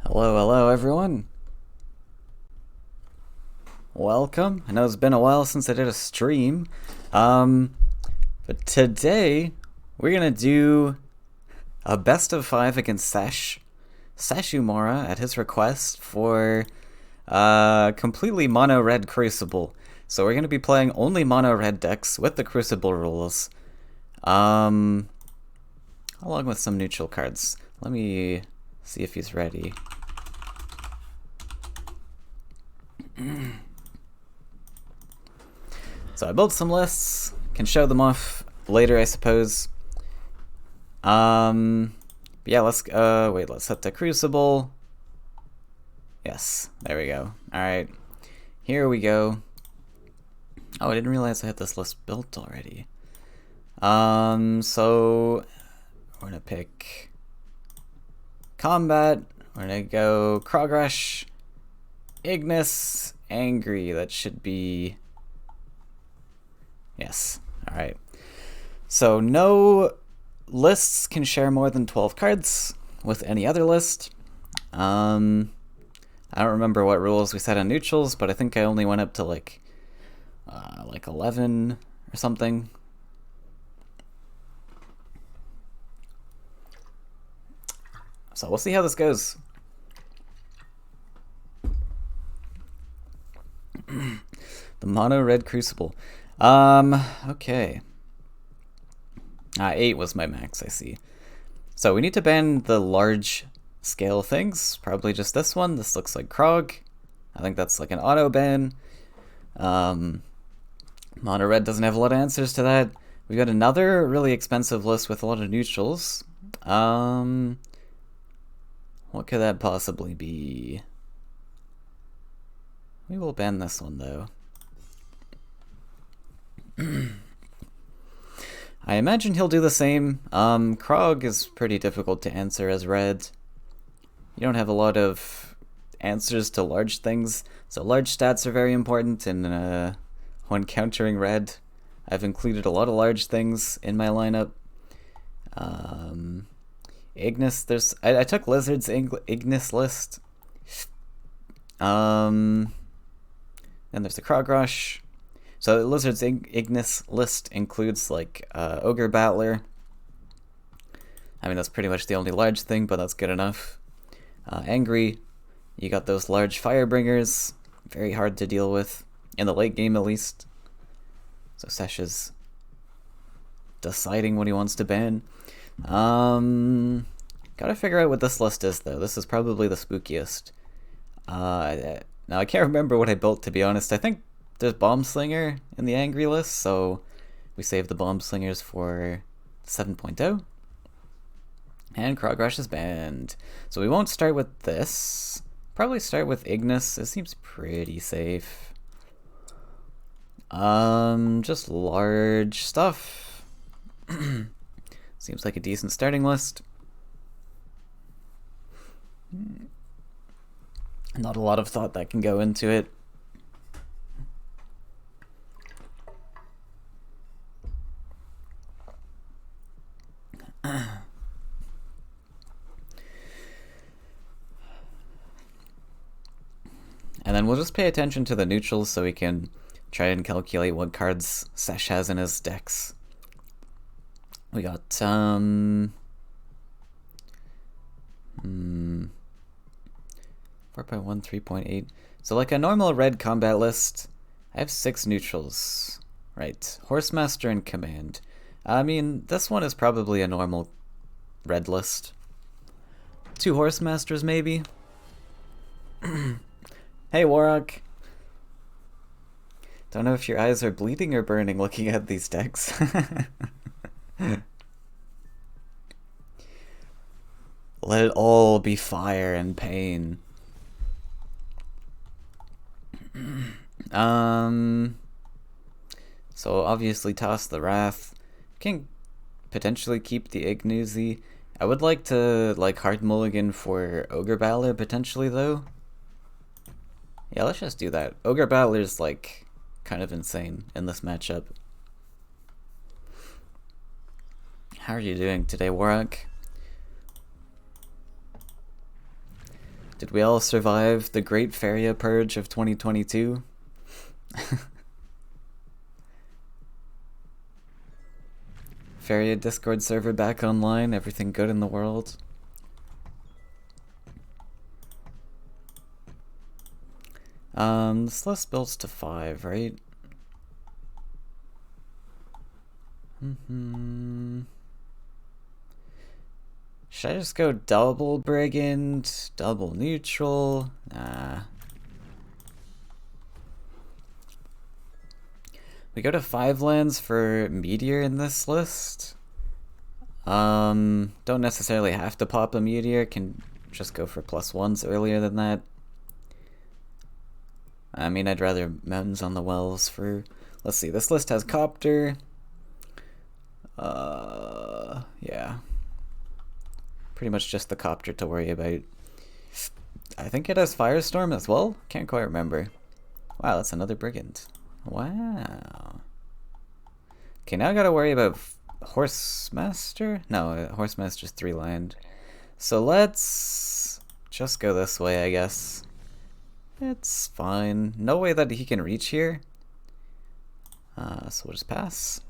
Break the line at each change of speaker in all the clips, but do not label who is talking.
Hello everyone. Welcome. I know it's been a while since I did a stream. But today we're gonna do a best of 5 against Seshoumara at his request for completely mono red crucible. So we're gonna be playing only mono red decks with the crucible rules. Along with some neutral cards. Let me see if he's ready. So I built some lists, can show them off later I suppose. Yeah, let's set the crucible. Yes, there we go. Alright, here we go. Oh, I didn't realize I had this list built already. So we're gonna pick combat, we're gonna go Krogrush, Ignis, Angry, that should be... Yes, alright. So no lists can share more than 12 cards with any other list. I don't remember what rules we set on neutrals, but I think I only went up to like 11 or something. So we'll see how this goes. The mono red crucible. Okay. 8 was my max, I see. So we need to ban the large scale things. Probably just this one. This looks like Krog. I think that's like an auto ban. Mono red doesn't have a lot of answers to that. We got another really expensive list with a lot of neutrals. What could that possibly be? We will ban this one though. I imagine he'll do the same. Krog is pretty difficult to answer as red. You don't have a lot of answers to large things, so large stats are very important, and when countering red, I've included a lot of large things in my lineup. Ignis, I took Lizard's Ignis list. Then there's the Krogrush. So Lizard's Ignis list includes like Ogre Battler. I mean, that's pretty much the only large thing, but that's good enough. Angry, you got those large Firebringers, very hard to deal with, in the late game at least. So Sesh is deciding what he wants to ban. Gotta figure out what this list is though. This is probably the spookiest. Now I can't remember what I built, to be honest. I think there's Bomb Slinger in the Angry list, so we save the Bomb Slingers for 7.0. And Krogrush is banned. So we won't start with this. Probably start with Ignis. It seems pretty safe. Just large stuff. Seems like a decent starting list. Not a lot of thought that can go into it. And then we'll just pay attention to the neutrals so we can try and calculate what cards Sesh has in his decks. We got 4.1, 3.8. So like a normal red combat list, I have 6 neutrals. Right, Horsemaster and Command. I mean, this one is probably a normal red list. 2 Horsemasters maybe? Hey Warrock! Don't know if your eyes are bleeding or burning looking at these decks. Let it all be fire and pain. So obviously toss the Wrath. Can potentially keep the Ignoozy. I would like to like hard mulligan for Ogre Battler potentially though. Yeah, let's just do that. Ogre Battler's like kind of insane in this matchup. How are you doing today, Warrock? Did we all survive the Great Faeria Purge of 2022? Faeria Discord server back online, everything good in the world? This list builds to 5, right? Should I just go double brigand, double neutral? Nah. We go to 5 lands for meteor in this list. Don't necessarily have to pop a meteor, can just go for +1s earlier than that. I mean, I'd rather mountains on the wells for... Let's see, this list has copter. Yeah. Pretty much just the copter to worry about. I think it has firestorm as well? Can't quite remember. Wow, that's another brigand. Wow. Okay, now I gotta worry about Horsemaster? No, Horsemaster's 3 land. So let's just go this way, I guess. It's fine. No way that he can reach here. So we'll just pass.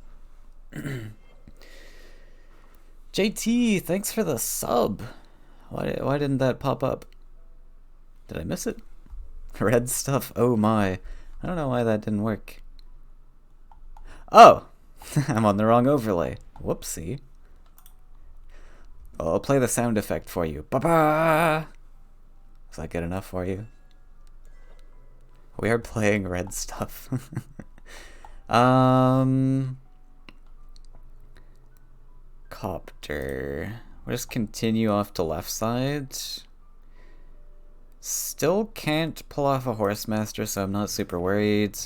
JT, thanks for the sub. Why didn't that pop up? Did I miss it? Red stuff, oh my. I don't know why that didn't work. Oh! I'm on the wrong overlay. Whoopsie. I'll play the sound effect for you. Ba-ba! Is that good enough for you? We are playing red stuff. Copter. We'll just continue off to left side. Still can't pull off a Horsemaster, so I'm not super worried.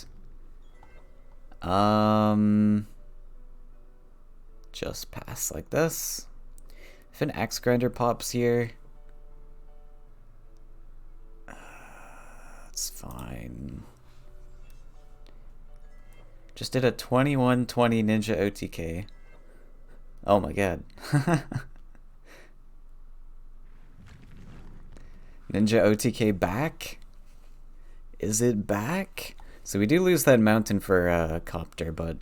Just pass like this. If an axe grinder pops here, it's fine. Just did a 21-20 ninja OTK. Oh my god. Ninja OTK back? Is it back? So we do lose that mountain for copter, but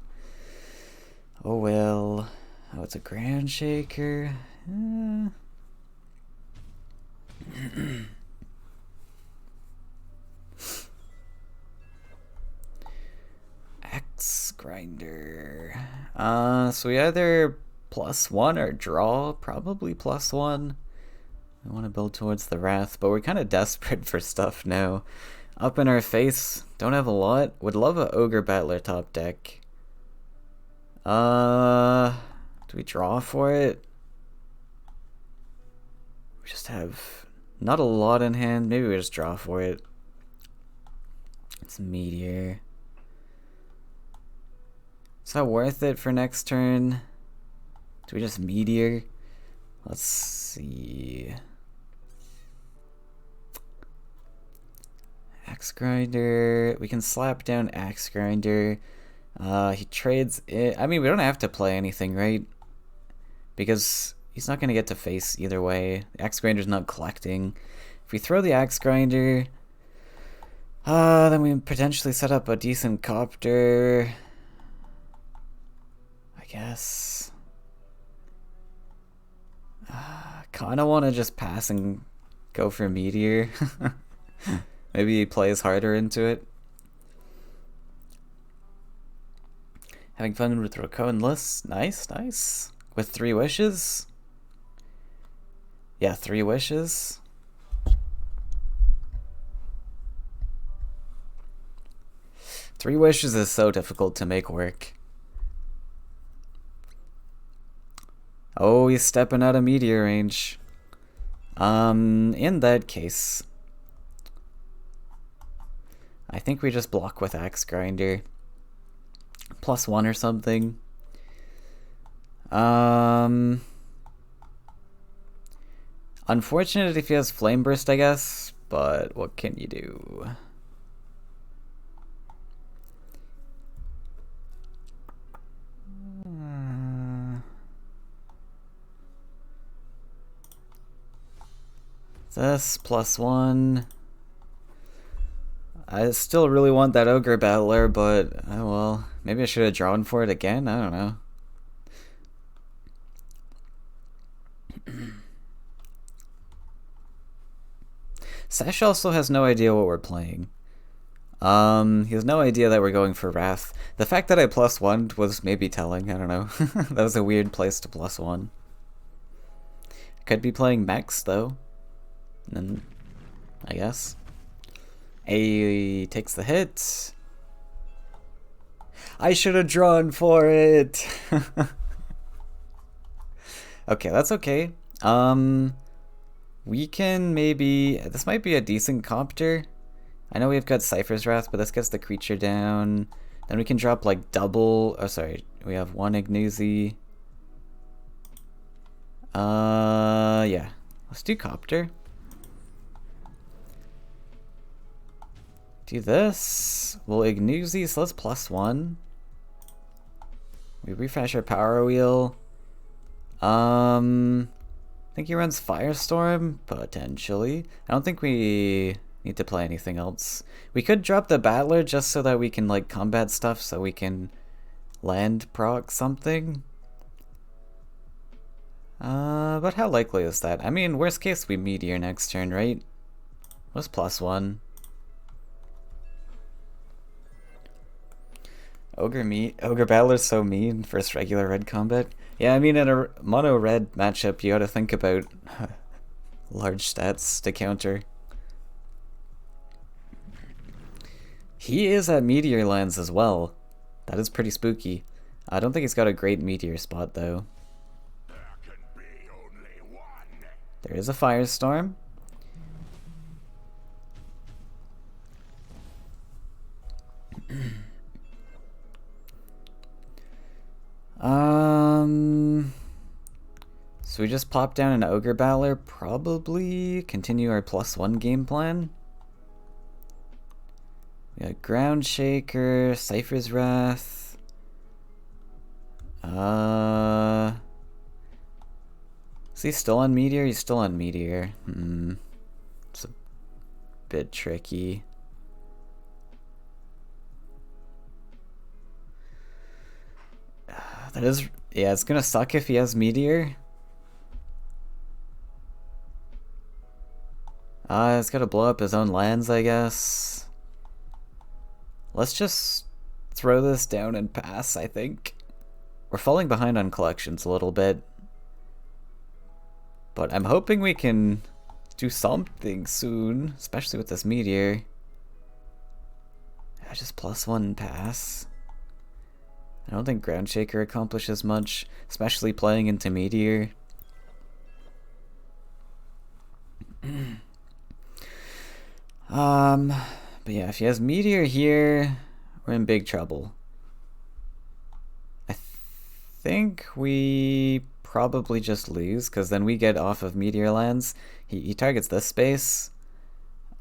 oh well. Oh, it's a ground shaker. Axe grinder. So we either +1 or draw. Probably +1. I want to build towards the Wrath, but we're kind of desperate for stuff now. Up in our face, don't have a lot. Would love a Ogre Battler top deck. Do we draw for it? We just have not a lot in hand. Maybe we just draw for it. It's Meteor. Is that worth it for next turn? Do we just Meteor? Let's see. Axe Grinder. We can slap down Axe Grinder. He trades it. I mean, we don't have to play anything, right? Because he's not going to get to face either way. The Axe Grinder's not collecting. If we throw the Axe Grinder, then we potentially set up a decent copter. I guess. Kinda want to just pass and go for Meteor. Maybe he plays harder into it. Having fun with Rokon lists. Nice, nice. With 3 wishes? Yeah, 3 wishes. Three wishes is so difficult to make work. Oh, he's stepping out of meteor range. In that case, I think we just block with Axe Grinder. +1 or something. Unfortunate if he has Flame Burst, I guess, but what can you do? This +1. I still really want that Ogre Battler, but oh well. Maybe I should have drawn for it again? I don't know. Sesh also has no idea what we're playing. He has no idea that we're going for Wrath. The fact that I +1 was maybe telling, I don't know. That was a weird place to +1. Could be playing mechs though. And I guess. A takes the hit. I should have drawn for it. Okay, that's okay. We can maybe... This might be a decent copter. I know we've got Cypher's Wrath, but this gets the creature down. Then we can drop like double... Oh, sorry. We have one Ignuzi. Yeah. Let's do copter. Do this. We'll Ignuzi, so let's +1. We refresh our power wheel. I think he runs Firestorm, potentially. I don't think we need to play anything else. We could drop the Battler just so that we can like combat stuff, so we can land proc something. But how likely is that? I mean, worst case we Meteor next turn, right? What's +1? Ogre Battler's so mean first regular red combat. Yeah, I mean in a mono red matchup you gotta think about large stats to counter. He is at Meteor lands as well. That is pretty spooky. I don't think he's got a great Meteor spot though. There is a Firestorm. So we just pop down an Ogre Battler, probably continue our +1 game plan. We got Ground Shaker, Cypher's Wrath. Is he still on Meteor? He's still on Meteor. It's a bit tricky. That is, yeah, it's gonna suck if he has Meteor. It's gotta blow up his own lands, I guess. Let's just throw this down and pass, I think. We're falling behind on collections a little bit. But I'm hoping we can do something soon, especially with this Meteor. I just +1 pass. I don't think Ground Shaker accomplishes much, especially playing into Meteor. But yeah, if he has Meteor here, we're in big trouble. I think we probably just lose, because then we get off of Meteor lands. He targets this space.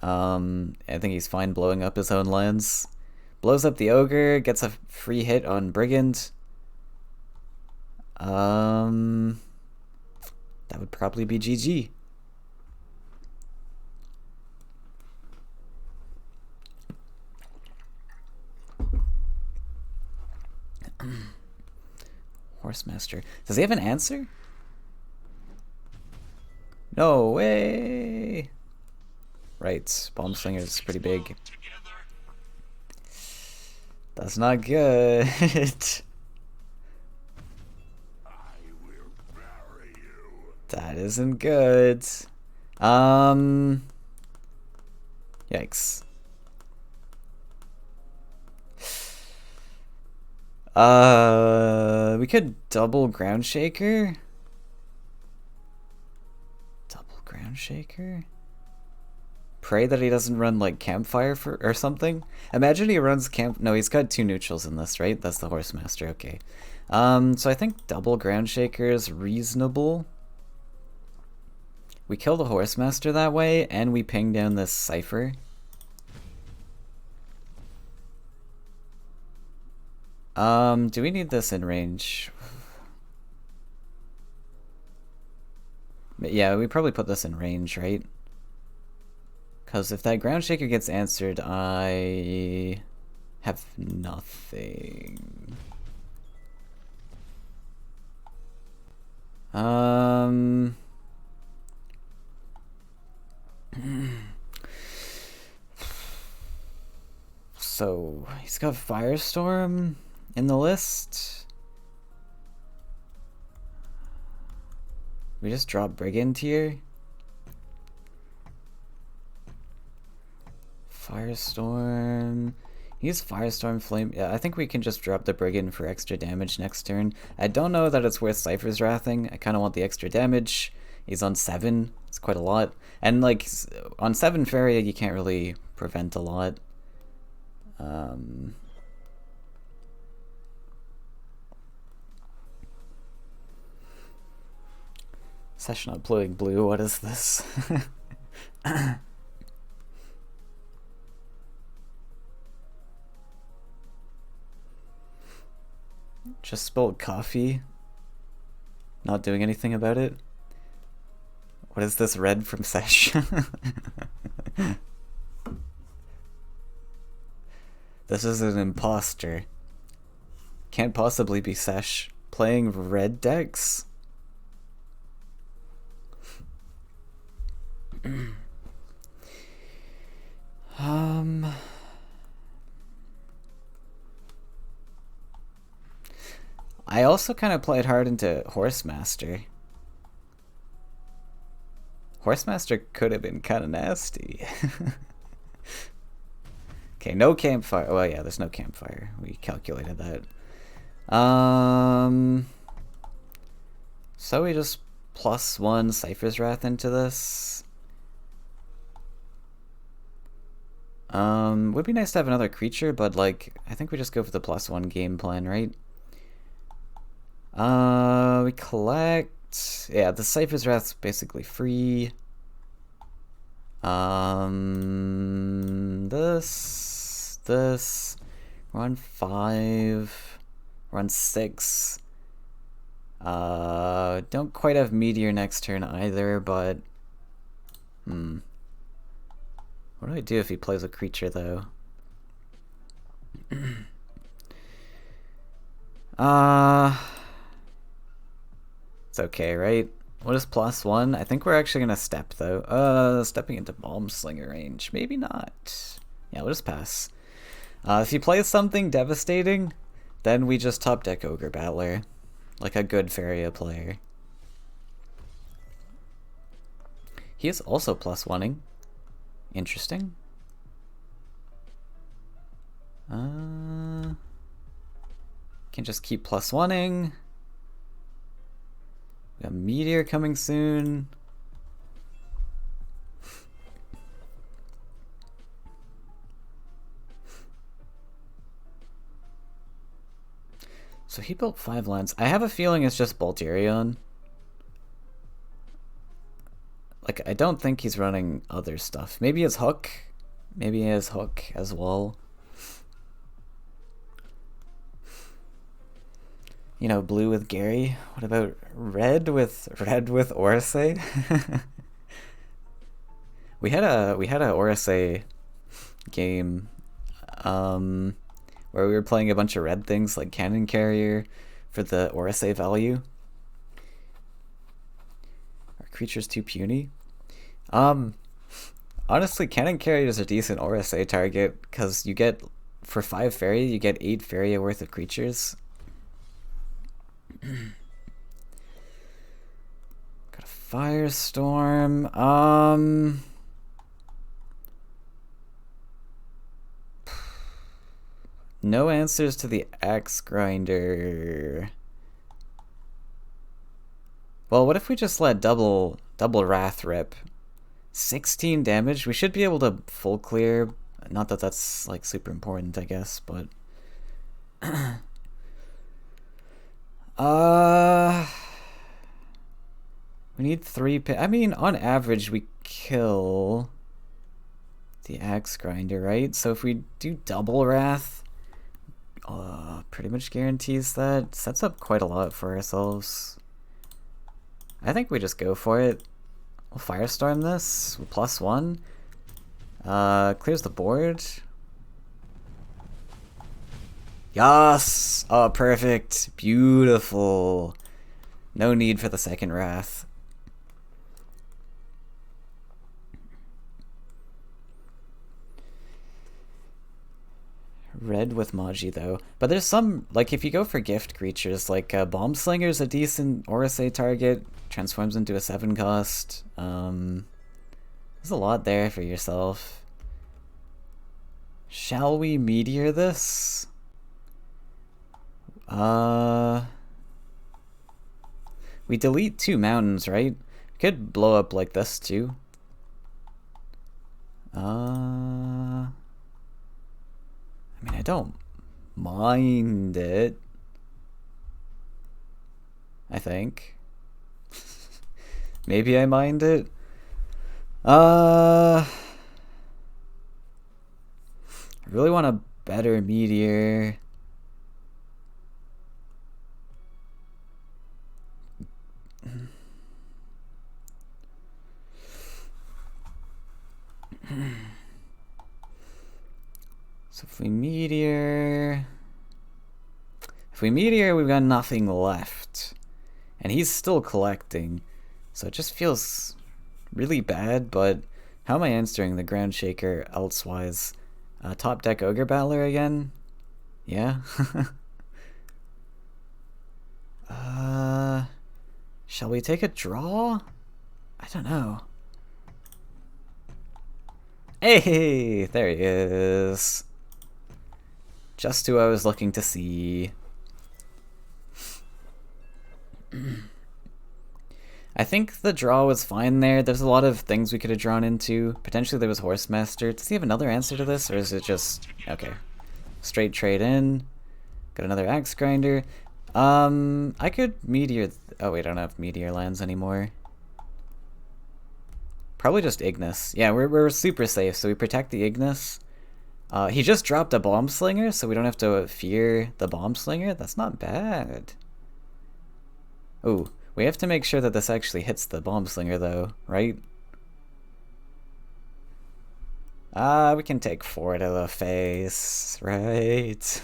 I think he's fine blowing up his own lands. Blows up the Ogre, gets a free hit on Brigand. That would probably be GG. Horsemaster. Does he have an answer? No way! Right, Bomb Slinger is pretty big. That's not good. That isn't good. Yikes. We could double Ground Shaker. Double Ground Shaker? Pray that he doesn't run like Campfire or something. Imagine he runs no, he's got 2 neutrals in this, right? That's the Horsemaster, okay. So I think double Ground Shaker is reasonable. We kill the Horsemaster that way, and we ping down this Cypher. Do we need this in range? Yeah, we probably put this in range, right? Because if that ground shaker gets answered, I have nothing. So he's got Firestorm in the list. We just drop Brigand here. Firestorm. Use Firestorm Flame. Yeah, I think we can just drop the Brigand for extra damage next turn. I don't know that it's worth Cypher's Wrathing. I kind of want the extra damage. He's on 7. It's quite a lot. And like on 7 Faeria, you can't really prevent a lot. Session not blowing blue. What is this? Just spilled coffee. Not doing anything about it. What is this red from Sesh? This is an imposter. Can't possibly be Sesh. Playing red decks? I also kind of played hard into Horsemaster. Horsemaster could have been kind of nasty. Okay, no campfire. Well, yeah, there's no campfire. We calculated that. So we just +1 Cypher's Wrath into this. Would be nice to have another creature, but like, I think we just go for the +1 game plan, right? We collect. Yeah, the Cypher's Wrath's basically free. This. We're on 5. We're on 6. Don't quite have Meteor next turn either, but what do I do if he plays a creature though? It's okay, right? What is +1? I think we're actually gonna step though. Stepping into Bomb Slinger range. Maybe not. Yeah, we'll just pass. If he plays something devastating, then we just top deck Ogre Battler. Like a good Faeria player. He is also +1ing. Interesting. Can just keep +1ing. We got Meteor coming soon. So he built 5 lands. I have a feeling it's just Bolterion. Like, I don't think he's running other stuff. Maybe it's Hook. Maybe he has Hook as well. You know, blue with Gary. What about red with Orisei? we had a Orisei game where we were playing a bunch of red things like Cannon Carrier for the Orisei value. Are creatures too puny? Honestly, Cannon Carrier is a decent Orisei target because you get, for 5 Faeria, you get 8 Faeria worth of creatures. Got a Firestorm. No answers to the Axe Grinder. Well, what if we just let double Wrath rip? 16 damage. We should be able to full clear. Not that that's like super important, I guess, but we need 3 I mean, on average, we kill the Axe Grinder, right? So if we do double Wrath, pretty much guarantees that. Sets up quite a lot for ourselves. I think we just go for it. We'll Firestorm this with +1. Clears the board. Yes! Oh, perfect. Beautiful. No need for the second Wrath. Red with Magi, though. But there's some, like, if you go for gift creatures, like, Bomb Slinger's a decent EruCZ target. Transforms into a 7 cost. There's a lot there for yourself. Shall we Meteor this? We delete 2 mountains, right? Could blow up like this, too. I mean, I don't mind it. I think. Maybe I mind it. I really want a better meteor. So if we meteor, we've got nothing left. And he's still collecting. So it just feels really bad, but how am I answering the Ground Shaker elsewise? Top deck Ogre Battler again? Yeah? Shall we take a draw? I don't know. Hey, there he is. Just who I was looking to see. I think the draw was fine there. There's a lot of things we could have drawn into. Potentially there was Horsemaster. Does he have another answer to this, or is it just... Okay. Straight trade in. Got another Axe Grinder. I could Meteor... Oh wait, I don't have Meteor lands anymore. Probably just Ignis. Yeah, we're super safe, so we protect the Ignis. He just dropped a Bomb Slinger, so we don't have to fear the Bomb Slinger. That's not bad. Ooh, we have to make sure that this actually hits the Bomb Slinger, though, right? We can take 4 to the face, right?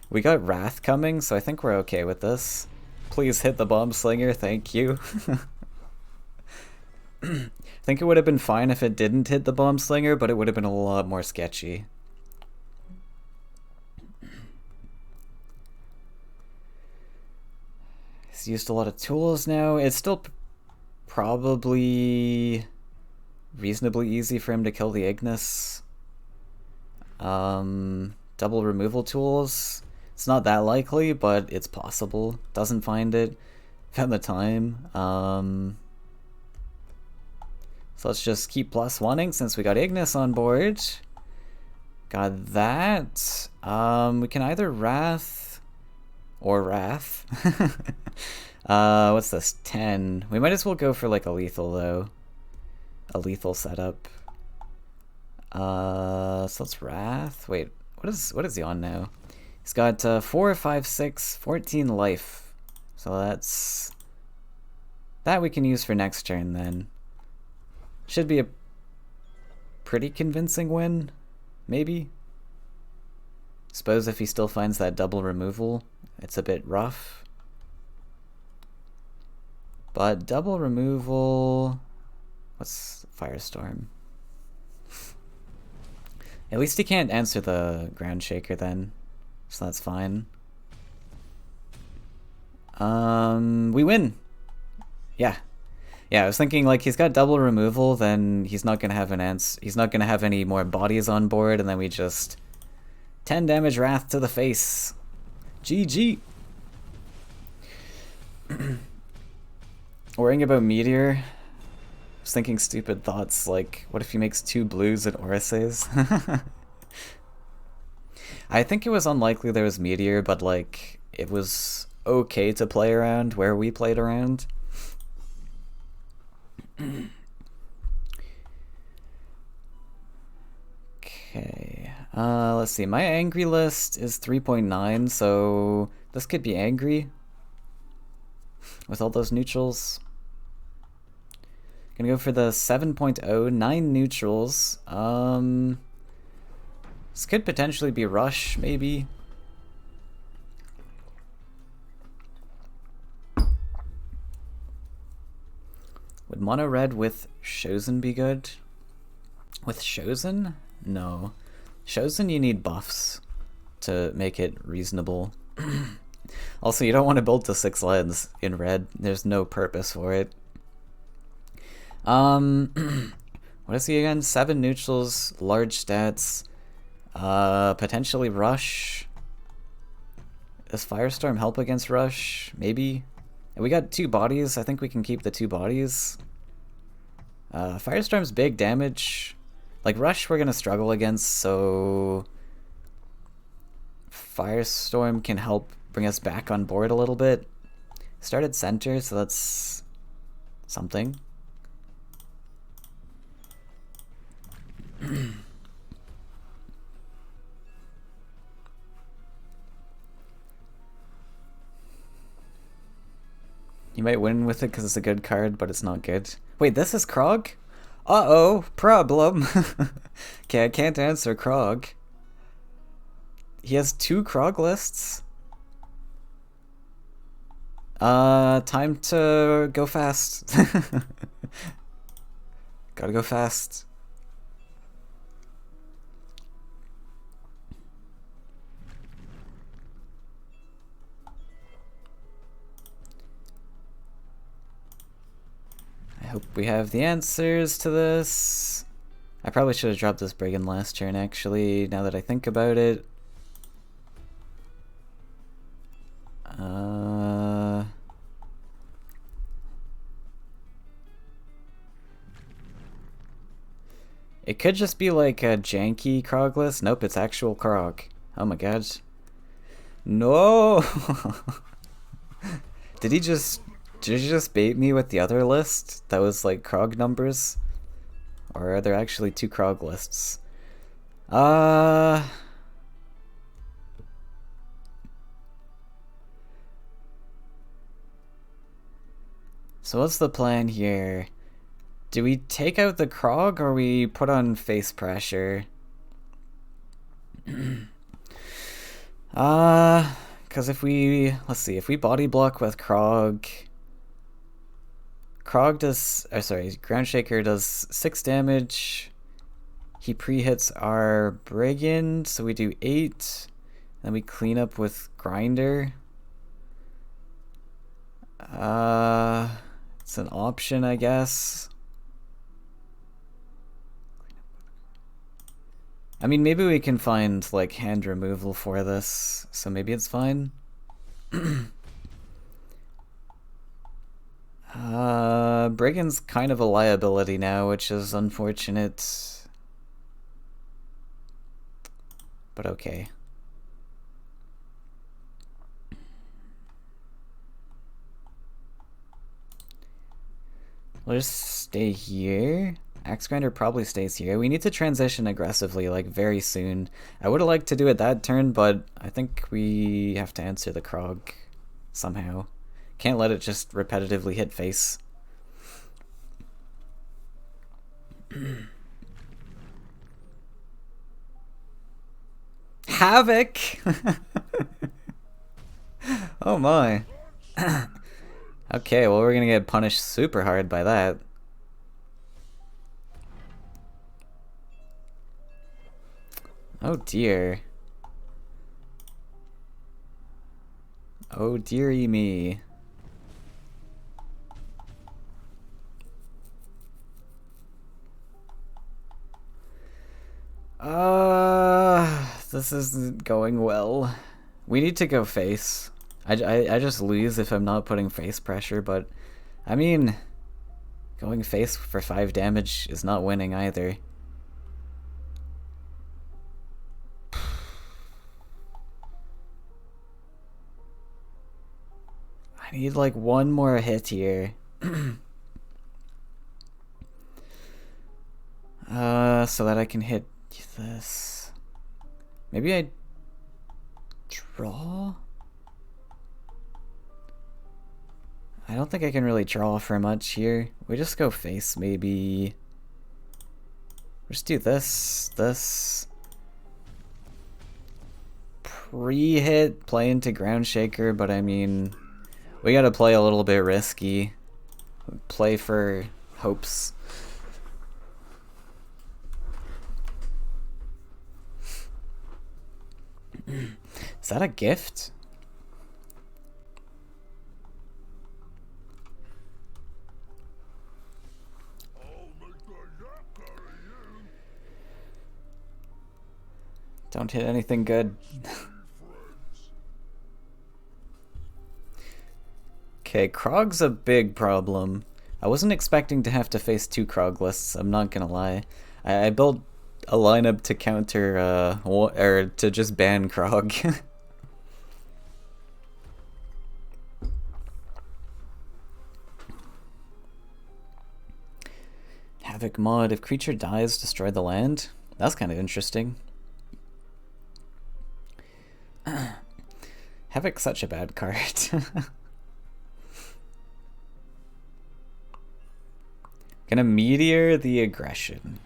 We got Wrath coming, so I think we're okay with this. Please hit the Bomb Slinger, thank you. I think it would have been fine if it didn't hit the Bomb Slinger, but it would have been a lot more sketchy. He's used a lot of tools now. It's still probably reasonably easy for him to kill the Ignis. Double removal tools. It's not that likely, but it's possible. Doesn't find it. Found the time. So let's just keep +1ing since we got Ignis on board. Got that. We can either Wrath or Wrath. What's this? 10. We might as well go for like a lethal though. A lethal setup. So let's Wrath. Wait, what is he on now? He's got 4, 5, 6, 14 life. So that's... That we can use for next turn then. Should be a pretty convincing win, maybe. Suppose if he still finds that double removal, it's a bit rough. But double removal... What's Firestorm? At least he can't answer the Ground Shaker then, so that's fine. We win! Yeah. Yeah, I was thinking like he's got double removal, then he's not gonna have he's not gonna have any more bodies on board, and then we just 10 damage Wrath to the face. GG. Worrying about Meteor. I was thinking stupid thoughts like, what if he makes 2 blues at EruCZ? I think it was unlikely there was Meteor, but like it was okay to play around where we played around. Okay, let's see. My angry list is 3.9, so this could be angry with all those neutrals. Gonna go for the 7.0, 9 neutrals. This could potentially be Rush, maybe. Would mono red with Chosen be good? With Chosen? No. Chosen, you need buffs to make it reasonable. Also, you don't want to build to 6 lands in red. There's no purpose for it. What is he again? 7 neutrals, large stats, potentially Rush. Does Firestorm help against Rush? Maybe. And we got 2 bodies. I think we can keep the 2 bodies. Firestorm's big damage. Like Rush we're gonna struggle against, so Firestorm can help bring us back on board a little bit. Started center, so that's something. You might win with it because it's a good card, but it's not good. Wait, this is Krog? Uh-oh, problem. Okay, I can't answer Krog. He has 2 Krog lists. Time to go fast. Gotta go fast. I hope we have the answers to this. I probably should have dropped this Brigand last turn, actually, now that I think about it. It could just be like a janky Krog list. Nope, it's actual Krog. Oh my god. No! Did he just bait me with the other list? That was like Krog numbers? Or are there actually 2 Krog lists? So what's the plan here? Do we take out the Krog or we put on face pressure? Because if we, let's see, if we body block with Krog does, Ground Shaker does 6 damage. He pre-hits our Brigand, so we do 8. Then we clean up with Grinder. It's an option, I guess. I mean, maybe we can find, like, hand removal for this, so maybe it's fine. Brigand's kind of a liability now, which is unfortunate. But okay. We'll just stay here. Axe Grinder probably stays here. We need to transition aggressively, like, very soon. I would have liked to do it that turn, but I think we have to answer the Krog somehow. Can't let it just repetitively hit face. Havoc! Oh my. Okay, well we're gonna get punished super hard by that. Oh dear. Oh dearie me. This isn't going well. We need to go face. I just lose if I'm not putting face pressure, but I mean, going face for 5 damage is not winning either. I need like one more hit here. So that I can hit this. Maybe I draw? I don't think I can really draw for much here. We just go face, maybe. Just do this. Pre-hit, play into ground shaker, but I mean, we gotta play a little bit risky. Play for hopes. Is that a gift? Don't hit anything good. Okay, Krog's a big problem. I wasn't expecting to have to face 2 Krog lists, I'm not gonna lie. I built a lineup to counter, or to just ban Krog. Havoc mod, if creature dies, destroy the land? That's kind of interesting. Havoc's such a bad card. Gonna meteor the aggression.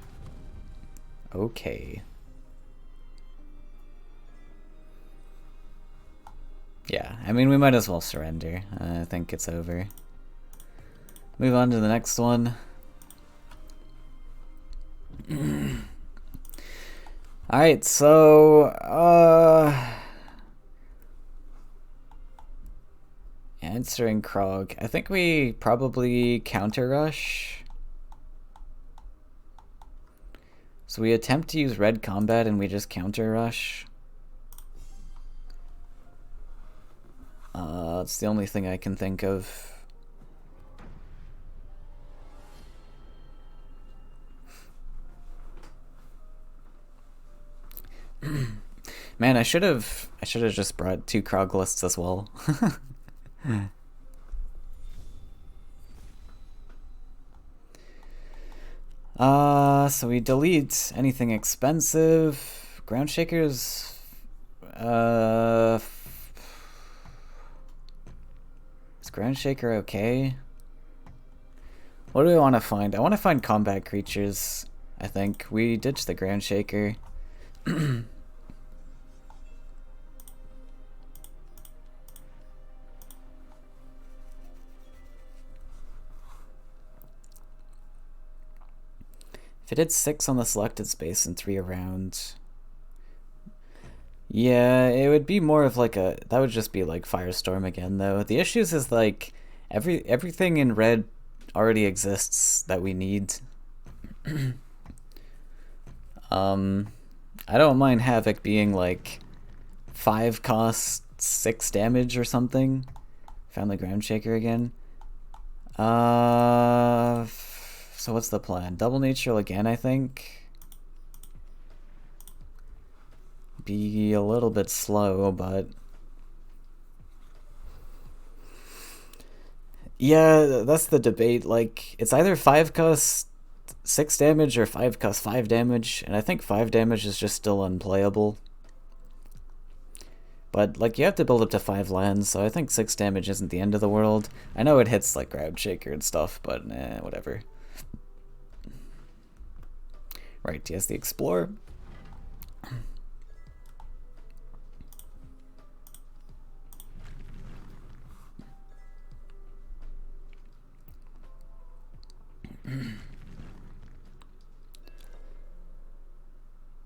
Okay. Yeah, I mean, we might as well surrender. I think it's over. Move on to the next one. Alright, so, answering Krog. I think we probably counter rush. So we attempt to use red combat and we just counter rush. It's the only thing I can think of. Man, I should have just brought 2 Krog lists as well. So we delete anything expensive. Ground Shakers, is Ground Shaker okay? What do we want to find? I want to find combat creatures, I think. We ditched the Ground Shaker. If it did 6 on the selected space and 3 around, yeah, it would be more of like a, that would just be like Firestorm again though. The issues is like everything in red already exists that we need. I don't mind Havoc being like 5 cost 6 damage or something. Found the Ground Shaker again. So what's the plan? Double Neutral again, I think. Be a little bit slow, but yeah, that's the debate. Like, it's either 5 cost 6 damage or 5 cost 5 damage, and I think 5 damage is just still unplayable. But, like, you have to build up to 5 lands, so I think 6 damage isn't the end of the world. I know it hits, like, Ground Shaker and stuff, but whatever. Right, he has the Explorer. I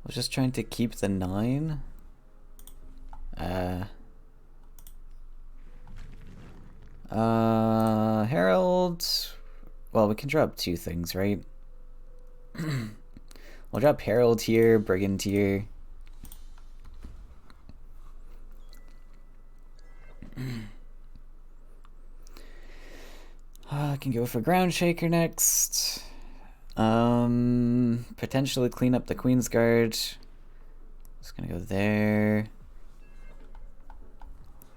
was just trying to keep the 9. Herald. Well, we can drop 2 things, right? We'll drop Herald here, Brigand here. I can go for Ground Shaker next. Potentially clean up the Queen's Guard. Just gonna go there.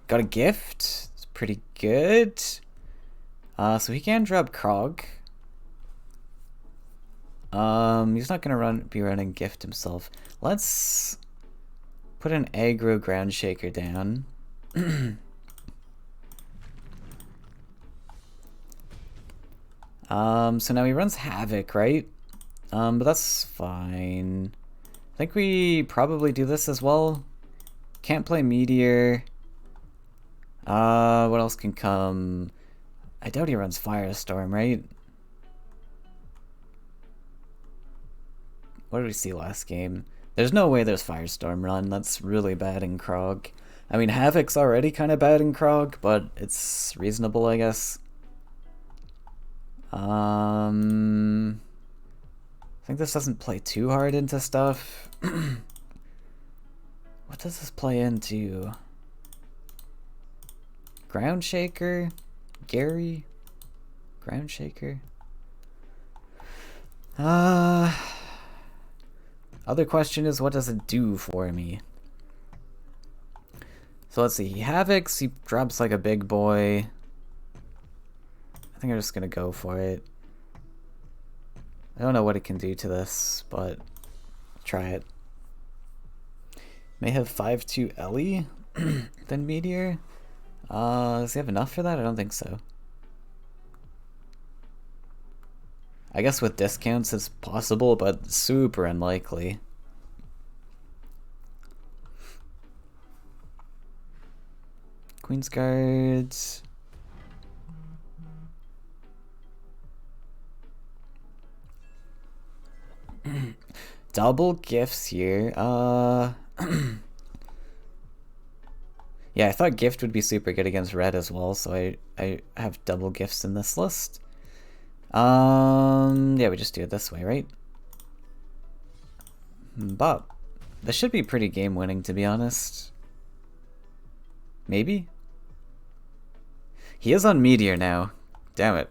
Got a gift. It's pretty good. So he can drop Krog. He's not gonna be running gift himself. Let's put an aggro Ground Shaker down. So now he runs Havoc, right? But that's fine. I think we probably do this as well. Can't play Meteor. What else can come? I doubt he runs Firestorm, right? What did we see last game? There's no way there's Firestorm run. That's really bad in Krog. I mean, Havoc's already kind of bad in Krog, but it's reasonable, I guess. I think this doesn't play too hard into stuff. What does this play into? Ground Shaker? Gary? Ground Shaker? Other question is, what does it do for me? So let's see, he Havocs, he drops like a big boy. I think I'm just gonna go for it. I don't know what it can do to this, but try it. May have 5-2 Ellie, then Meteor. Does he have enough for that? I don't think so. I guess with discounts it's possible, but super unlikely. Queen's Guards. Double gifts here. Yeah, I thought gift would be super good against red as well, so I have double gifts in this list. Yeah, we just do it this way, right? But this should be pretty game winning, to be honest. Maybe? He is on Meteor now. Damn it.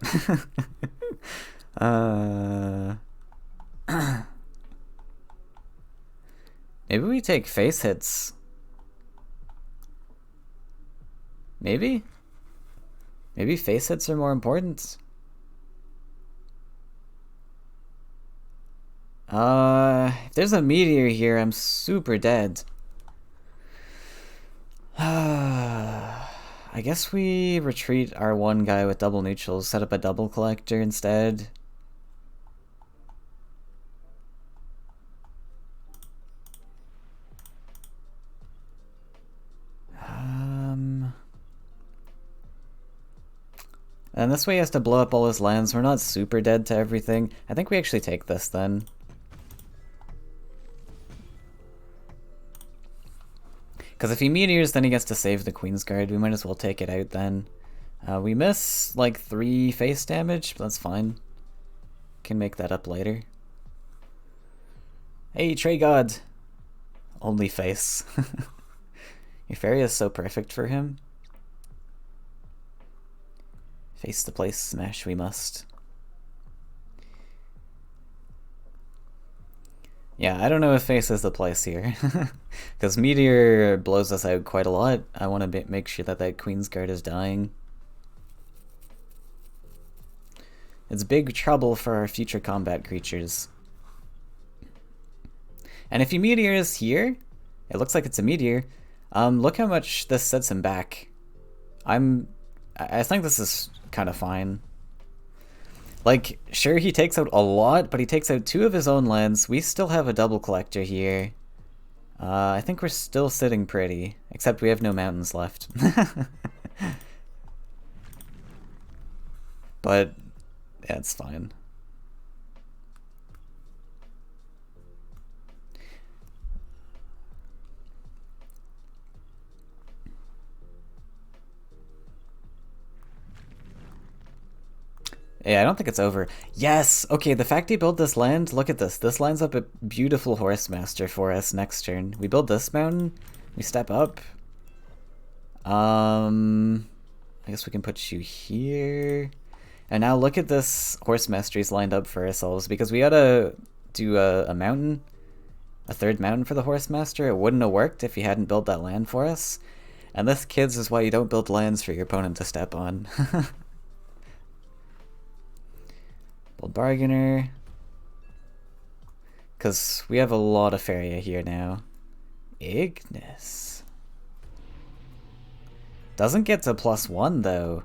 Maybe we take face hits. Maybe? Maybe face hits are more important. If there's a meteor here, I'm super dead. I guess we retreat our one guy with double neutrals, set up a double collector instead. And this way he has to blow up all his lands. We're not super dead to everything. I think we actually take this then. Because if he meteors, then he gets to save the Queen's Guard. We might as well take it out then. We miss like 3 face damage, but that's fine. Can make that up later. Hey, Trey God! Only face. Faeria is so perfect for him. Face the place, smash we must. Yeah, I don't know if face is the place here. Because Meteor blows us out quite a lot. I want to make sure that that Queen's Guard is dying. It's big trouble for our future combat creatures. And if he meteors here, it looks like it's a meteor. Look how much this sets him back. I think this is kind of fine. Like, sure, he takes out a lot, but he takes out 2 of his own lands. We still have a double collector here. I think we're still sitting pretty, except we have no mountains left. But, yeah, it's fine. Yeah, I don't think it's over. Yes! Okay, the fact he built this land, look at this. This lines up a beautiful Horsemaster for us next turn. We build this mountain, we step up. I guess we can put you here. And now look at this Horsemaster he's lined up for ourselves, because we gotta do a mountain, a 3rd mountain for the Horsemaster. It wouldn't have worked if he hadn't built that land for us. And this, kids, is why you don't build lands for your opponent to step on. Bold Bargainer. Because we have a lot of Faeria here now. Ignis. Doesn't get to +1 though.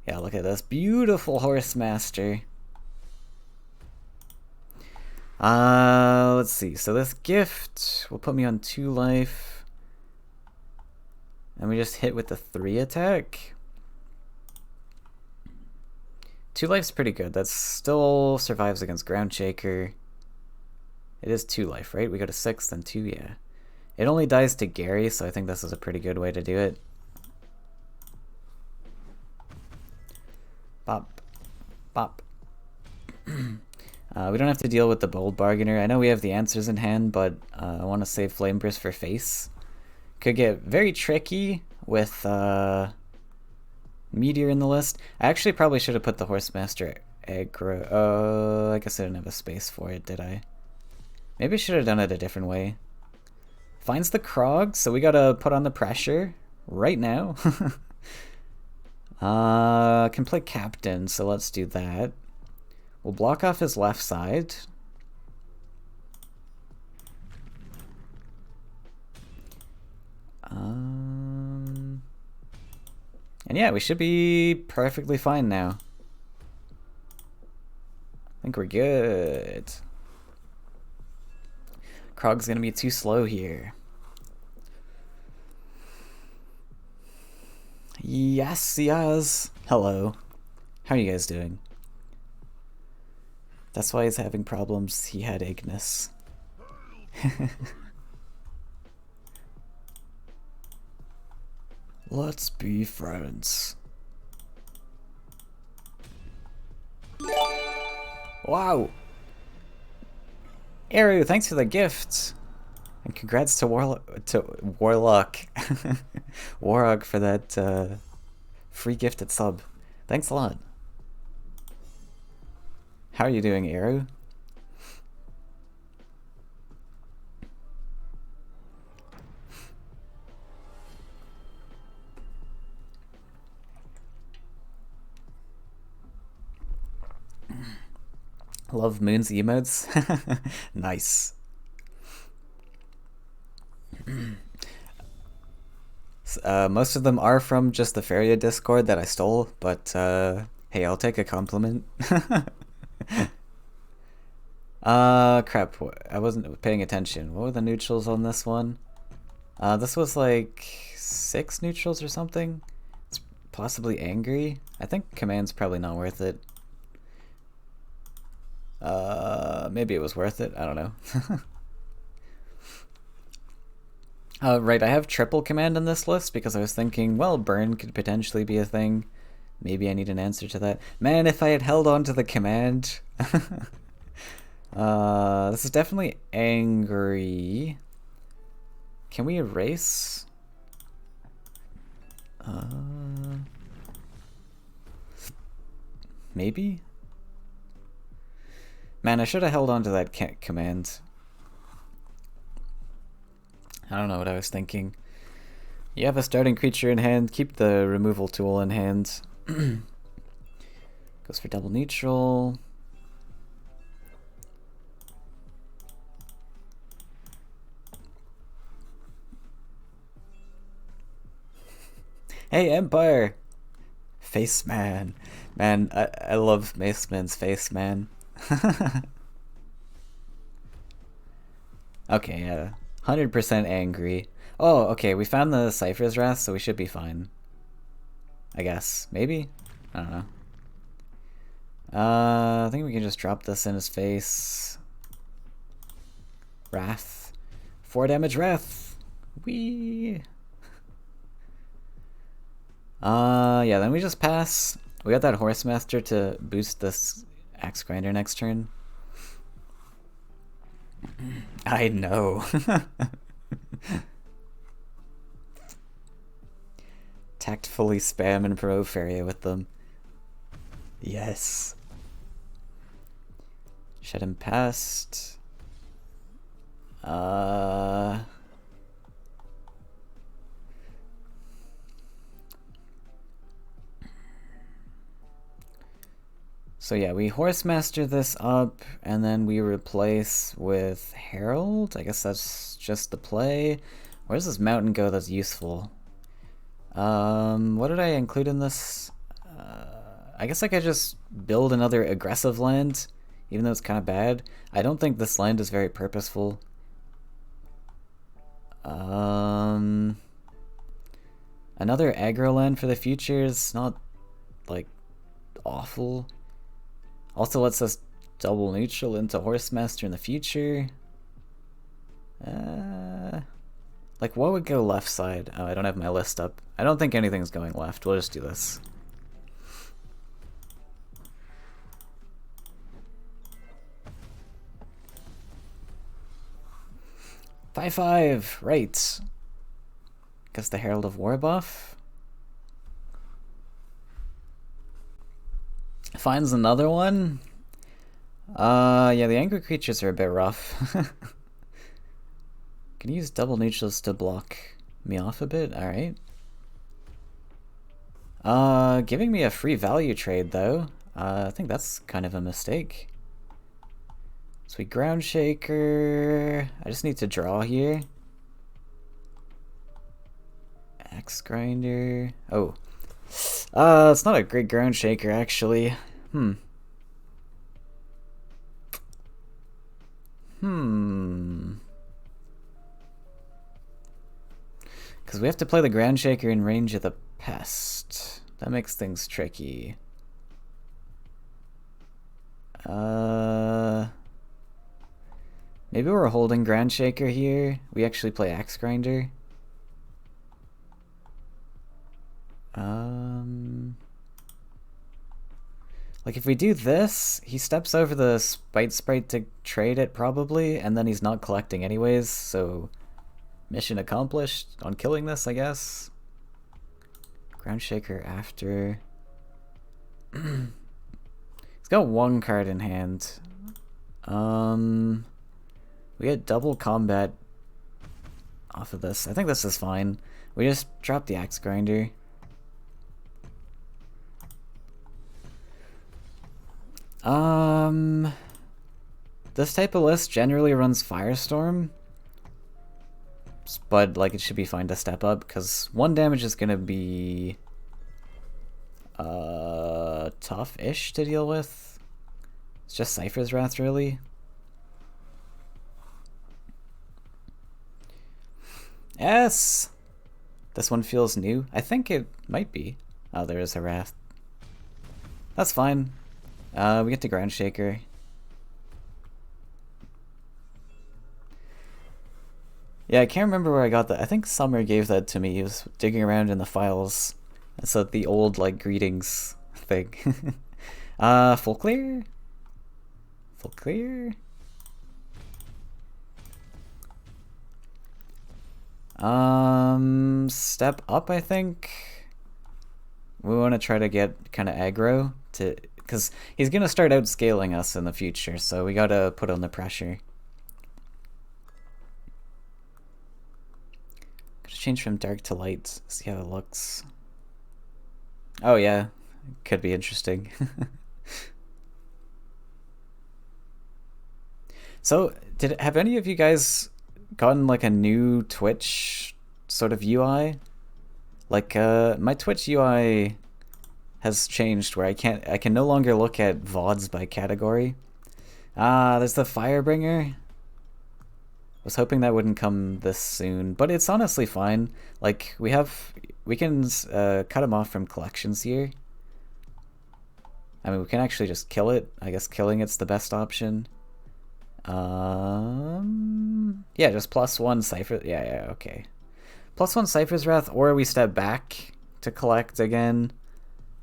Yeah, look at this beautiful horse master. Let's see. So this gift will put me on 2 life. And we just hit with the 3 attack. 2 life's pretty good. That still survives against Ground Shaker. It is 2 life, right? We go to 6, then 2, yeah. It only dies to Gary, so I think this is a pretty good way to do it. Bop. Bop. We don't have to deal with the Bold Bargainer. I know we have the answers in hand, but I want to save Flame Burst for face. Could get very tricky with Meteor in the list. I actually probably should have put the Horsemaster aggro. I guess I didn't have a space for it, did I? Maybe I should have done it a different way. Finds the Krog, so we gotta put on the pressure right now. Can play Captain, so let's do that. We'll block off his left side. And yeah, we should be perfectly fine now. I think we're good. Krog's gonna be too slow here. Yes, yes. Hello. How are you guys doing? That's why he's having problems. He had Ignis. Let's be friends. Wow. Eru, thanks for the gift. And congrats to Warlock. Warog for that free gifted sub. Thanks a lot. How are you doing, Eru? Love Moon's emotes. Nice. Most of them are from just the Faeria Discord that I stole, but hey, I'll take a compliment. Crap, I wasn't paying attention. What were the neutrals on this one? This was like 6 neutrals or something. It's possibly angry. I think command's probably not worth it. Maybe it was worth it. I don't know. Right, I have triple command in this list because I was thinking, well, burn could potentially be a thing. Maybe I need an answer to that. Man, if I had held on to the command. This is definitely angry. Can we erase? Maybe? Man, I should have held on to that command. I don't know what I was thinking. You have a starting creature in hand, keep the removal tool in hand. Goes for double neutral. Hey, Empire! Face man. Man, I love Maceman's face man. Okay, yeah. 100% angry. Oh, okay, we found the Cypher's Wrath, so we should be fine. I guess. Maybe? I don't know. I think we can just drop this in his face. Wrath. 4 damage Wrath! Whee! Yeah, then we just pass. We got that Horsemaster to boost this Axe Grinder next turn. I know. Tactfully spam and promote Faeria with them. Yes. Shed him past. So yeah, we Horsemaster this up, and then we replace with Herald. I guess that's just the play. Where does this mountain go that's useful? What did I include in this? I guess I could just build another aggressive land, even though it's kind of bad. I don't think this land is very purposeful. Another aggro land for the future is not, like, awful. Also lets us double neutral into Horsemaster in the future. Like, what would go left side? Oh, I don't have my list up. I don't think anything's going left. We'll just do this. Five, right. Guess the Herald of War buff. Finds another one. Yeah, the angry creatures are a bit rough. Can use double neutrals to block me off a bit. Alright. Giving me a free value trade though. I think that's kind of a mistake. So we ground shaker. I just need to draw here. Axe grinder. Oh. It's not a great ground shaker actually. Because we have to play the ground shaker in range of the pest. That makes things tricky. Maybe we're holding ground shaker here. We actually play axe grinder. Like if we do this, he steps over the spite sprite to trade it probably, and then he's not collecting anyways, so mission accomplished on killing this, I guess. Ground shaker after. He's got one card in hand. We get double combat off of this. I think this is fine. We just drop the axe grinder. This type of list generally runs Firestorm, but like it should be fine to step up because 1 damage is gonna be tough-ish to deal with. It's just Cypher's Wrath really. Yes! This one feels new. I think it might be. Oh, there is a Wrath. That's fine. We get to ground shaker. Yeah, I can't remember where I got that. I think Summer gave that to me. He was digging around in the files. So the old like greetings thing. Full clear? Full clear? Step up, I think. We want to try to get kind of aggro to, because he's gonna start outscaling us in the future, so we gotta put on the pressure. Could change from dark to light, see how it looks. Oh yeah, could be interesting. So, have any of you guys gotten like a new Twitch sort of UI? Like my Twitch UI has changed where I can no longer look at VODs by category. There's the Firebringer. Was hoping that wouldn't come this soon, but it's honestly fine. Like we can cut him off from collections here. I mean, we can actually just kill it. I guess killing it's the best option. Yeah, just +1 Cypher. Yeah, okay. +1 Cypher's Wrath, or we step back to collect again.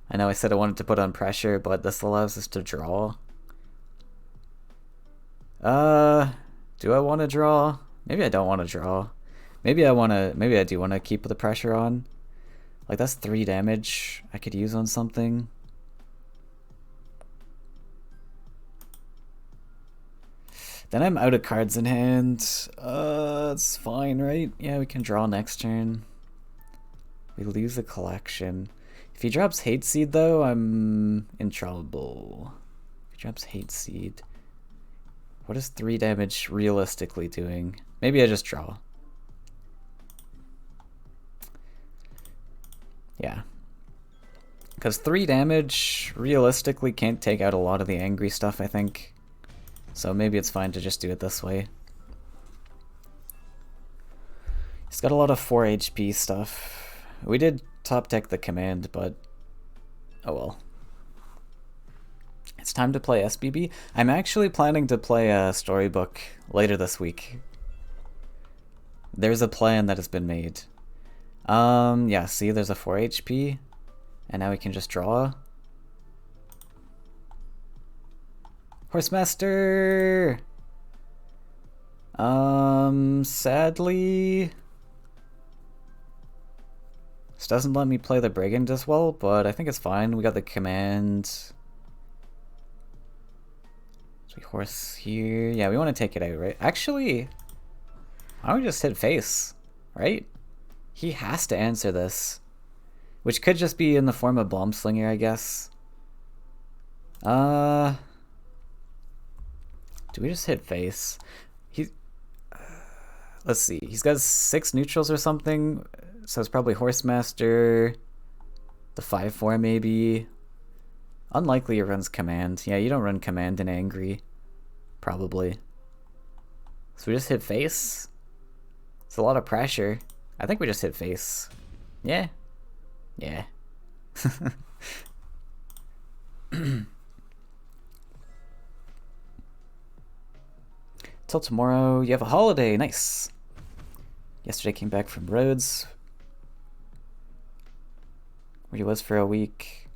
I know I said I wanted to put on pressure, but this allows us to draw. Do I want to draw? Maybe I don't want to draw. Maybe I do want to keep the pressure on. Like that's 3 damage I could use on something. Then I'm out of cards in hand. It's fine, right? Yeah, we can draw next turn. We lose a collection. If he drops Hate Seed, though, I'm in trouble. If he drops Hate Seed, what is 3 damage realistically doing? Maybe I just draw. Yeah. Because 3 damage realistically can't take out a lot of the angry stuff, I think. So maybe it's fine to just do it this way. He's got a lot of 4 HP stuff. We did top deck the command, but oh well. It's time to play SBB. I'm actually planning to play a storybook later this week. There's a plan that has been made. Yeah, see, there's a 4 HP. And now we can just draw. Horsemaster! Sadly... This doesn't let me play the Brigand as well, but I think it's fine. We got the command. So we horse here. Yeah, we want to take it out, right? Actually, why don't we just hit face, right? He has to answer this. Which could just be in the form of Bomb Slinger, I guess. Do we just hit face? Let's see. He's got 6 neutrals or something. So it's probably Horsemaster. The 5/4 maybe. Unlikely he runs command. Yeah, you don't run command in angry. Probably. So we just hit face? It's a lot of pressure. I think we just hit face. Yeah. Yeah. Till tomorrow, you have a holiday. Nice. Yesterday came back from Rhodes, where he was for a week.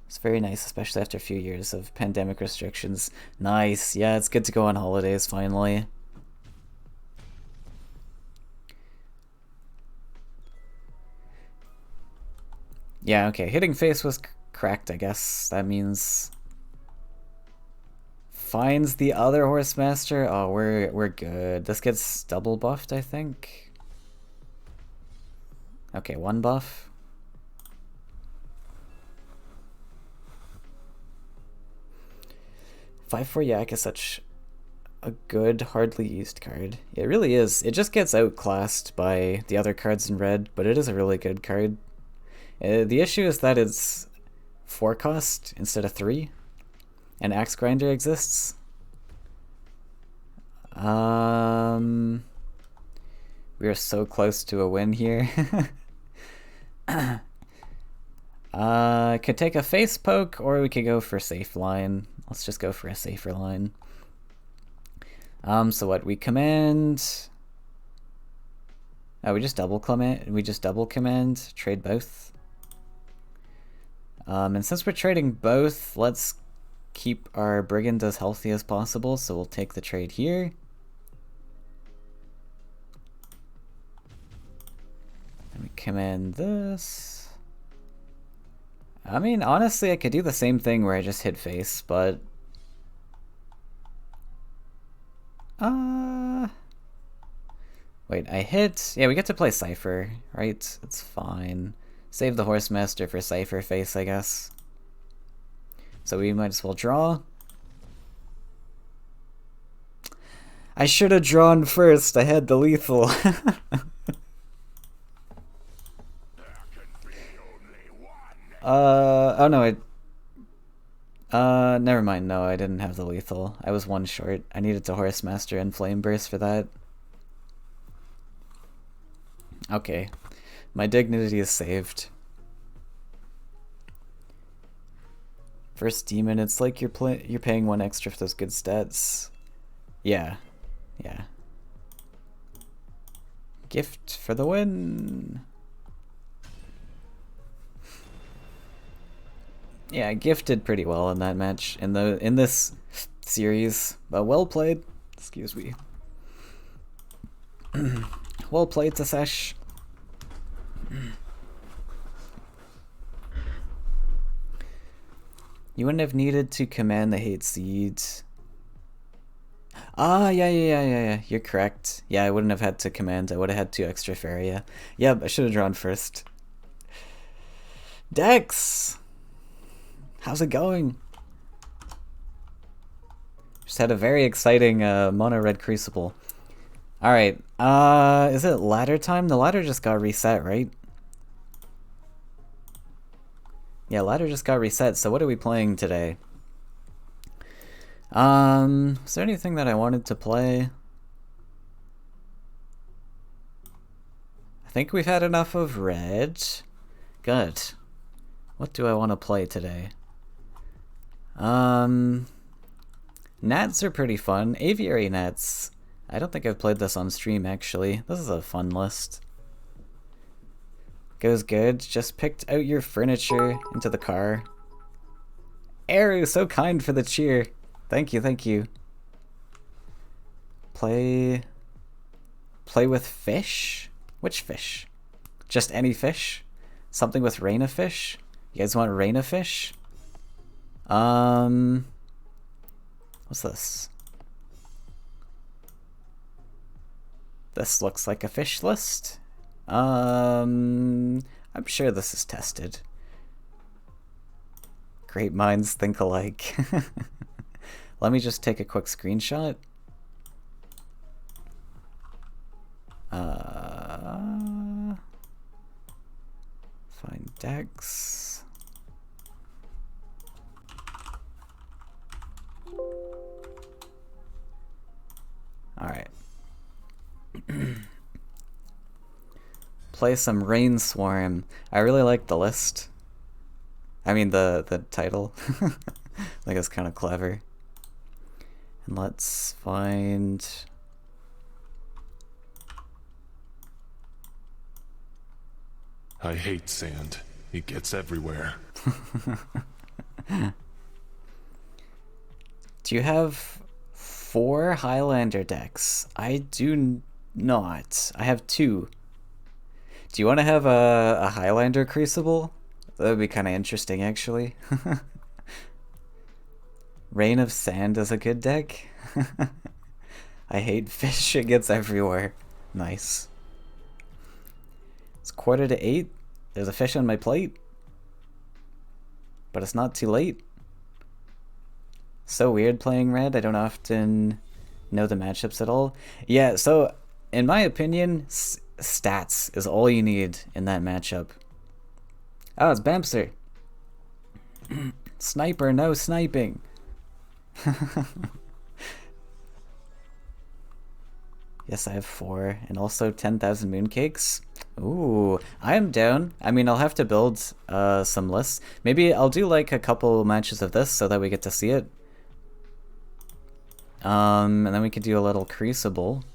It's very nice, especially after a few years of pandemic restrictions. Nice. Yeah, it's good to go on holidays finally. Yeah, okay. Hitting face was cracked, I guess. That means finds the other Horsemaster. Oh, we're good. This gets double buffed, I think. Okay, 1 buff. Five for Yak is such a good, hardly used card. It really is. It just gets outclassed by the other cards in red, but it is a really good card. The issue is that it's 4 cost instead of 3, and Axe Grinder exists. We are so close to a win here. Could take a face poke, or we could go for safe line. Let's just go for a safer line. So what we command? Oh, we just double command. Trade both. And since we're trading both, let's keep our Brigand as healthy as possible, so we'll take the trade here. And we command this. I mean, honestly, I could do the same thing where I just hit face, but... Wait, I hit... Yeah, we get to play Cypher, right? It's fine. Save the Horsemaster for Cypher face, I guess. So we might as well draw. I should have drawn first. I had the lethal. Oh no, never mind. No, I didn't have the lethal. I was 1 short. I needed to Horsemaster and Flame Burst for that. Okay. My dignity is saved. First demon, it's like you're paying 1 extra for those good stats. Yeah. Yeah. Gift for the win. Yeah, Gift did pretty well in that match in this series. But well played. Excuse me. Well played, Sesh. You wouldn't have needed to command the hate seeds. Ah, yeah. You're correct. Yeah, I wouldn't have had to command. I would have had 2 extra Faeria. Yeah, I should have drawn first. Dex! How's it going? Just had a very exciting mono red crucible. Alright, is it ladder time? The ladder just got reset, right? Yeah, ladder just got reset, so what are we playing today? Is there anything that I wanted to play? I think we've had enough of red. Good. What do I want to play today? Gnats are pretty fun. Aviary gnats. I don't think I've played this on stream, actually. This is a fun list. Goes good. Just picked out your furniture into the car. Eru, so kind for the cheer. Thank you, thank you. Play with fish? Which fish? Just any fish? Something with rain of fish? You guys want rain of fish? What's this? This looks like a fish list. I'm sure this is tested. Great minds think alike. Let me just take a quick screenshot. Find decks. All right. Play some Rainswarm. I really like the list. I mean the title. I think it's kind of clever. And let's find...
I hate sand. It gets everywhere.
Do you have 4 Highlander decks? I do not. I have 2. Do you want to have a Highlander Crucible? That would be kind of interesting, actually. Rain of Sand is a good deck. I hate fish. It gets everywhere. Nice. It's 7:45. There's a fish on my plate. But it's not too late. So weird playing red. I don't often know the matchups at all. Yeah, so in my opinion, stats is all you need in that matchup. Oh, it's Bamster. Sniper, no sniping. Yes, I have 4, and also 10,000 mooncakes. Ooh, I am down. I mean, I'll have to build some lists. Maybe I'll do like a couple matches of this so that we get to see it. And then we could do a little crucible.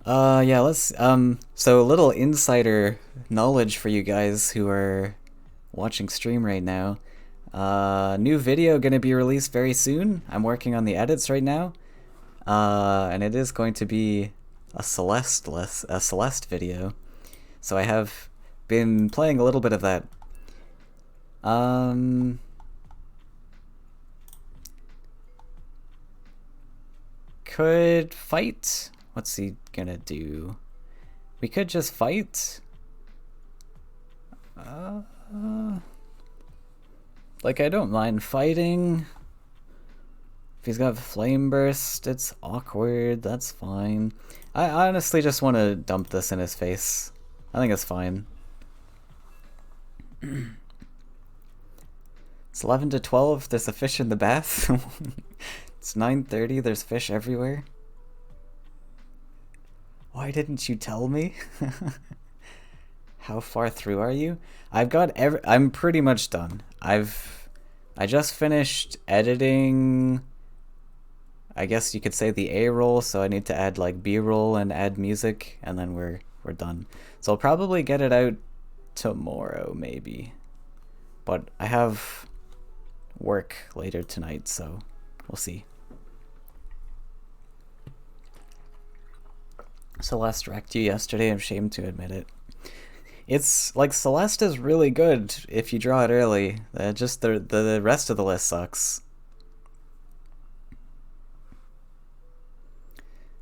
Yeah, let's so a little insider knowledge for you guys who are watching stream right now. New video gonna be released very soon. I'm working on the edits right now. And it is going to be a Celeste video. So I have been playing a little bit of that. Could fight. What's he gonna do? We could just fight. Like, I don't mind fighting. If he's got flame burst, it's awkward. That's fine. I honestly just want to dump this in his face. I think it's fine. It's 11 to 12. There's a fish in the bath. It's 9:30. There's fish everywhere. Why didn't you tell me? How far through are you? I've got I'm pretty much done. I just finished editing, I guess you could say, the A roll, so I need to add like B roll and add music, and then we're done. So I'll probably get it out tomorrow maybe. But I have work later tonight, so we'll see. Celeste wrecked you yesterday. I'm ashamed to admit it. It's like Celeste is really good if you draw it early. Just the rest of the list sucks.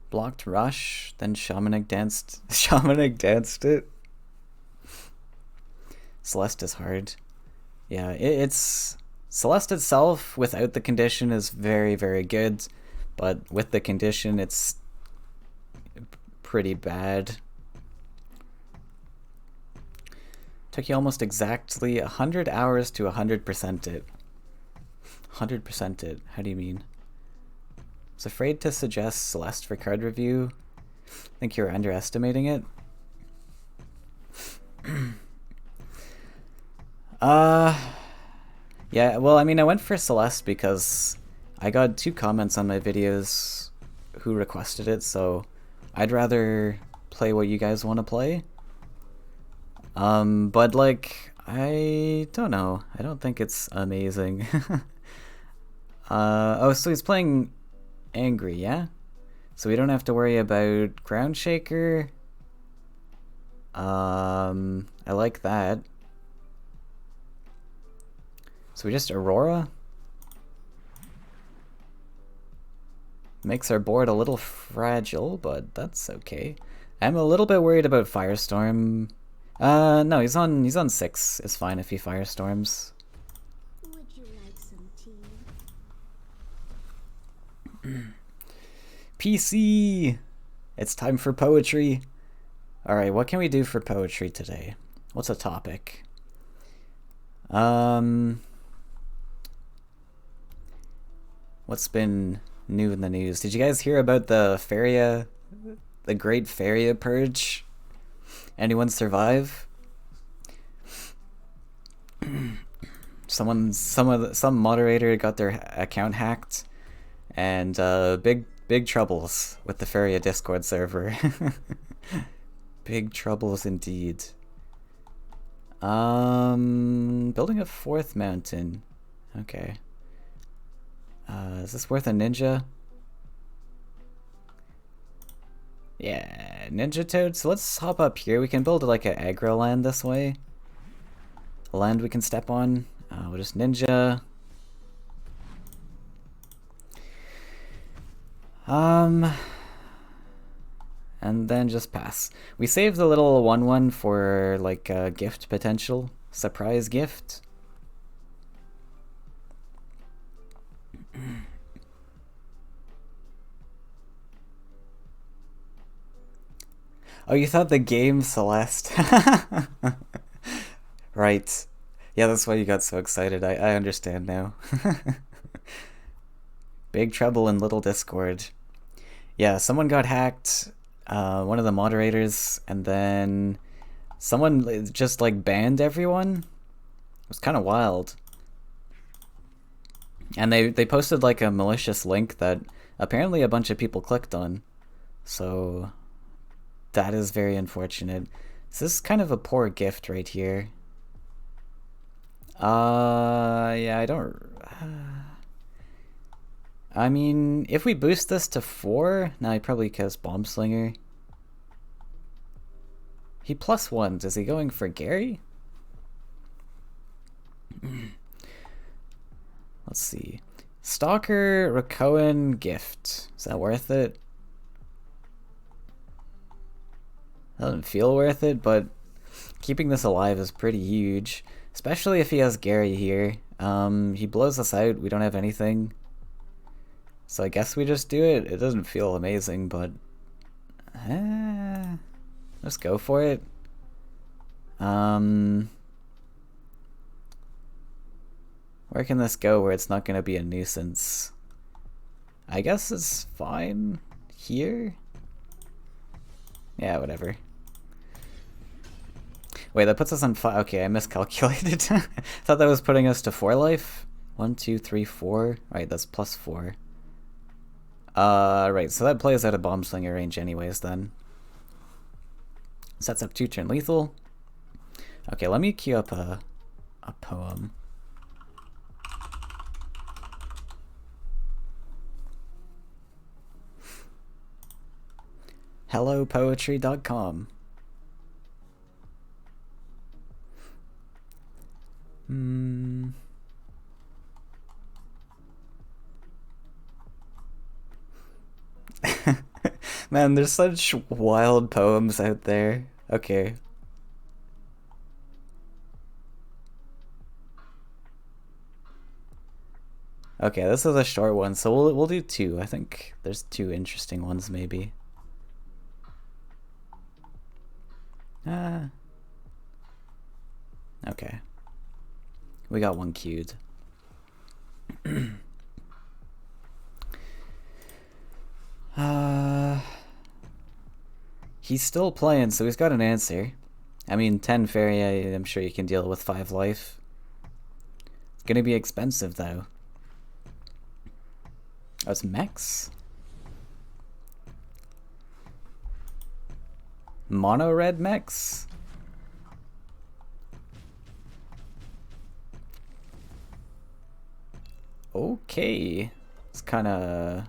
Blocked Rush, then Shamanic danced. Shamanic danced it. Celeste is hard. Yeah, it's Celeste itself without the condition is very, very good, but with the condition it's pretty bad. Took you almost exactly 100 hours to 100% it. 100% it. How do you mean? Was afraid to suggest Celeste for card review. Think you're underestimating it. Yeah, well, I mean, I went for Celeste because I got 2 comments on my videos who requested it, so I'd rather play what you guys want to play. But like, I don't know. I don't think it's amazing. Oh, so he's playing Angry, yeah? So we don't have to worry about Ground Shaker. I like that. So we just Aurora? Makes our board a little fragile, but that's okay. I'm a little bit worried about Firestorm. No, he's on 6. It's fine if he Firestorms.
Would you like some tea?
PC! It's time for poetry. Alright, what can we do for poetry today? What's a topic? What's been new in the news? Did you guys hear about the Faeria, the Great Faeria Purge? Anyone survive? Some moderator got their account hacked, and big troubles with the Faeria Discord server. Big troubles indeed. Building a 4th mountain. Okay. Is this worth a ninja? Yeah, ninja toad. So let's hop up here. We can build like an aggro land this way. A land we can step on. We'll just ninja. And then just pass. We saved the little 1/1 for like a gift potential. Surprise gift. Oh, you thought the game Celeste? Right. Yeah, that's why you got so excited. I understand now. Big trouble in Little Discord. Yeah, someone got hacked. One of the moderators, and then someone just like banned everyone. It was kind of wild. And they posted like a malicious link that apparently a bunch of people clicked on. So that is very unfortunate. So this is kind of a poor gift right here. Yeah, I don't... I mean, if we boost this to 4, now he probably casts Bomb Slinger. He +1s. Is he going for Gary? Let's see. Stalker, Rakoan, Gift. Is that worth it? Doesn't feel worth it, but keeping this alive is pretty huge. Especially if he has Gary here. He blows us out. We don't have anything. So I guess we just do it. It doesn't feel amazing, but let's go for it. Where can this go where it's not going to be a nuisance? I guess it's fine here. Yeah, whatever. Wait, that puts us on 5. Okay, I miscalculated. Thought that was putting us to 4 life. 1, 2, 3, 4. Right, that's +4. Right, so that plays out of Bomb Slinger range anyways then. Sets up 2-turn lethal. Okay, let me queue up a poem. HelloPoetry.com. Man, there's such wild poems out there. Okay. Okay, this is a short one, so we'll do 2. I think there's 2 interesting ones maybe. Okay. We got one queued. He's still playing, so he's got an answer. I mean, 10 Faeria, I'm sure you can deal with 5 life. It's gonna be expensive, though. Oh, it's mechs? Mono red mechs? Okay. It's kinda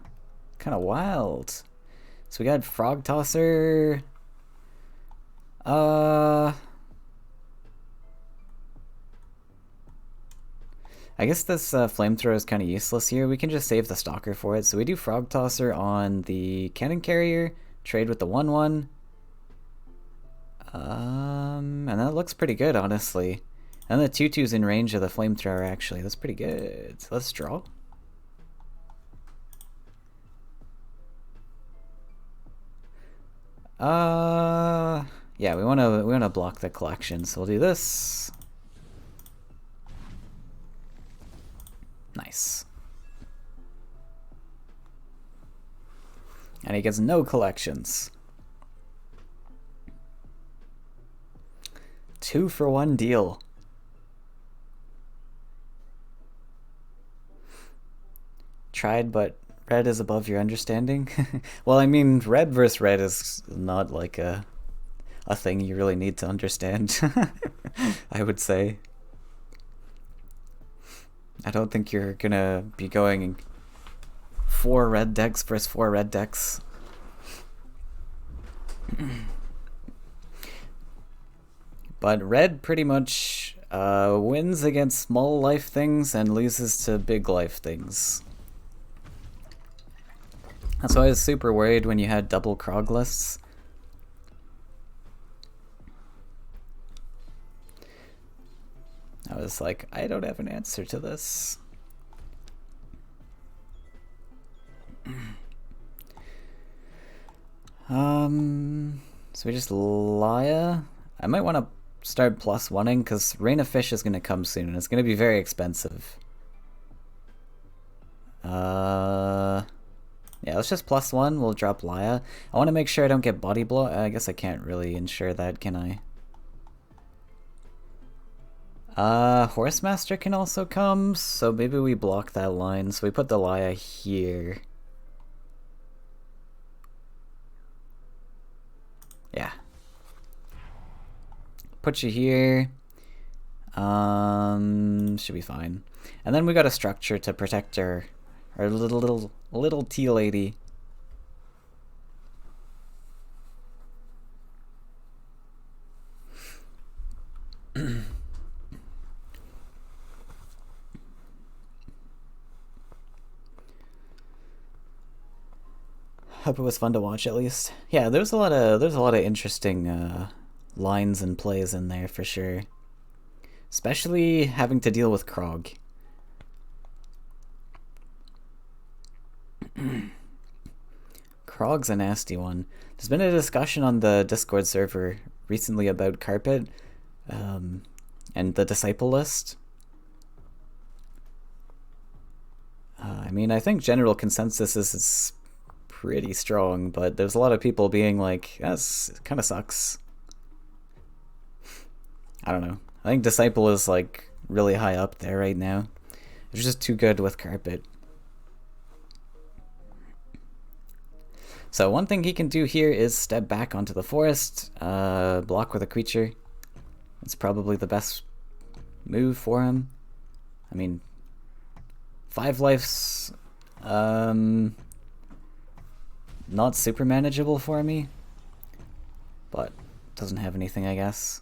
wild. So we got Frog Tosser. I guess this flamethrower is kind of useless here. We can just save the Stalker for it. So we do Frog Tosser on the Cannon Carrier, trade with the 1/1. And that looks pretty good, honestly. And the 2/2's in range of the flamethrower, actually. That's pretty good. So let's draw. Yeah, we wanna block the collection, so we'll do this. Nice. And he gets no collections. 2-for-1 deal. Tried, but red is above your understanding. Well, I mean, red versus red is not like a thing you really need to understand. I would say. I don't think you're gonna be going 4 red decks versus 4 red decks. But red pretty much wins against small life things and loses to big life things. That's why I was super worried when you had double Krog lists. I was like, I don't have an answer to this. So we just Laya. I might want to start +1ing because Rain of Fish is going to come soon and it's going to be very expensive. Yeah, let's just +1. We'll drop Laya. I want to make sure I don't get body blow. I guess I can't really ensure that, can I? Horsemaster can also come, so maybe we block that line. So we put the Laya here. Yeah. Put you here. Should be fine. And then we got a structure to protect our little tea lady. Hope it was fun to watch at least. Yeah, there's a lot of interesting lines and plays in there for sure. Especially having to deal with Krog. Krog's a nasty one. There's been a discussion on the Discord server recently about Carpet and the Disciple list. I mean, I think general consensus is pretty strong, but there's a lot of people being like, "That's kind of sucks." I don't know. I think Disciple is like really high up there right now. It's just too good with Carpet. So one thing he can do here is step back onto the forest, block with a creature. It's probably the best move for him. I mean, 5 lives, not super manageable for me, but doesn't have anything, I guess.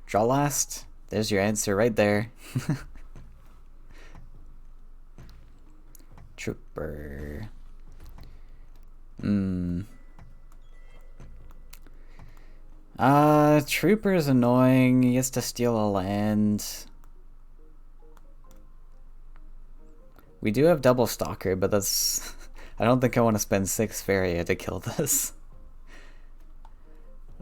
Draw last. There's your answer right there. Trooper. Trooper's annoying. He has to steal a land. We do have double Stalker, but that's... I don't think I want to spend 6 Faeria to kill this.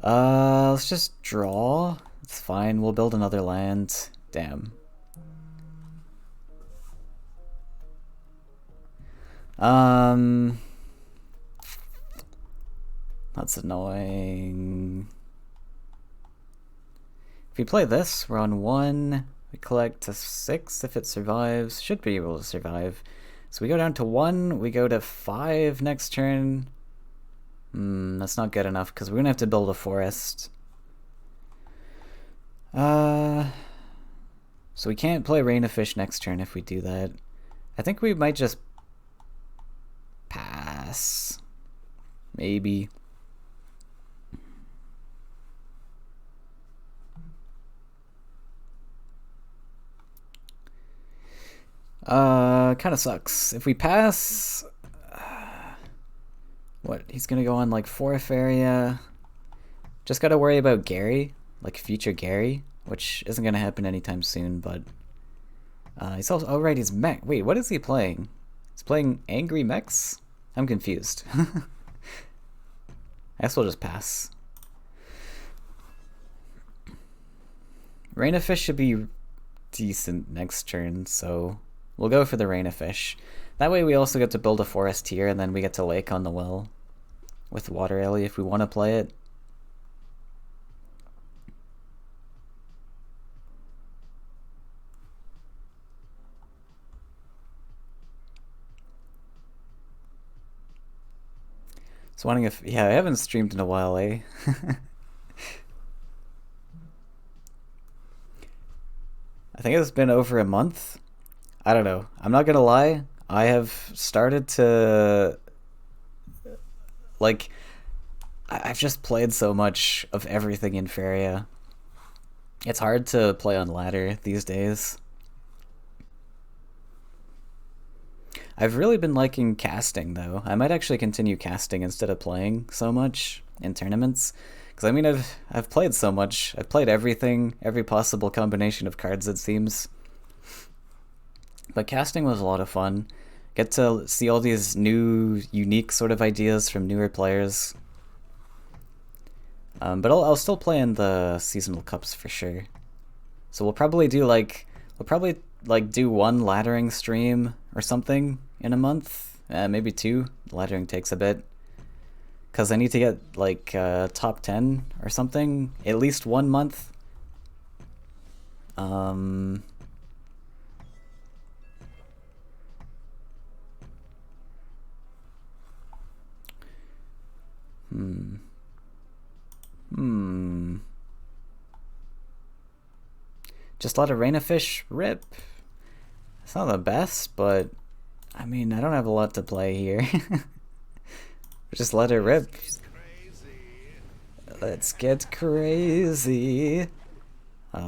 Let's just draw. It's fine. We'll build another land. Damn. That's annoying. If we play this, we're on 1. We collect to 6 if it survives. Should be able to survive. So we go down to 1. We go to 5 next turn. That's not good enough because we're gonna have to build a forest. So we can't play Rain of Fish next turn if we do that. I think we might just pass. Maybe. Kind of sucks. If we pass, what? He's gonna go on like 4 Faeria. Just gotta worry about Gary, like future Gary, which isn't gonna happen anytime soon. But he's also right. He's mech. Wait, what is he playing? He's playing angry mechs. I'm confused. I guess we'll just pass. Rain of Fish should be decent next turn, so we'll go for the Rain of Fish. That way we also get to build a forest here, and then we get to Lake on the Well with Water Alley if we want to play it. Just wondering if... yeah, I haven't streamed in a while, eh? I think it's been over a month. I don't know. I'm not gonna lie. I have started to... like... I've just played so much of everything in Faeria. It's hard to play on ladder these days. I've really been liking casting, though. I might actually continue casting instead of playing so much in tournaments. Because, I mean, I've played so much. I've played everything, every possible combination of cards, it seems. But casting was a lot of fun. Get to see all these new, unique sort of ideas from newer players. But I'll still play in the seasonal cups for sure. So we'll probably do like do 1 laddering stream or something in a month. Maybe 2. Laddering takes a bit. Because I need to get like top 10 or something at least 1 month. Just let a Rain of Fish rip. It's not the best, but I mean, I don't have a lot to play here. Just let it rip. Let's get crazy.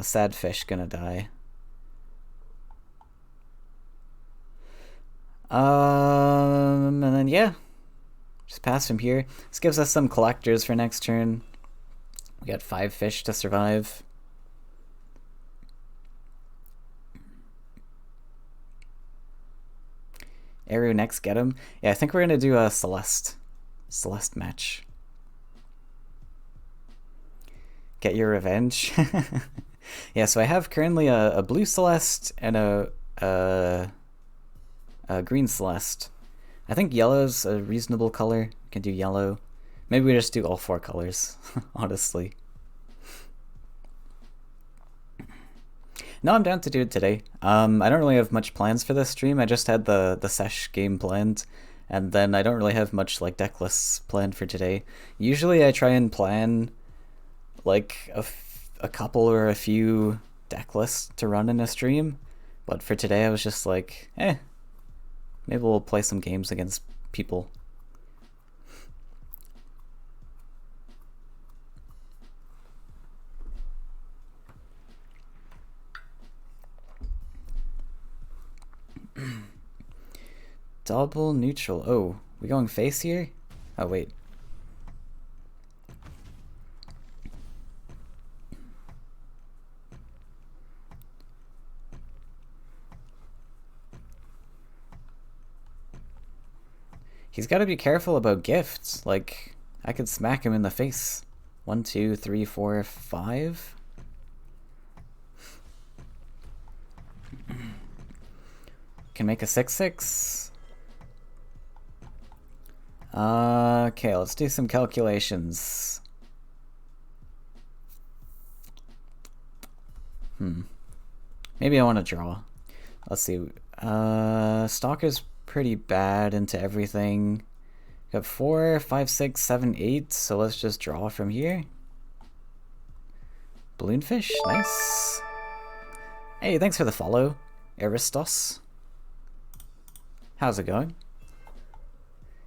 Sad fish gonna die. And then yeah, just pass from here. This gives us some collectors for next turn. We got 5 fish to survive. Eru next, get him. Yeah, I think we're gonna do a Celeste match. Get your revenge. Yeah, so I have currently a blue Celeste and a green Celeste. I think yellow's a reasonable color. We can do yellow. Maybe we just do all 4 colors, honestly. No, I'm down to do it today. I don't really have much plans for this stream. I just had the Sesh game planned, and then I don't really have much like deck lists planned for today. Usually I try and plan like a couple or a few deck lists to run in a stream, but for today I was just like, maybe we'll play some games against people. Double neutral. Oh, we going face here? Oh, wait. He's got to be careful about gifts. Like, I could smack him in the face 1, 2, 3, 4, 5. Can make a 6/6. Okay, let's do some calculations. Maybe I want to draw. Let's see. Stalker's pretty bad into everything. Got 4, 5, 6, 7, 8. So let's just draw from here. Balloonfish, nice. Hey, thanks for the follow, Aristos. How's it going?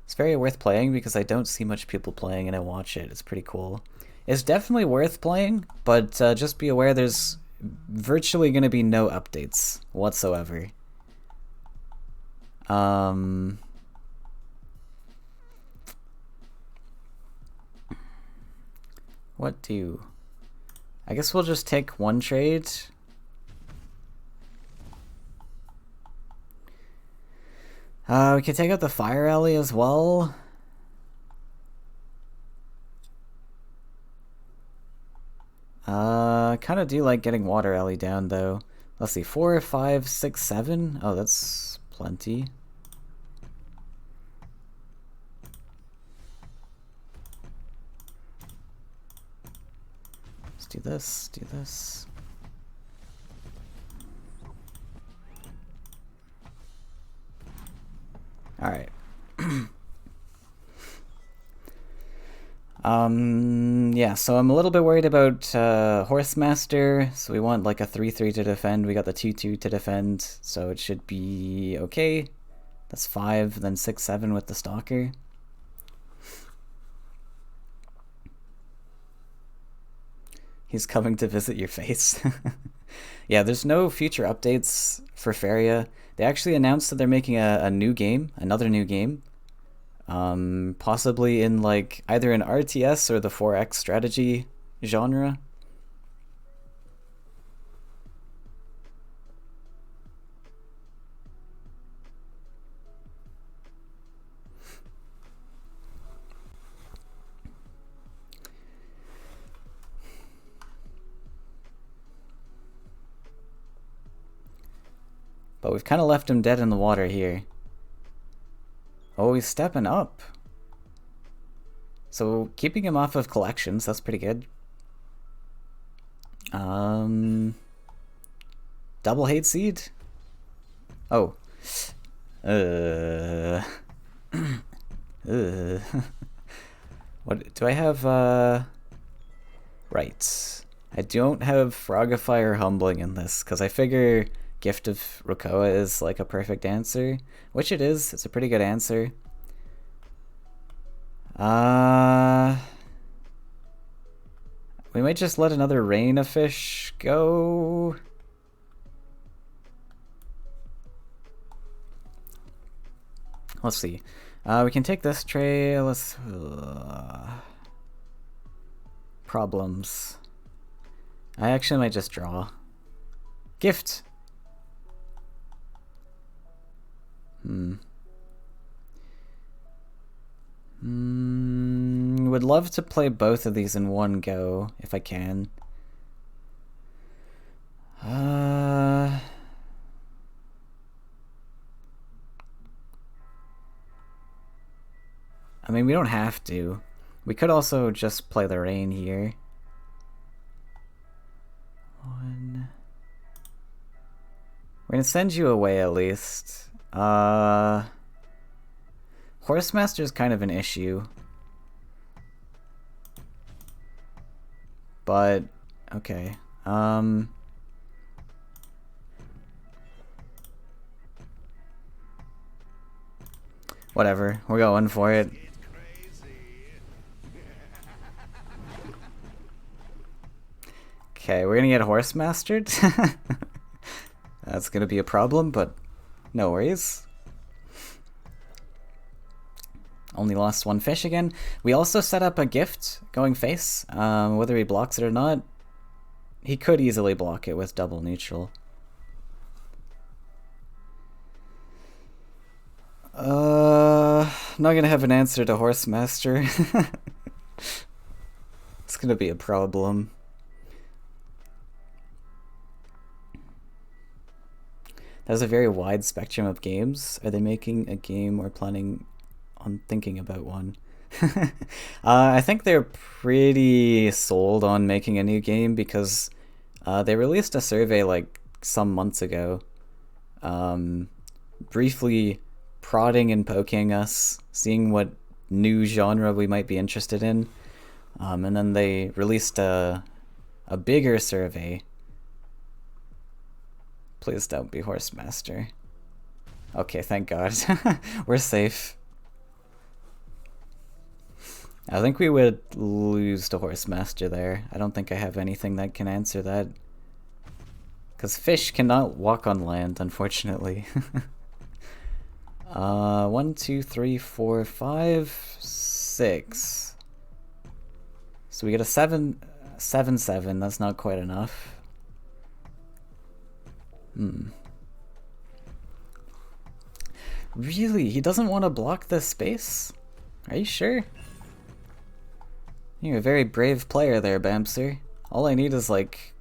It's very worth playing because I don't see much people playing and I watch it. It's pretty cool. It's definitely worth playing, but just be aware there's virtually going to be no updates whatsoever. What do? I guess we'll just take one trade. We can take out the fire alley as well. Kind of do like getting water alley down though. Let's see, 4, 5, 6, 7. Oh, that's plenty. Let's do this, do this. All right. Yeah, so I'm a little bit worried about Horsemaster. So we want like a 3/3 to defend. We got the 2/2 to defend, so it should be okay. That's 5, then 6, 7 with the Stalker. He's coming to visit your face. Yeah, there's no future updates for Faeria. They actually announced that they're making a new game, another new game. Possibly in like either an RTS or the 4X strategy genre. But we've kind of left him dead in the water here. Oh, he's stepping up. So keeping him off of collections, that's pretty good. Double hate seed? Oh. What do I have? Right. I don't have Frogify or Humbling in this, because I figure Gift of Rokoa is like a perfect answer, which it is. It's a pretty good answer. We might just let another Rain of Fish go. Let's see. We can take this tray. Let's problems. I actually might just draw. Gift. Would love to play both of these in one go if I can. I mean, we don't have to. We could also just play the Rain here. One. We're gonna send you away at least. Horsemaster is kind of an issue. But, okay. Whatever, we're going for it. Okay, we're gonna get Horsemastered. That's gonna be a problem, but no worries. Only lost one fish again. We also set up a gift going face. Whether he blocks it or not, he could easily block it with double neutral. I'm not gonna have an answer to Horsemaster. It's gonna be a problem. There's a very wide spectrum of games. Are they making a game or planning on thinking about one? I think they're pretty sold on making a new game because they released a survey like some months ago, briefly prodding and poking us, seeing what new genre we might be interested in, and then they released a bigger survey. Please don't be Horsemaster. Okay, thank God. We're safe. I think we would lose to Horsemaster there. I don't think I have anything that can answer that. Because fish cannot walk on land, unfortunately. 1, 2, 3, 4, 5, 6. So we get a 7, 7, 7. That's not quite enough. Really? He doesn't want to block this space? Are you sure? You're a very brave player there, Bamser. All I need is like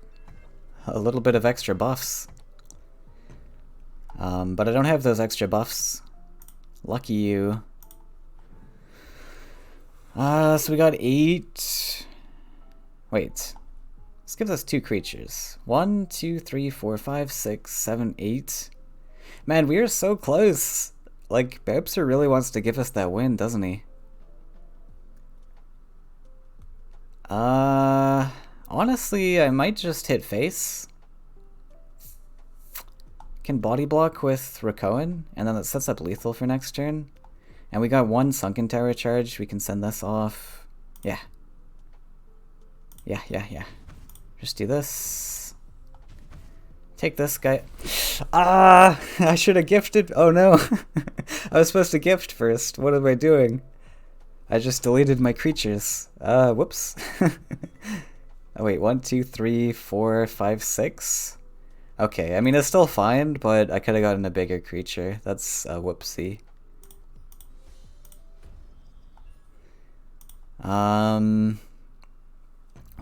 a little bit of extra buffs. But I don't have those extra buffs. Lucky you. So we got 8. Wait. Let's give us 2 creatures. 1, 2, 3, 4, 5, 6, 7, 8. Man, we are so close. Like, Bamser really wants to give us that win, doesn't he? Honestly, I might just hit face. Can body block with Rakoan, and then it sets up lethal for next turn. And we got 1 Sunken Tower charge. We can send this off. Yeah. Yeah. Just do this. Take this guy. I should have gifted. Oh no. I was supposed to gift first. What am I doing? I just deleted my creatures. Whoops. Oh wait, 1, 2, 3, 4, 5, 6. Okay, I mean it's still fine, but I could have gotten a bigger creature. That's a whoopsie.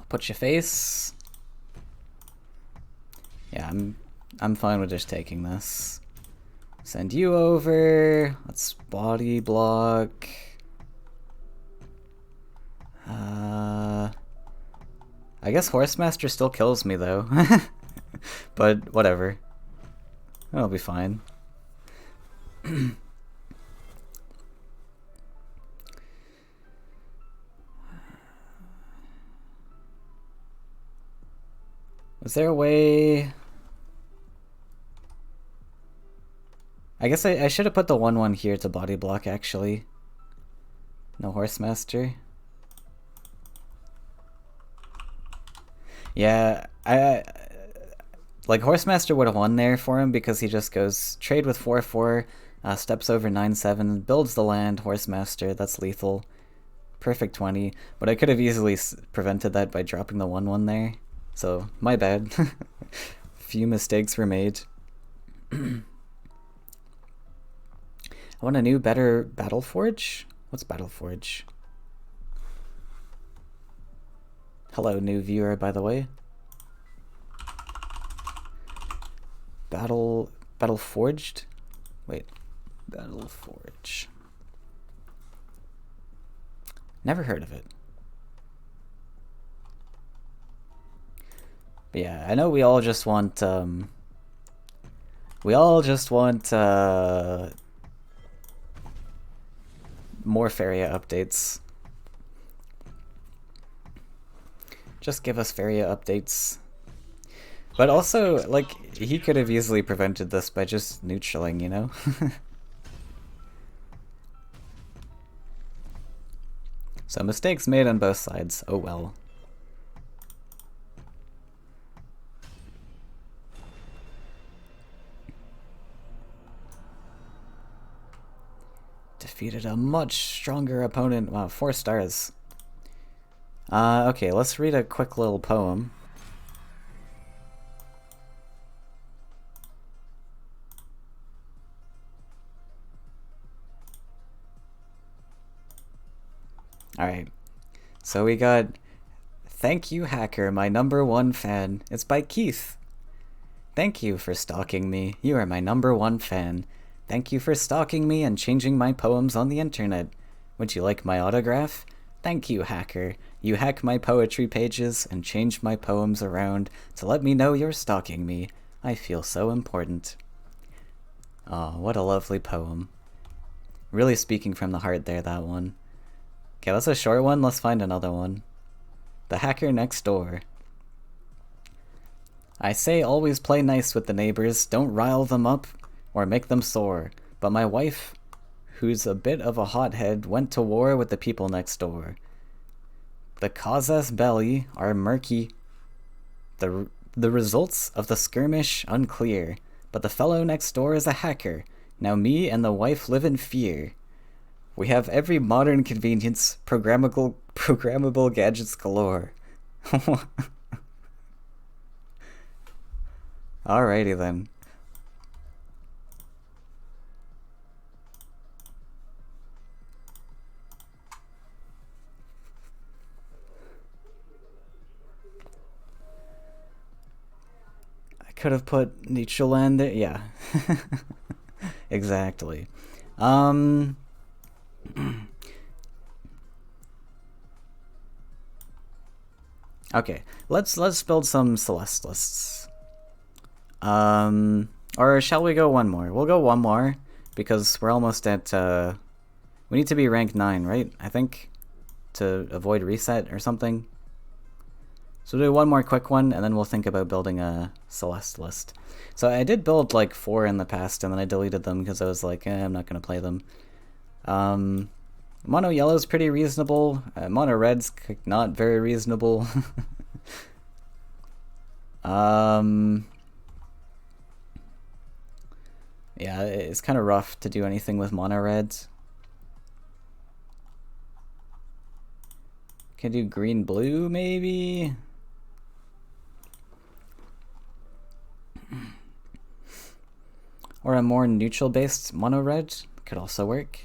Put your face. Yeah, I'm fine with just taking this. Send you over. Let's body block. I guess Horsemaster still kills me though. But whatever. It'll be fine. Was there a way? I guess I should have put the 1/1 here to body block actually. No Horsemaster. Yeah, I like Horsemaster would have won there for him because he just goes trade with 4/4, steps over 9/7, builds the land, Horsemaster, that's lethal. Perfect 20, but I could have easily prevented that by dropping the 1/1 there. So, my bad. Few mistakes were made. I want a new, better Battleforge? What's Battleforge? Hello, new viewer, by the way. Battleforged? Wait. Battleforge. Never heard of it. But yeah, I know we all just want, more Faeria updates. Just give us Faeria updates. But also, like, he could have easily prevented this by just neutraling, you know? So mistakes made on both sides. Oh well. Defeated a much stronger opponent. Wow, 4 stars. Okay, let's read a quick little poem. Alright, so we got Thank you, hacker, my #1 fan. It's by Keith. Thank you for stalking me. You are my #1 fan. Thank you for stalking me and changing my poems on the internet. Would you like my autograph? Thank you, hacker. You hack my poetry pages and change my poems around to let me know you're stalking me. I feel so important. Oh, what a lovely poem. Really speaking from the heart there, that one. Okay, that's a short one. Let's find another one. The hacker next door. I say always play nice with the neighbors. Don't rile them up or make them sore. But my wife, who's a bit of a hothead, went to war with the people next door. The casus belli are murky. The results of the skirmish unclear. But the fellow next door is a hacker. Now me and the wife live in fear. We have every modern convenience, programmable gadgets galore. Alrighty then. I could have put neutral land there. Yeah. Exactly. Okay, let's build some Celeste lists. Or shall we go one more? We'll go one more because we're almost at we need to be rank 9, right? I think, to avoid reset or something. So we'll do one more quick one and then we'll think about building a Celeste list. So I did build like 4 in the past and then I deleted them because I was like, I'm not gonna play them. Mono yellow's pretty reasonable. Mono red's not very reasonable. Yeah, it's kind of rough to do anything with mono reds. Can do green blue maybe? Or a more neutral based mono red could also work.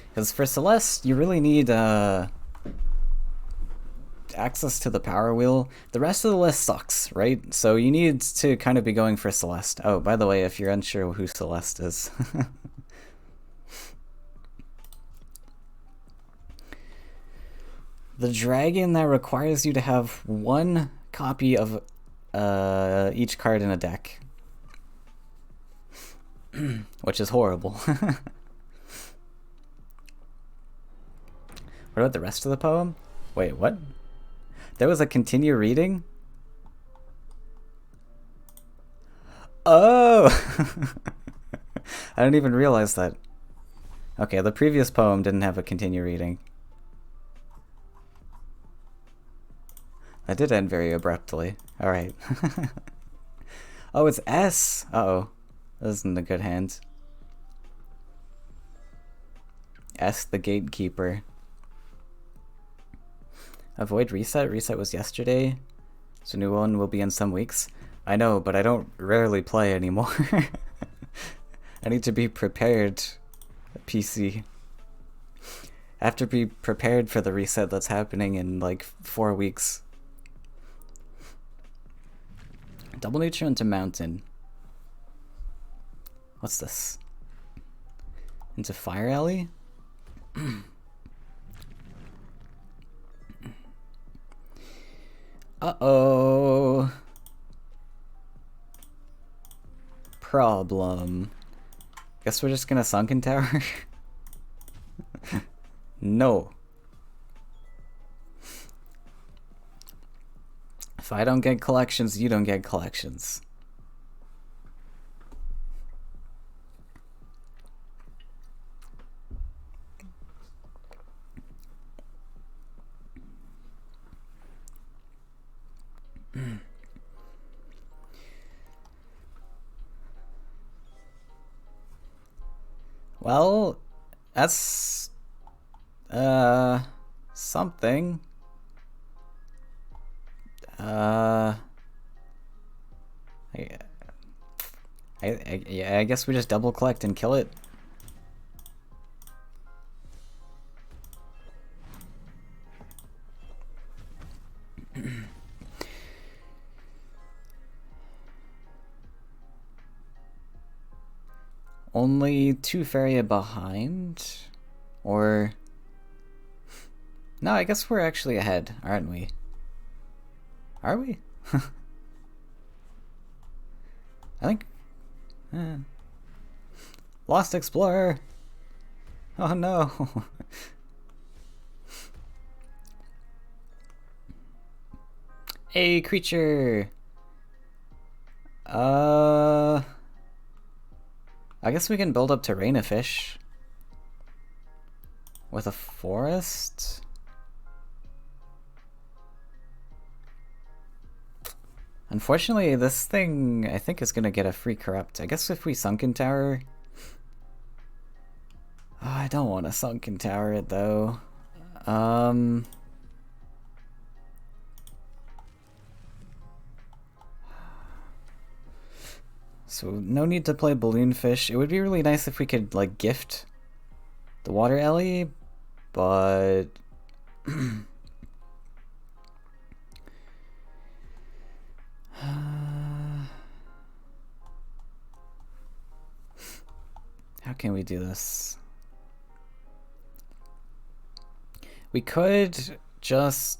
Because for Celeste, you really need access to the power wheel. The rest of the list sucks, right? So you need to kind of be going for Celeste. Oh, by the way, if you're unsure who Celeste is. The dragon that requires you to have 1 copy of each card in a deck. Which is horrible. What about the rest of the poem? Wait, what? There was a continue reading? Oh! I didn't even realize that. Okay, the previous poem didn't have a continue reading. That did end very abruptly. Alright. Oh, it's S! Uh-oh. This isn't a good hand. S the gatekeeper. Avoid reset? Reset was yesterday. So new one will be in some weeks. I know, but I don't rarely play anymore. I need to be prepared. PC. I have to be prepared for the reset that's happening in like 4 weeks. Double neutral into mountain. What's this? Into fire alley? Uh-oh. Problem. Guess we're just gonna sunken tower? No. If I don't get collections, you don't get collections. Well, that's something. I guess we just double collect and kill it. only 2 Faeria behind? Or... No, I guess we're actually ahead, aren't we? Are we? I think... Lost Explorer! Oh no! A creature! I guess we can build up to Rain a Fish. With a forest? Unfortunately, this thing, I think, is gonna get a free corrupt. I guess if we Sunken Tower... Oh, I don't want to Sunken Tower it, though. So, no need to play Balloonfish. It would be really nice if we could, like, gift the Water Ellie, but... How can we do this? We could just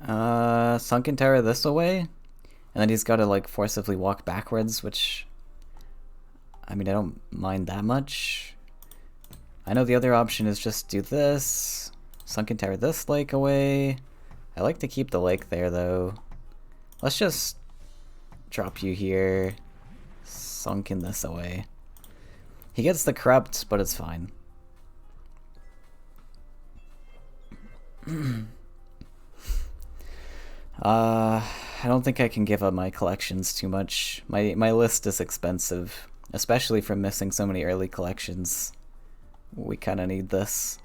Sunken Tower this away, and then he's got to like forcibly walk backwards, which I mean I don't mind that much. I know the other option is just do this, Sunken Tower this lake away. I like to keep the lake there though. Let's just drop you here, Sunken this away. He gets the corrupt, but it's fine. I don't think I can give up my collections too much. My list is expensive, especially from missing so many early collections. We kind of need this.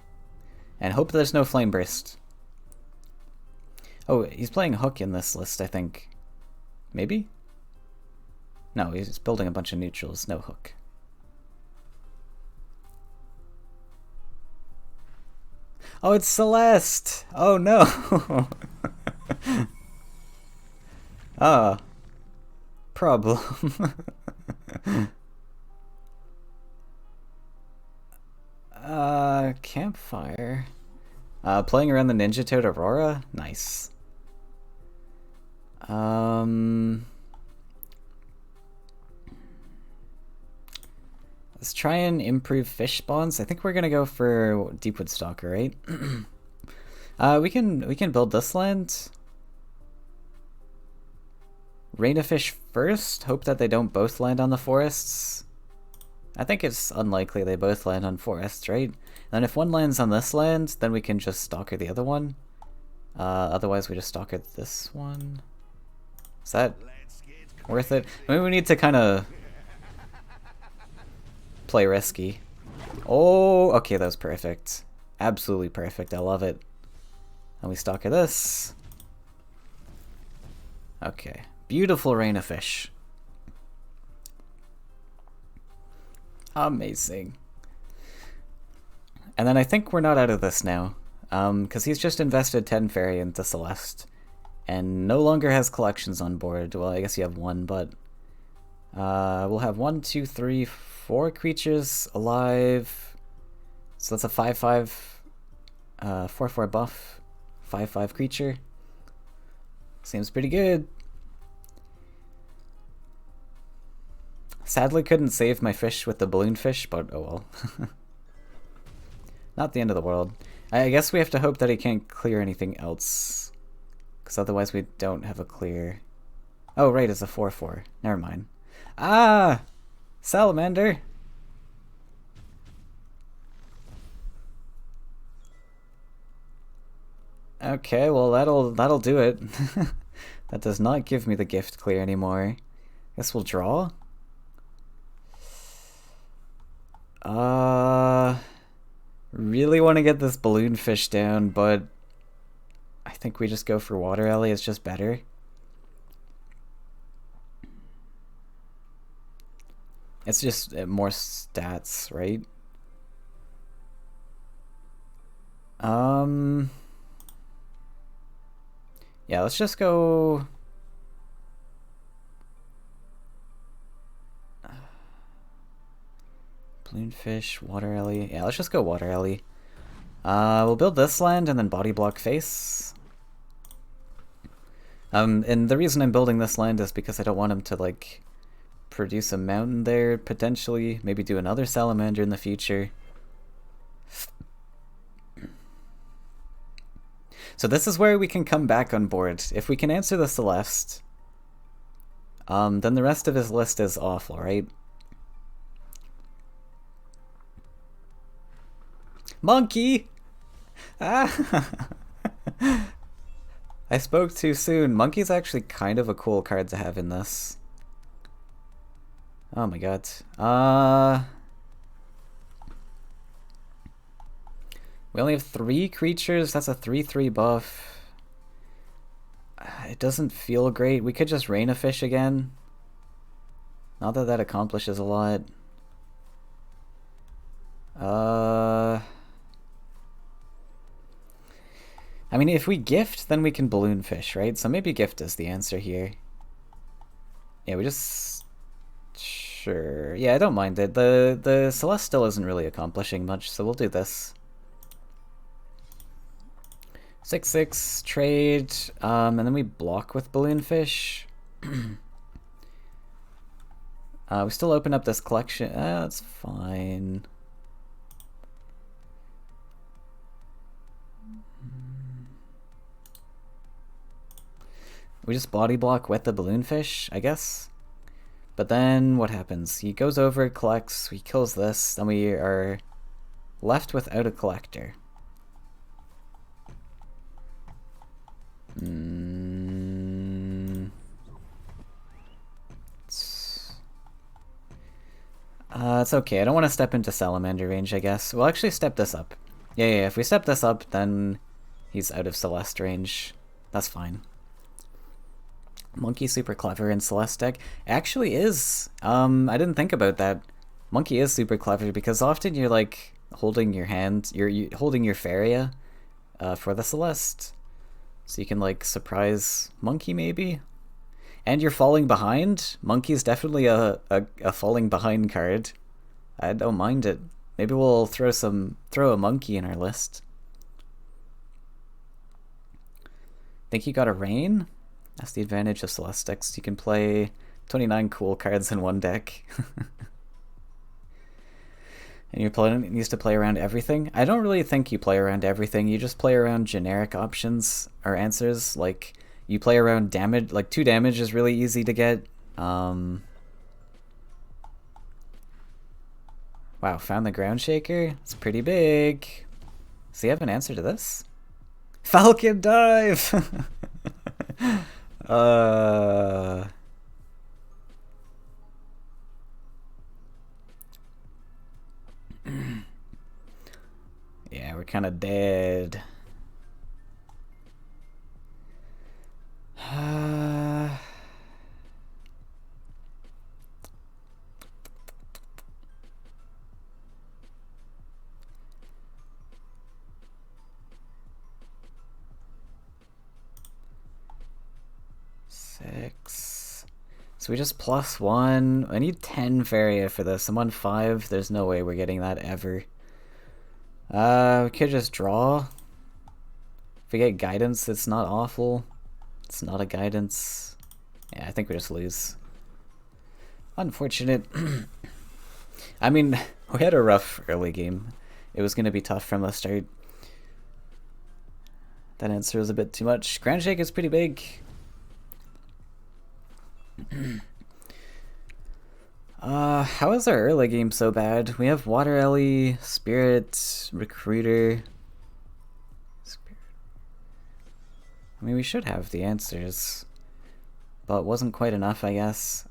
And hope there's no Flame Burst. Oh, he's playing Hook in this list, I think. Maybe? No, he's building a bunch of neutrals, no Hook. Oh, it's Celeste! Oh no! Ah. Problem. Campfire. Playing around the Ninja Toad Aurora? Nice. Let's try and improve fish spawns. I think we're gonna go for Deepwood Stalker, right? We can build this land. Rain a Fish first. Hope that they don't both land on the forests. I think it's unlikely they both land on forests, right? And then if one lands on this land, then we can just Stalker the other one. Otherwise, we just Stalker this one. Is that worth it? Maybe we need to kind of play risky. Oh, okay, that was perfect. Absolutely perfect. I love it. And we Stalker this. Okay. Beautiful Rain of Fish. Amazing. And then I think we're not out of this now. Because he's just invested 10 Faeria into Celeste. And no longer has collections on board. Well, I guess you have one, but... we'll have 1, 2, 3, 4 creatures alive. So that's a 5/5, 4/4 buff, 5/5 creature. Seems pretty good. Sadly couldn't save my fish with the balloon fish, but oh well. Not the end of the world. I guess we have to hope that he can't clear anything else. Because otherwise we don't have a clear... Oh right, it's a 4/4. Never mind. Ah! Salamander! Okay, well that'll do it. That does not give me the gift clear anymore. Guess we'll draw. Really want to get this balloon fish down, but I think we just go for Water Ellie. It's just better. It's just more stats, right? Yeah, let's just go... Balloonfish, water ellie. Yeah, let's just go water ellie. We'll build this land and then body block face. And the reason I'm building this land is because I don't want him to, like, produce a mountain there, potentially. Maybe do another salamander in the future. So this is where we can come back on board. If we can answer the Celeste, then the rest of his list is awful, right? Monkey! Ah! I spoke too soon. Monkey's actually kind of a cool card to have in this. Oh my god. We only have 3 creatures. That's a 3/3 buff. It doesn't feel great. We could just rain a fish again. Not that that accomplishes a lot. I mean, if we gift, then we can balloon fish, right? So maybe gift is the answer here. Yeah, we just... Sure. Yeah, I don't mind it. The Celeste still isn't really accomplishing much, so we'll do this. 6/6, trade, and then we block with balloon fish. We still open up this collection. That's fine. We just body block with the balloon fish, I guess. But then what happens? He goes over, collects, he kills this, then we are left without a collector. It's okay. I don't want to step into salamander range, I guess. We'll actually step this up. Yeah, if we step this up, then he's out of Celeste range. That's fine. Monkey super clever in Celeste deck. Actually is. I didn't think about that. Monkey is super clever because often you're like holding your hand, you're holding your Faeria for the Celeste. So you can like surprise Monkey maybe. And you're falling behind. Monkey's definitely a falling behind card. I don't mind it. Maybe we'll throw a Monkey in our list. Think you got a rain? That's the advantage of Celeste decks. You can play 29 cool cards in one deck. And your opponent needs to play around everything. I don't really think you play around everything. You just play around generic options or answers. Like, you play around damage. Like, 2 damage is really easy to get. Wow, found the ground shaker. It's pretty big. So you have an answer to this? Falcon dive! Yeah, we're kind of dead. Six. So we just +1. I need 10 Faeria for this. I'm on 5. There's no way we're getting that ever. We could just draw. If we get guidance, it's not awful. It's not a guidance. Yeah, I think we just lose. Unfortunate. I mean, we had a rough early game. It was going to be tough from the start. That answer was a bit too much. Ground shake is pretty big. How is our early game so bad? We have Water Ellie, Spirit, Recruiter. Spirit. I mean, we should have the answers, but it wasn't quite enough, I guess.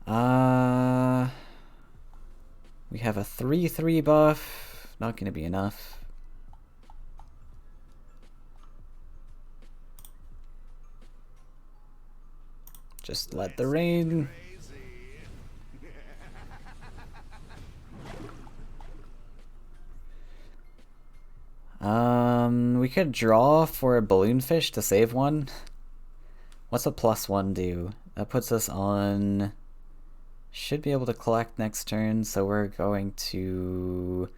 We have a 3/3 buff. Not gonna be enough. Just let the rain. We could draw for a balloon fish to save one. What's a +1 do? That puts us on Should be able to collect next turn, so we're going to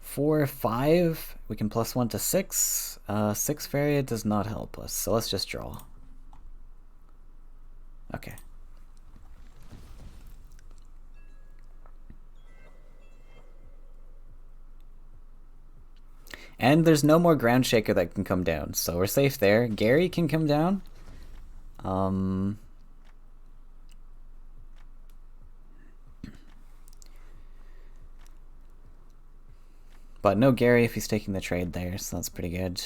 4, 5. We can +1 to 6. 6 Faeria does not help us, so let's just draw. Okay. And there's no more Ground Shaker that can come down, so we're safe there. Gary can come down. But no Gary if he's taking the trade there, so that's pretty good.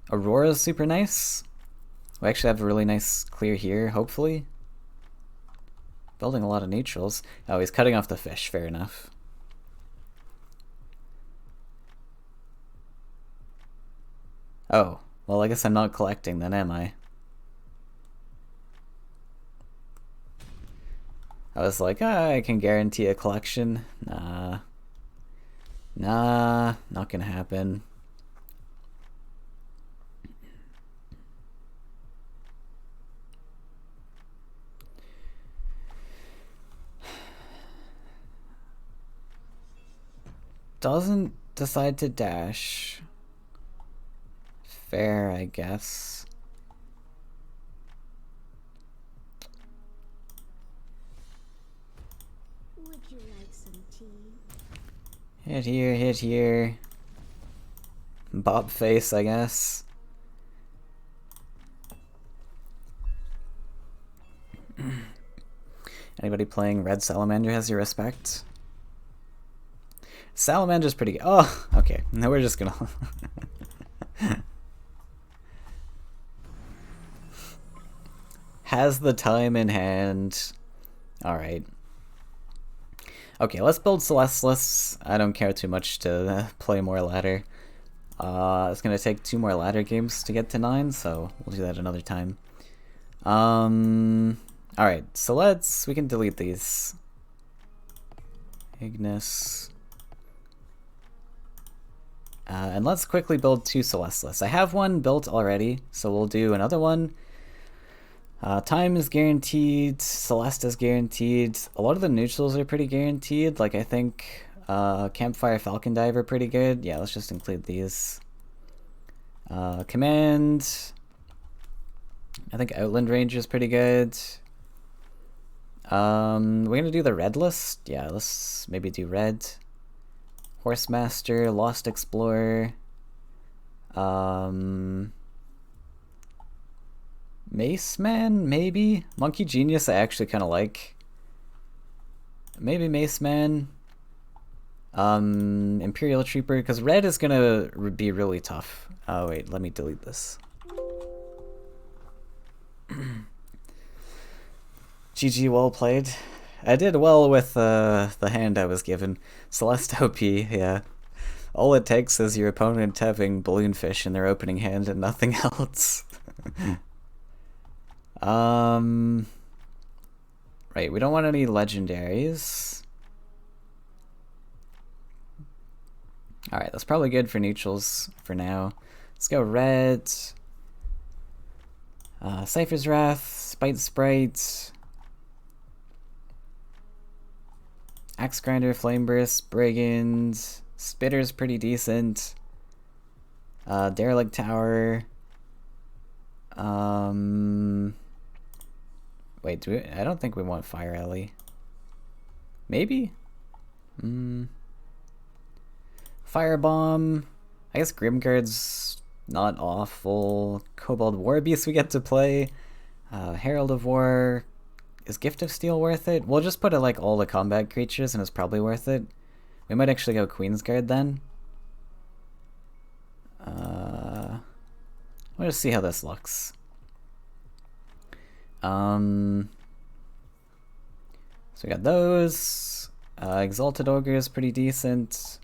Aurora's super nice. We actually have a really nice clear here, hopefully. Building a lot of neutrals. Oh, he's cutting off the fish, fair enough. Oh, well I guess I'm not collecting then, am I? I was like, I can guarantee a collection. Nah. Nah, not gonna happen. Doesn't decide to dash. Fair, I guess.
Would you like some tea?
Hit here, hit here. Bob face, I guess. Anybody playing Red Salamander has your respect? Salamander's pretty good. Oh, okay. Now we're just gonna... Has the time in hand. Alright. Okay, let's build Celeste lists. I don't care too much to play more ladder. It's gonna take 2 more ladder games to get to 9, so we'll do that another time. Alright, so we can delete these. Ignis. And let's quickly build 2 Celeste lists. I have one built already, so we'll do another one. Time is guaranteed, Celeste is guaranteed. A lot of the neutrals are pretty guaranteed, like I think Campfire Falcon Dive are pretty good. Yeah, let's just include these. Command, I think Outland Ranger is pretty good. We're gonna do the red list. Yeah, let's maybe do red. Horsemaster, Lost Explorer. Mace Man, maybe? Monkey Genius I actually kind of like. Maybe Mace Man. Imperial Trooper, because red is gonna be really tough. Oh wait, let me delete this. GG, well played. I did well with the hand I was given. Celeste OP, yeah. All it takes is your opponent having balloonfish in their opening hand and nothing else. Right, we don't want any legendaries. Alright, that's probably good for neutrals for now. Let's go red. Cypher's Wrath, Spite Sprite. Axe Grinder, Flame Burst, Brigand. Spitter's pretty decent. Derelict Tower. Wait, I don't think we want Fire Alley. Maybe? Firebomb. I guess Grimguard's not awful. Kobold Warbeast we get to play. Herald of War. Is Gift of Steel worth it? We'll just put it like all the combat creatures and it's probably worth it. We might actually go Queensguard then. We'll just see how this looks. So we got those. Exalted Ogre is pretty decent.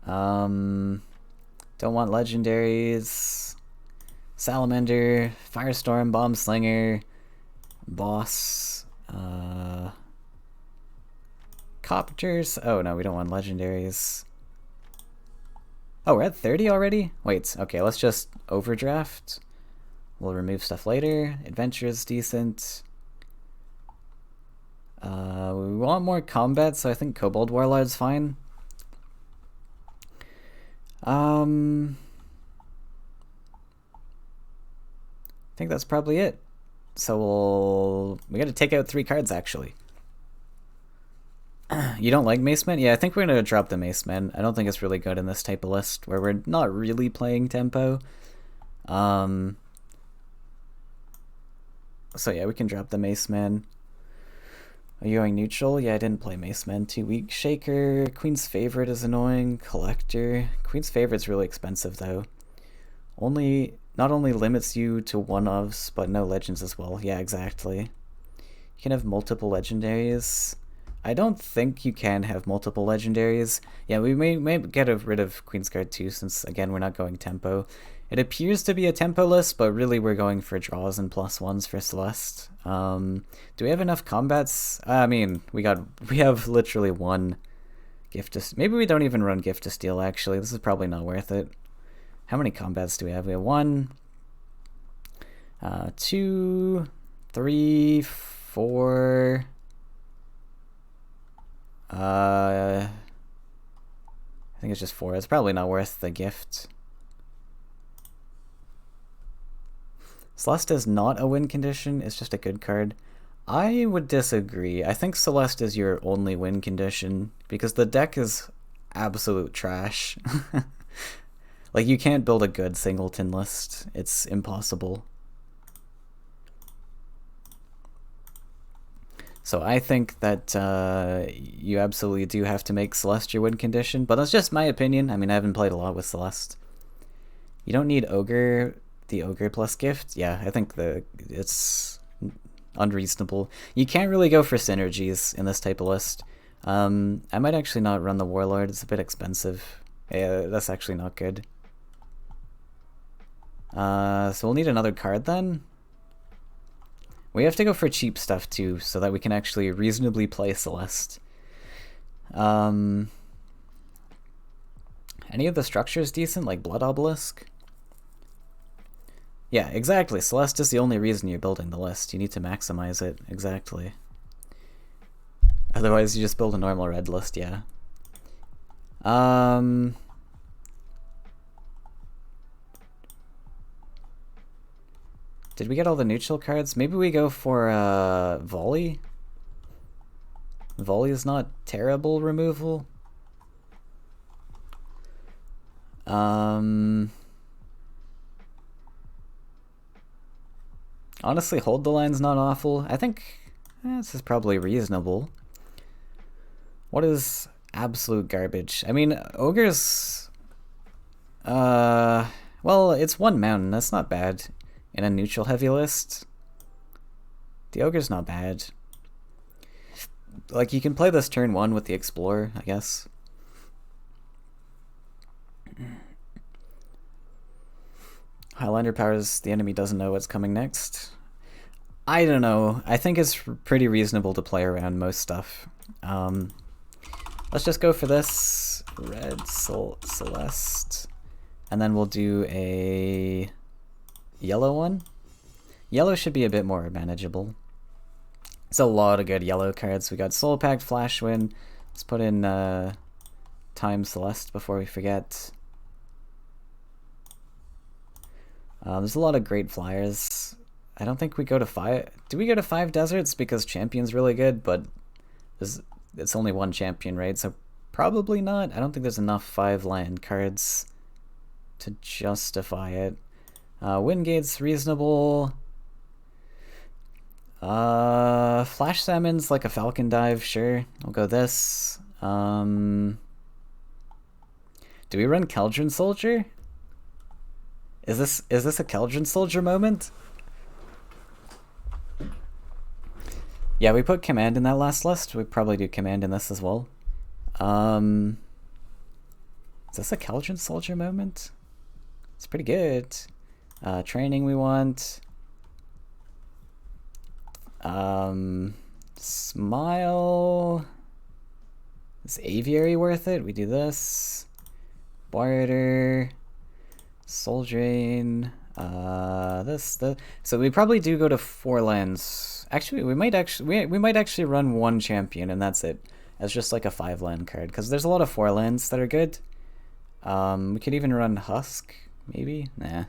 Don't want legendaries. Salamander, Firestorm, Bomb Slinger, Boss, Copters. Oh no, we don't want legendaries. Oh, we're at 30 already? Wait, okay, let's just overdraft. We'll remove stuff later. Adventure is decent. We want more combat, so I think Kobold Warlord's fine. I think that's probably it. So we gotta take out 3 cards actually. You don't like Maceman? Yeah, I think we're gonna drop the Maceman. I don't think it's really good in this type of list where we're not really playing tempo. So yeah, we can drop the Maceman. Are you going neutral? Yeah, I didn't play Maceman. 2 weak. Shaker. Queen's Favorite is annoying. Collector. Queen's Favorite's really expensive though. Not only limits you to 1-ofs, but no legends as well. Yeah, exactly. You can have multiple legendaries. I don't think you can have multiple legendaries. Yeah, we may get rid of Queen's Guard too, since again we're not going tempo. It appears to be a tempo list, but really we're going for draws and +1s for Celeste. Do we have enough combats? I mean, we have literally 1 gift to... Maybe we don't even run gift to steal actually. This is probably not worth it. How many combats do we have? We have 1, 2, 3, 4. I think it's just 4. It's probably not worth the gift. Celeste is not a win condition, it's just a good card. I would disagree. I think Celeste is your only win condition because the deck is absolute trash. Like, you can't build a good singleton list. It's impossible. So I think that you absolutely do have to make Celeste your win condition, but that's just my opinion. I mean, I haven't played a lot with Celeste. You don't need Ogre, the Ogre plus gift. Yeah, I think it's unreasonable. You can't really go for synergies in this type of list. I might actually not run the Warlord. It's a bit expensive. Yeah, that's actually not good. So we'll need another card then. We have to go for cheap stuff too, so that we can actually reasonably play Celeste. Any of the structures decent, like Blood Obelisk? Yeah, exactly. Celeste is the only reason you're building the list. You need to maximize it, exactly. Otherwise, you just build a normal red list, yeah. Did we get all the neutral cards? Maybe we go for Volley? Volley is not terrible removal. Honestly, Hold the Line's not awful. I think this is probably reasonable. What is absolute garbage? I mean, Ogre's... well, it's 1 mountain. That's not bad. In a neutral heavy list, the Ogre's not bad. Like, you can play this turn 1 with the Explorer, I guess. Highlander powers, the enemy doesn't know what's coming next. I don't know. I think it's pretty reasonable to play around most stuff. Let's just go for this. Red Celeste. And then we'll do a... yellow one. Yellow should be a bit more manageable. It's a lot of good yellow cards. We got Soul Pact, Flash Wind. Let's put in Time Celeste before we forget. There's a lot of great flyers. I don't think we go to 5. Do we go to 5 deserts? Because Champion's really good, but it's only 1 champion, right? So probably not. I don't think there's enough 5 land cards to justify it. Wingate's reasonable. Flash Salmon's like a Falcon Dive, sure. I'll go this. Do we run Keldron Soldier? Is this a Keldron Soldier moment? Yeah, we put Command in that last list. We probably do Command in this as well. Is this a Keldron Soldier moment? It's pretty good. Training we want. Smile. Is Aviary worth it? We do this. Barter, Soul Drain, so we probably do go to 4 lands. Actually, we might actually run 1 champion and that's it. As just like a 5 land card, because there's a lot of 4 lands that are good. We could even run Husk, maybe? Nah.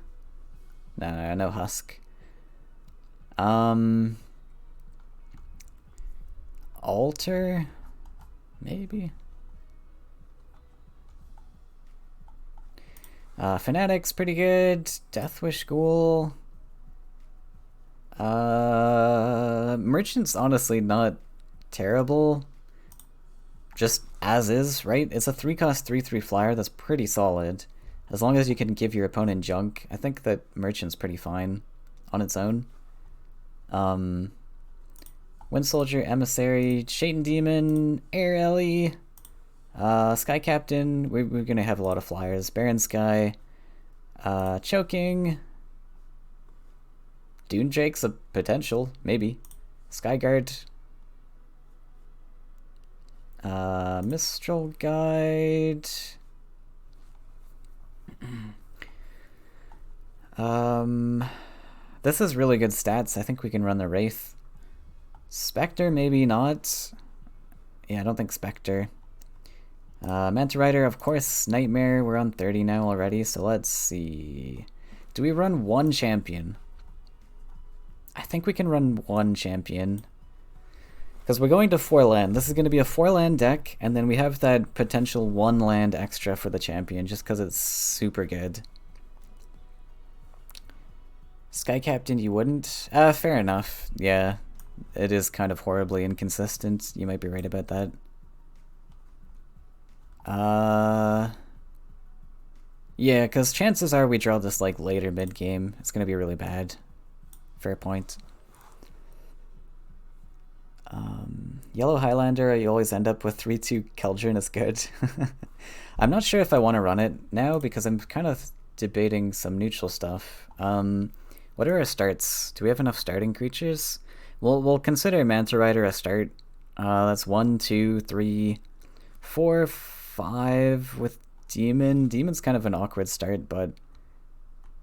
No Husk. Alter? Maybe? Fanatic's pretty good. Deathwish Ghoul. Merchant's honestly not terrible. Just as is, right? It's a 3-cost 3/3 flyer that's pretty solid. As long as you can give your opponent junk, I think that Merchant's pretty fine on its own. Wind Soldier, Emissary, Shaitan Demon, Air Ellie, Sky Captain. We're gonna have a lot of flyers. Baron Sky, Choking. Dune Drake's a potential, maybe. Skyguard. Mistral Guide. This is really good stats. I think we can run the Wraith. Spectre, maybe not. Yeah, I don't think Spectre. Manta Rider, of course. Nightmare, we're on 30 now already, so let's see. Do we run 1 champion? I think we can run 1 champion. Because we're going to 4 land. This is going to be a 4 land deck, and then we have that potential 1 land extra for the champion, just because it's super good. Sky Captain, you wouldn't? Fair enough. Yeah, it is kind of horribly inconsistent. You might be right about that. Yeah, because chances are we draw this like later mid-game. It's going to be really bad. Fair point. Yellow Highlander, you always end up with 3/2 Keldrin is good. I'm not sure if I want to run it now because I'm kind of debating some neutral stuff. What are our starts? Do we have enough starting creatures? We'll consider Manta Rider a start. That's 1, 2, 3, 4, 5 with Demon. Demon's kind of an awkward start, but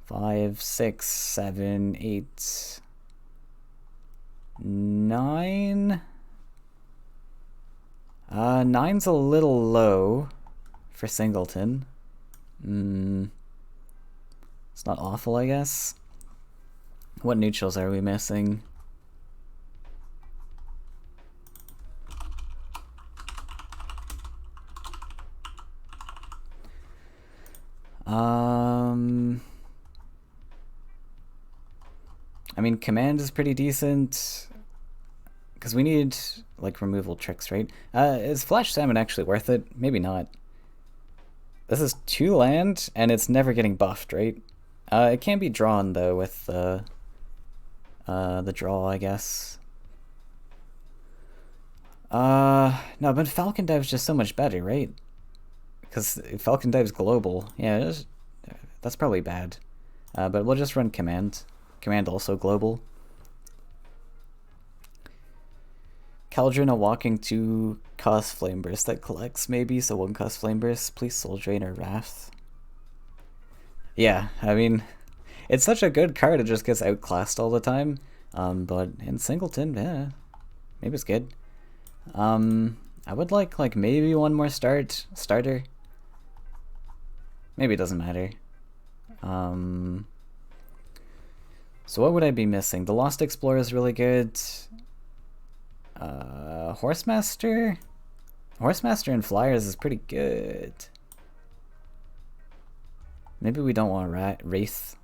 5, 6, 7, 8, 9. 9's a little low for Singleton. It's not awful, I guess. What neutrals are we missing? I mean, command is pretty decent. Because we need, like, removal tricks, right? Is Flash Salmon actually worth it? Maybe not. This is 2 land, and it's never getting buffed, right? It can be drawn, though, with the draw, I guess. No, but Falcon Dive's just so much better, right? Because Falcon Dive's global. Yeah, that's probably bad. But we'll just run Command. Command also global. Cauldron, a walking 2-cost Flame Burst that collects, maybe, so 1-cost Flame Burst. Please Soul Drain or Wrath. Yeah, I mean, it's such a good card, it just gets outclassed all the time. But in Singleton, yeah, maybe it's good. I would like maybe 1 more starter. Maybe it doesn't matter. So what would I be missing? The Lost Explorer is really good. Horsemaster? Horsemaster and Flyers is pretty good. Maybe we don't want Wraith.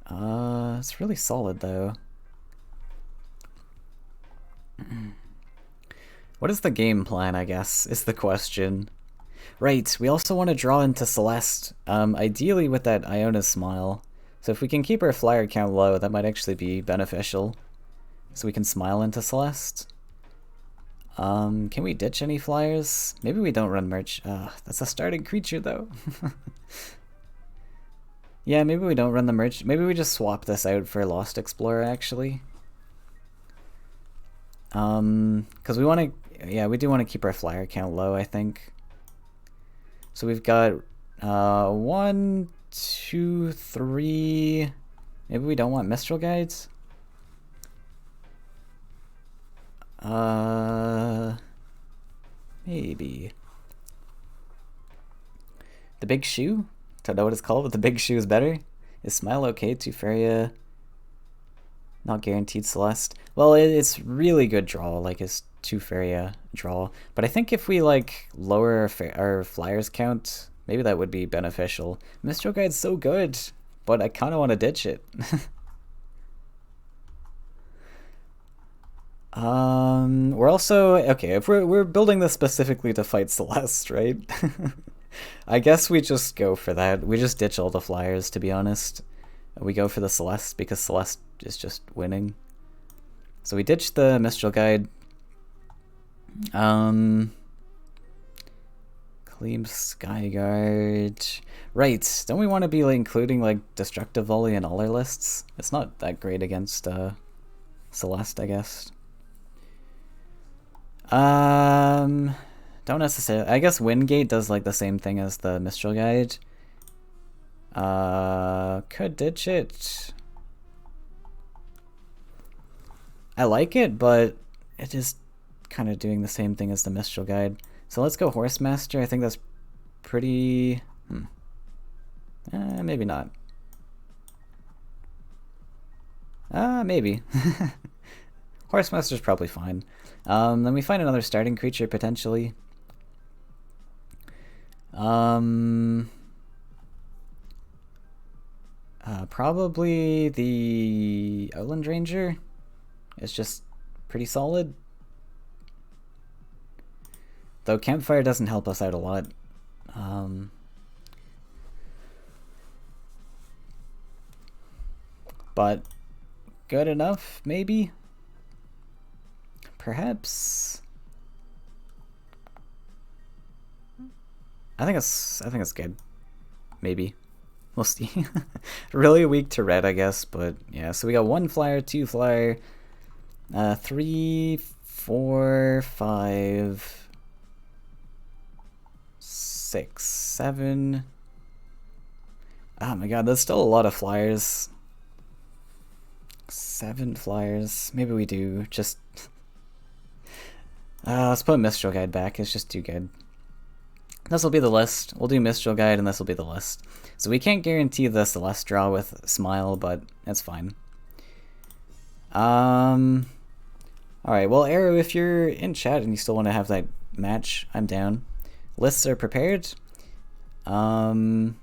It's really solid though. What is the game plan, I guess, is the question. Right, we also want to draw into Celeste, ideally with that Iona Smile. So if we can keep our flyer count low, that might actually be beneficial. So we can smile into Celeste. Can we ditch any flyers? Maybe we don't run merch. That's a starting creature though. Yeah, maybe we don't run the merch. Maybe we just swap this out for Lost Explorer actually. Because we want to, yeah, we do want to keep our flyer count low, I think. So we've got 1, 2, 3. Maybe we don't want Mistral Guides? Maybe. The Big Shoe? Don't know what it's called, but the Big Shoe is better. Is Smile okay to Faeria? Not guaranteed Celeste. Well, it's really good draw, like it's 2 Faeria draw. But I think if we like lower our flyers count, maybe that would be beneficial. Mistral Guide's so good, but I kind of want to ditch it. We're also okay if we're building this specifically to fight Celeste, right? I guess we just go for that. We just ditch all the flyers, to be honest. We go for the Celeste because Celeste is just winning. So we ditch the Mistral Guide. Clean Skyguard. Right. Don't we want to be like, including like Destructive Volley in all our lists? It's not that great against Celeste, I guess. Don't necessarily. I guess Wingate does like the same thing as the Mistral Guide. Could ditch it. I like it, but it is kind of doing the same thing as the Mistral Guide. So let's go Horsemaster. I think that's pretty... maybe not. Maybe. Horsemaster's probably fine. Then we find another starting creature, potentially. Probably the Outland Ranger. It's just pretty solid. Though Campfire doesn't help us out a lot. But good enough, maybe? Perhaps? I think it's good. Maybe. We'll see. Really weak to red, I guess, but yeah. So we got 1 flyer, 2 flyer, 3, 4, 5, 6, 7. Oh my god, that's still a lot of flyers. 7 flyers. Maybe we do just... let's put Mistral Guide back. It's just too good. This will be the list. We'll do Mistral Guide and this will be the list. So we can't guarantee the Celeste draw with Smile, but it's fine. Alright, well, Eru, if you're in chat and you still want to have that match, I'm down. Lists are prepared. And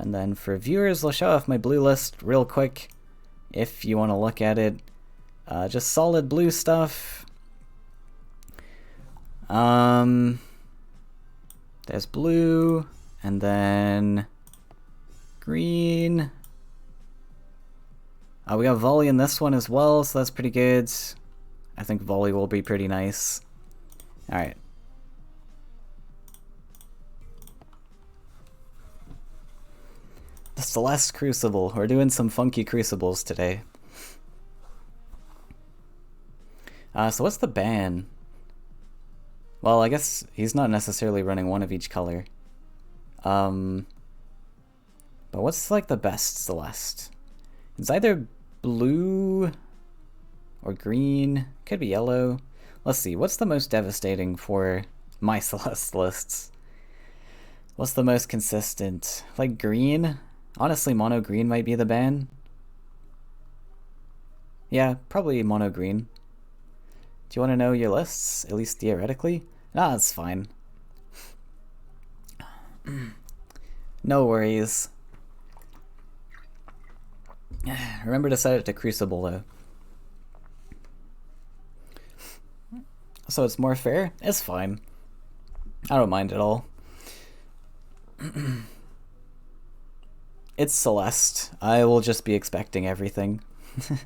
then for viewers, I'll show off my blue list real quick if you want to look at it. Just solid blue stuff. There's blue, and then green. We got volley in this one as well, so that's pretty good. I think volley will be pretty nice. Alright. The Celeste Crucible. We're doing some funky crucibles today. So what's the ban? Well, I guess he's not necessarily running one of each color. But what's like the best Celeste? It's either blue or green. Could be yellow. Let's see. What's the most devastating for my Celeste lists? What's the most consistent? Like green? Honestly, mono green might be the ban. Yeah, probably mono green. Do you want to know your lists, at least theoretically? Nah, that's fine. No worries. Remember to set it to Crucible, though. So it's more fair? It's fine. I don't mind at all. It's Celeste. I will just be expecting everything. I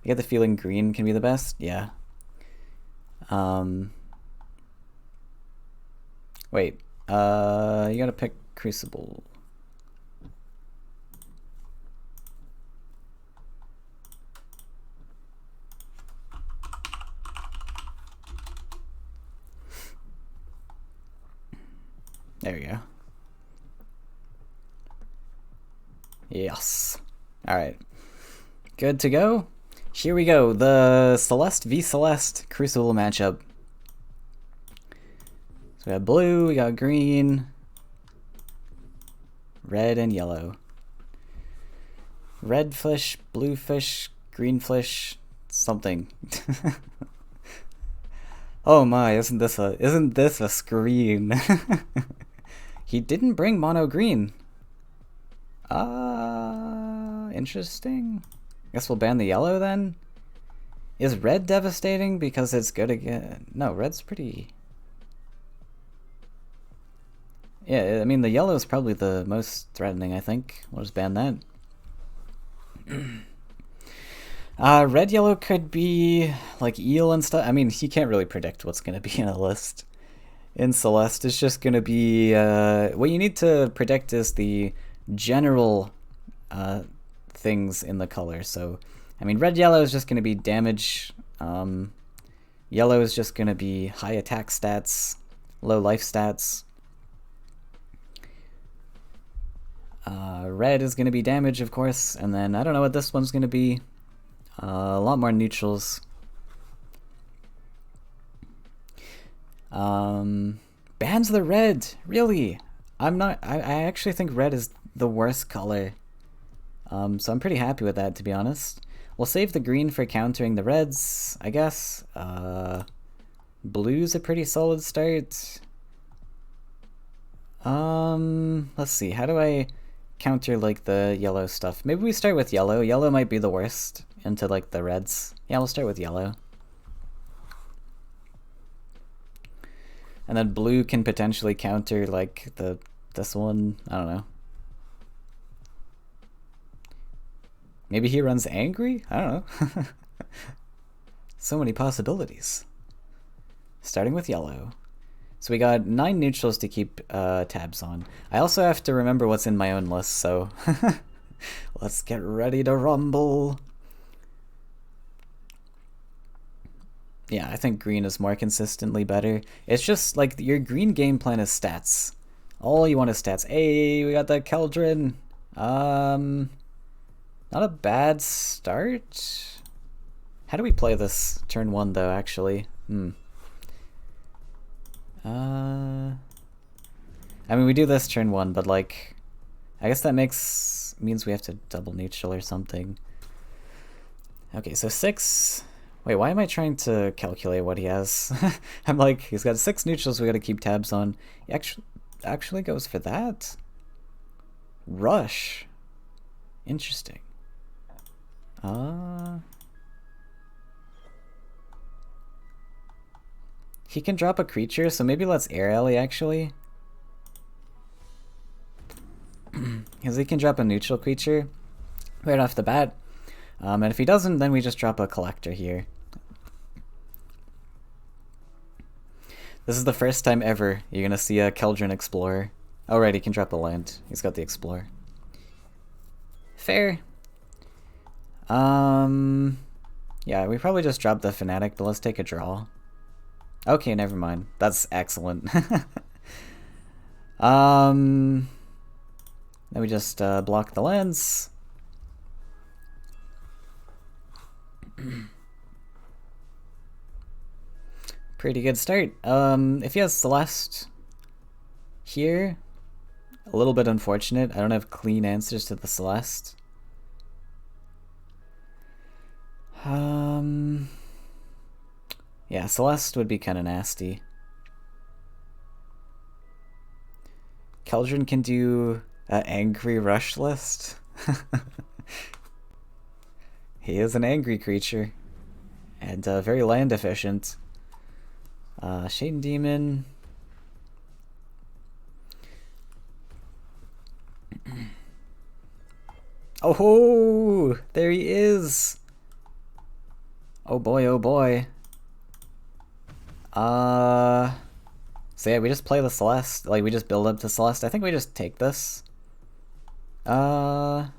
get the feeling green can be the best? Yeah. Wait, you gotta pick Crucible. There we go. Yes. Alright. Good to go. Here we go. The Celeste v Celeste Crucible matchup. So we got blue, we got green, red, and yellow. Red fish, blue fish, green fish, something. Oh my, isn't this a screen? He didn't bring mono green. Interesting. Guess we'll ban the yellow then. Is red devastating because it's good again? No, red's pretty. Yeah, I mean the yellow is probably the most threatening, I think. We'll just ban that. Red yellow could be like eel and stuff. I mean, you can't really predict what's going to be in a list. In Celeste, it's just going to be what you need to predict is the general things in the color. So, I mean, red yellow is just going to be damage. Yellow is just going to be high attack stats, low life stats. Red is going to be damage, of course, and then I don't know what this one's going to be. A lot more neutrals. Bans the red, really? I actually think red is the worst color. So I'm pretty happy with that, to be honest. We'll save the green for countering the reds, I guess. Blue's a pretty solid start. Let's see, how do I counter like the yellow stuff? Maybe we start with yellow. Yellow might be the worst into like the reds. Yeah, we'll start with yellow. And then blue can potentially counter like this one. I don't know. Maybe he runs angry? I don't know. So many possibilities. Starting with yellow. So we got 9 neutrals to keep tabs on. I also have to remember what's in my own list, so let's get ready to rumble. Yeah, I think green is more consistently better. It's just like your green game plan is stats. All you want is stats. Hey, we got the Keldrin. Not a bad start. How do we play this turn 1 though, actually? I mean, we do this turn 1, but like, I guess that means we have to double neutral or something. Okay, so 6. Wait, why am I trying to calculate what he has? I'm like, he's got 6 neutrals we gotta keep tabs on. He actually goes for that? Rush. Interesting. He can drop a creature, so maybe let's Air Alley actually. Because he can drop a neutral creature right off the bat. And if he doesn't, then we just drop a collector here. This is the first time ever you're gonna see a Keldrin Explorer. Oh right, he can drop a land. He's got the Explorer. Fair. Yeah, we probably just dropped the Fanatic, but let's take a draw. Okay, never mind. That's excellent. Then we just block the lands. Pretty good start. If he has Celeste here, a little bit unfortunate. I don't have clean answers to the Celeste. Yeah, Celeste would be kind of nasty. Keldrin can do an angry rush list. He is an angry creature. And very land efficient. Shade Demon. Oh, there he is. Oh boy, oh boy. So yeah, we just play the Celeste. Like, we just build up to Celeste. I think we just take this. Or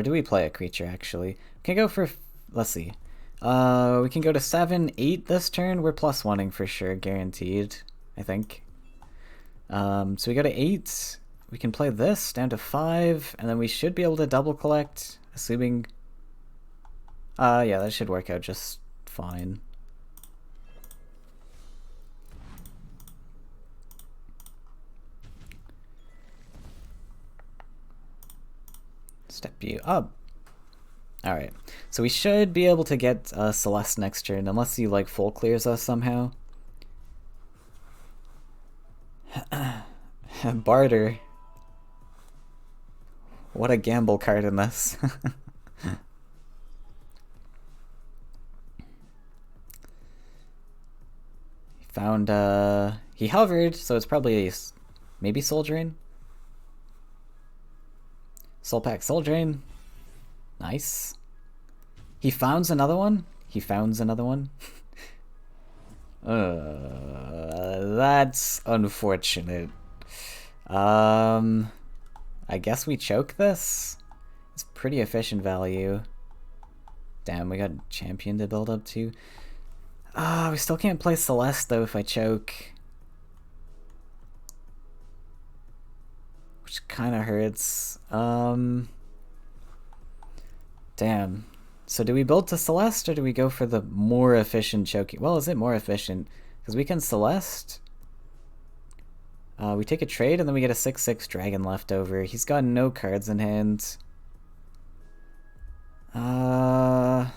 do we play a creature, actually? We can go for... Let's see. We can go to 7, 8 this turn. We're +1ing for sure, guaranteed, I think. So we go to 8. We can play this down to 5, and then we should be able to double collect, assuming... yeah, that should work out just fine. Step you up. Alright, so we should be able to get Celeste next turn, unless he like full clears us somehow. Barter. What a gamble card in this. Found, he hovered, so it's probably a, maybe Soul Drain? Soul Pack Soul Drain. Nice. He founds another one? He founds another one? That's unfortunate. I guess we choke this? It's pretty efficient value. Damn, we got Champion to build up to. We still can't play Celeste though if I choke. Which kinda hurts. Damn. So do we build to Celeste or do we go for the more efficient choking? Well, is it more efficient? Because we can Celeste. We take a trade and then we get a 6/6 dragon left over. He's got no cards in hand. Yeah,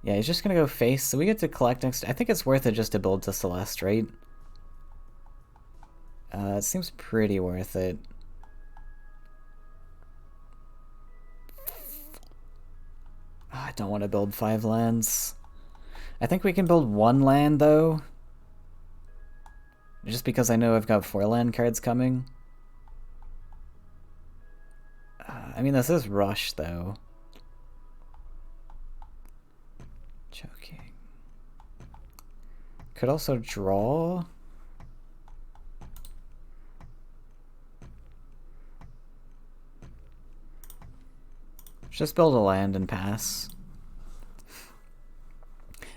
he's just gonna go face, so we get to collect next. I think it's worth it just to build to Celeste, right? It seems pretty worth it. I don't want to build 5 lands. I think we can build 1 land, though. Just because I know I've got 4 land cards coming. I mean, this is Rush, though. Choking. Could also draw. Just build a land and pass.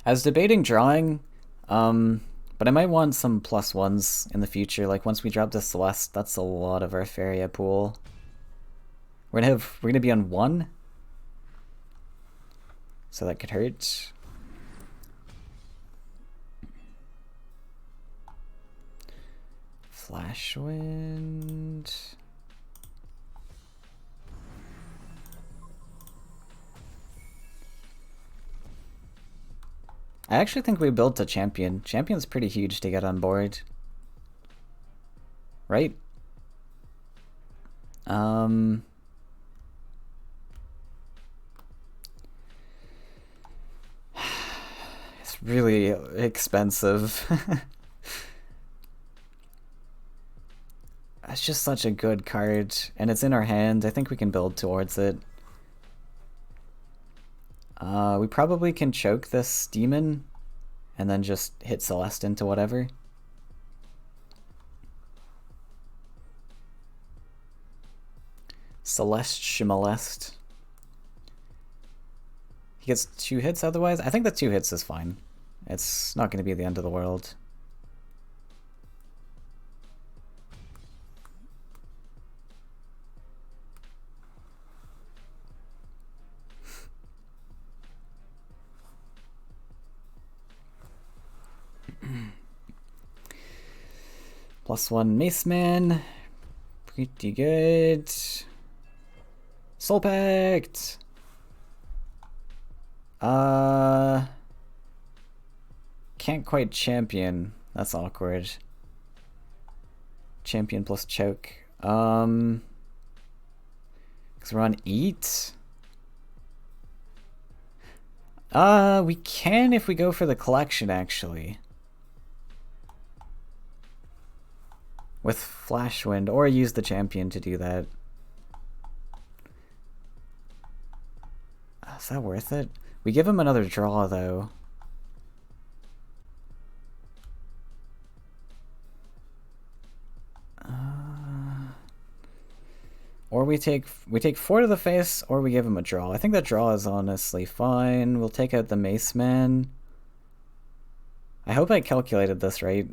I was debating drawing, but I might want some +1s in the future. Like once we drop to Celeste, that's a lot of our Faeria pool. We're gonna be on 1, so that could hurt. Flashwind. I actually think we built a champion. Champion's pretty huge to get on board. Right? It's really expensive. It's just such a good card, and it's in our hand. I think we can build towards it. We probably can choke this demon and then just hit Celeste into whatever. Celeste. He gets 2 hits otherwise? I think the 2 hits is fine. It's not going to be the end of the world. +1 Mace Man. Pretty good. Soul Pact. Can't quite champion. That's awkward. Champion plus choke. Because we're on eat. We can if we go for the collection, actually. With Flashwind, or use the champion to do that. Is that worth it? We give him another draw, though. Or we take 4 to the face, or we give him a draw. I think that draw is honestly fine. We'll take out the Mace Man. I hope I calculated this right.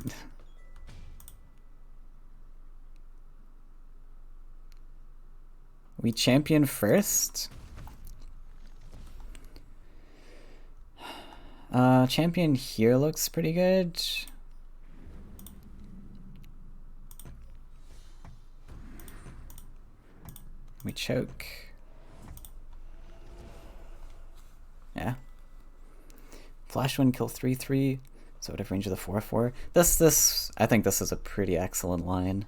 We champion first? Champion here looks pretty good. We choke. Yeah. Flash wind kill 3/3. So whatever range of the 4/4. This I think this is a pretty excellent line.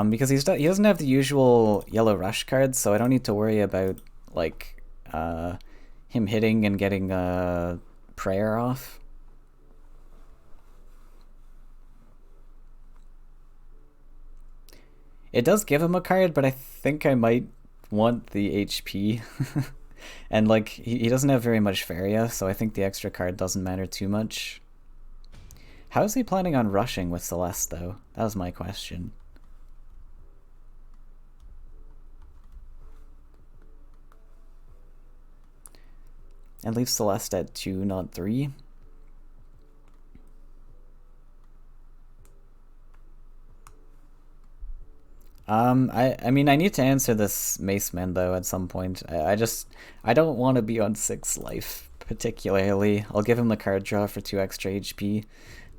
Because he doesn't have the usual yellow rush cards, so I don't need to worry about like him hitting and getting prayer off. It does give him a card, but I think I might want the HP. And like he doesn't have very much Faeria, so I think the extra card doesn't matter too much. How is he planning on rushing with Celeste though? That was my question. And leave Celeste at 2, not 3. I mean, I need to answer this Maceman though at some point. I don't want to be on 6 life particularly. I'll give him the card draw for 2 extra HP.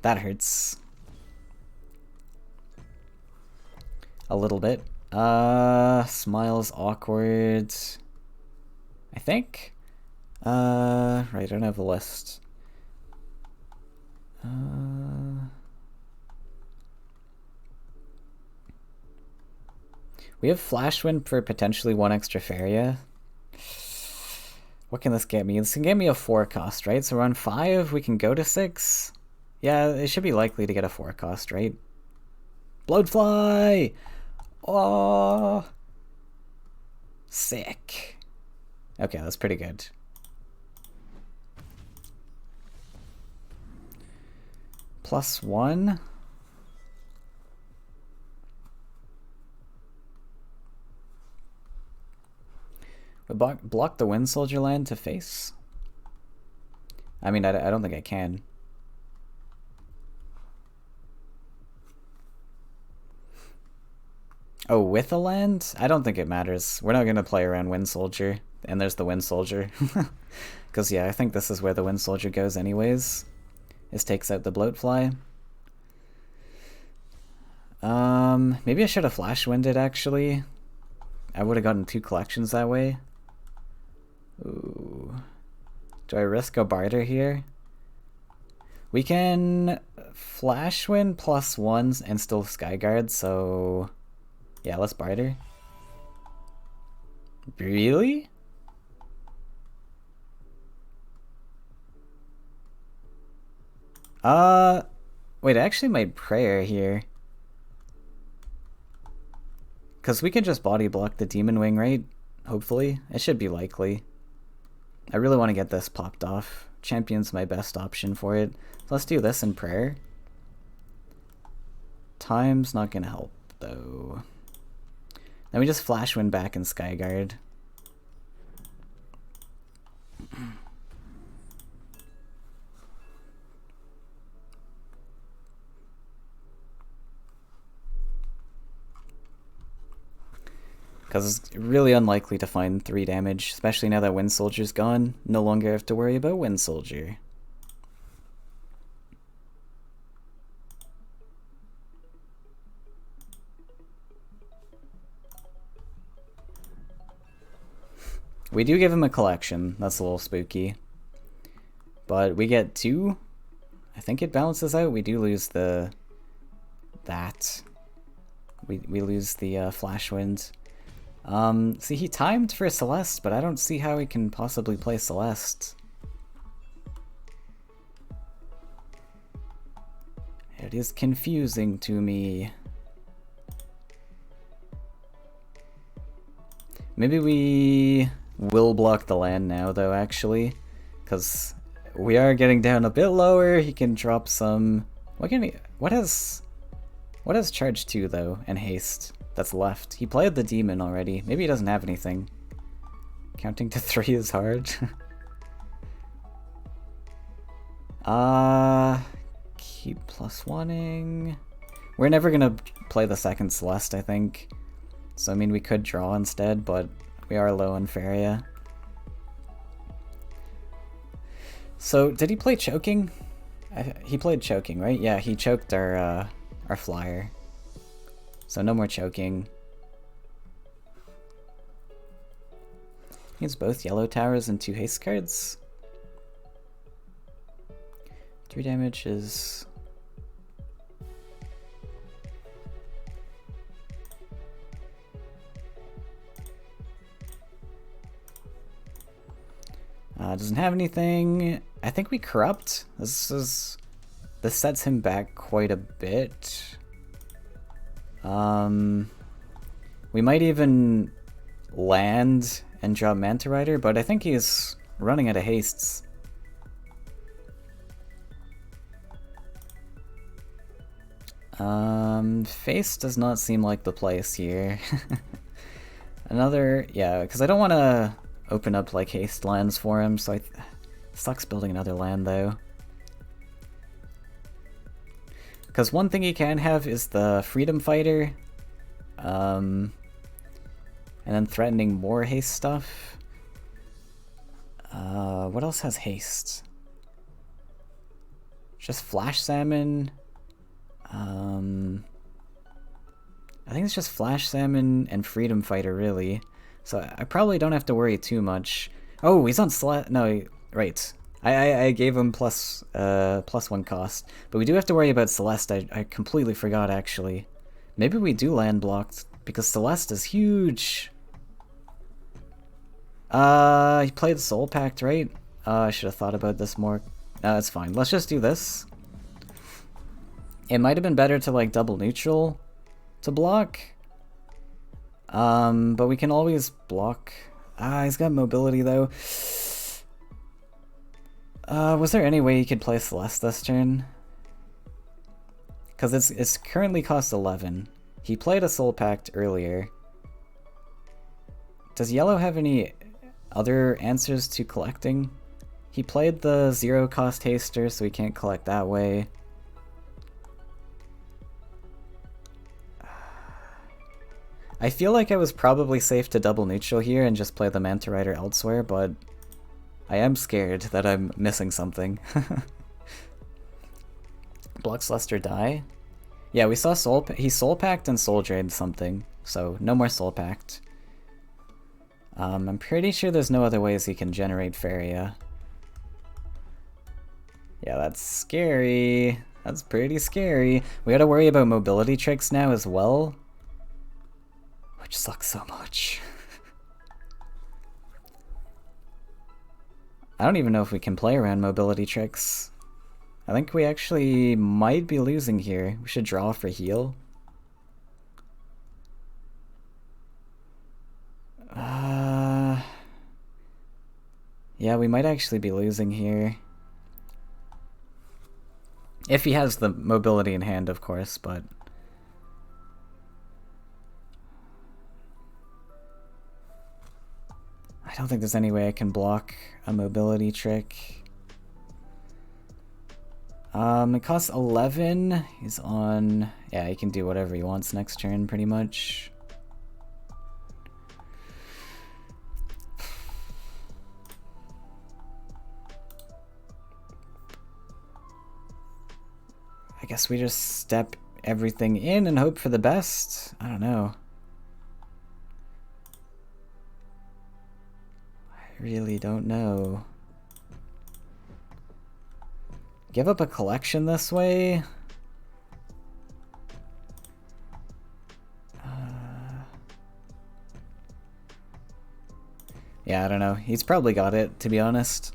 That hurts a little bit. Smile's awkward, I think. Right, I don't have a list. We have Flash Wind for potentially 1 extra Faeria. What can this get me? This can get me a 4 cost, right? So we're on 5, we can go to 6. Yeah, it should be likely to get a 4 cost, right? Bloodfly! Oh! Sick. Okay, that's pretty good. +1. We block the Wind Soldier land to face? I mean, I don't think I can. Oh, with a land? I don't think it matters. We're not going to play around Wind Soldier. And there's the Wind Soldier. Because, yeah, I think this is where the Wind Soldier goes anyways. This takes out the Bloatfly. Maybe I should have Flash Winded, actually. I would have gotten 2 collections that way. Ooh. Do I risk a barter here? We can Flash Wind +1s and still Skyguard, so yeah, let's barter. Really? Wait, I actually made prayer here. Because we can just body block the Demon Wing, right? Hopefully. It should be likely. I really want to get this popped off. Champion's my best option for it. So let's do this in prayer. Time's not going to help, though. Then we just Flash Wind back in Skyguard. Because it's really unlikely to find 3 damage, especially now that Wind Soldier's gone. No longer have to worry about Wind Soldier. We do give him a collection. That's a little spooky. But we get 2. I think it balances out. We do lose the... that. We lose the Flash Wind. See, he timed for Celeste, but I don't see how he can possibly play Celeste. It is confusing to me. Maybe we will block the land now, though, actually. Because we are getting down a bit lower. He can drop some... What can he... What has charge 2, though, and haste? That's left. He played the demon already. Maybe he doesn't have anything. Counting to 3 is hard. Keep +1ing. We're never gonna play the second Celeste, I think. So I mean, we could draw instead, but we are low on Faeria. So did he play choking? He played choking, right? Yeah, he choked our flyer. So no more choking. Needs both yellow towers and 2 haste cards. 3 damage is... doesn't have anything. I think we corrupt. This sets him back quite a bit. We might even land and draw Manta Rider, but I think he's running out of hastes. Face does not seem like the place here. Another, yeah, because I don't want to open up like haste lands for him, so sucks building another land though. Because one thing he can have is the Freedom Fighter, and then threatening more haste stuff. What else has haste? Just Flash Salmon. I think it's just Flash Salmon and Freedom Fighter, really. So I probably don't have to worry too much. Oh, he's on Celeste. No, right. I gave him +1 cost. But we do have to worry about Celeste. I completely forgot, actually. Maybe we do land blocked, because Celeste is huge. He played Soul Pact, right? I should have thought about this more. No, it's fine. Let's just do this. It might have been better to like double neutral to block. But we can always block. He's got mobility though. Was there any way he could play Celeste this turn? Because it's currently cost 11. He played a Soul Pact earlier. Does yellow have any other answers to collecting? He played the 0 cost haster, so he can't collect that way. I feel like I was probably safe to double neutral here and just play the Manta Rider elsewhere, but I am scared that I'm missing something. Block Celeste or die? Yeah, we saw he Soul Pact and Soul Drained something, so no more Soul Pact. I'm pretty sure there's no other ways he can generate Faeria. Yeah, that's scary. That's pretty scary. We gotta worry about mobility tricks now as well, which sucks so much. I don't even know if we can play around mobility tricks. I think we actually might be losing here. We should draw for heal. Yeah, we might actually be losing here. If he has the mobility in hand, of course, but... I don't think there's any way I can block a mobility trick. It costs 11. He's on... Yeah, he can do whatever he wants next turn, pretty much. I guess we just step everything in and hope for the best. I don't know. I really don't know. Give up a collection this way? Yeah, I don't know. He's probably got it, to be honest.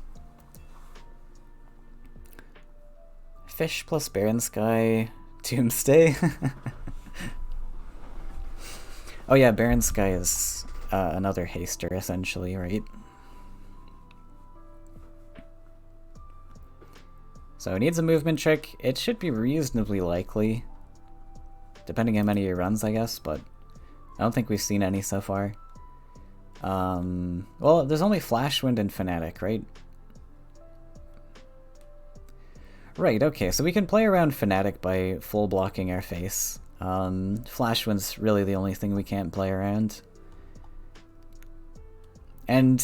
Fish plus Barren Sky, Doomsday. Oh yeah, Barren Sky is another haster, essentially, right? So it needs a movement trick. It should be reasonably likely, depending how many he runs, I guess, but I don't think we've seen any so far. Well, there's only Flash Wind and Fanatic, right? Right, okay, so we can play around Fnatic by full blocking our face. Flash Wind's really the only thing we can't play around. And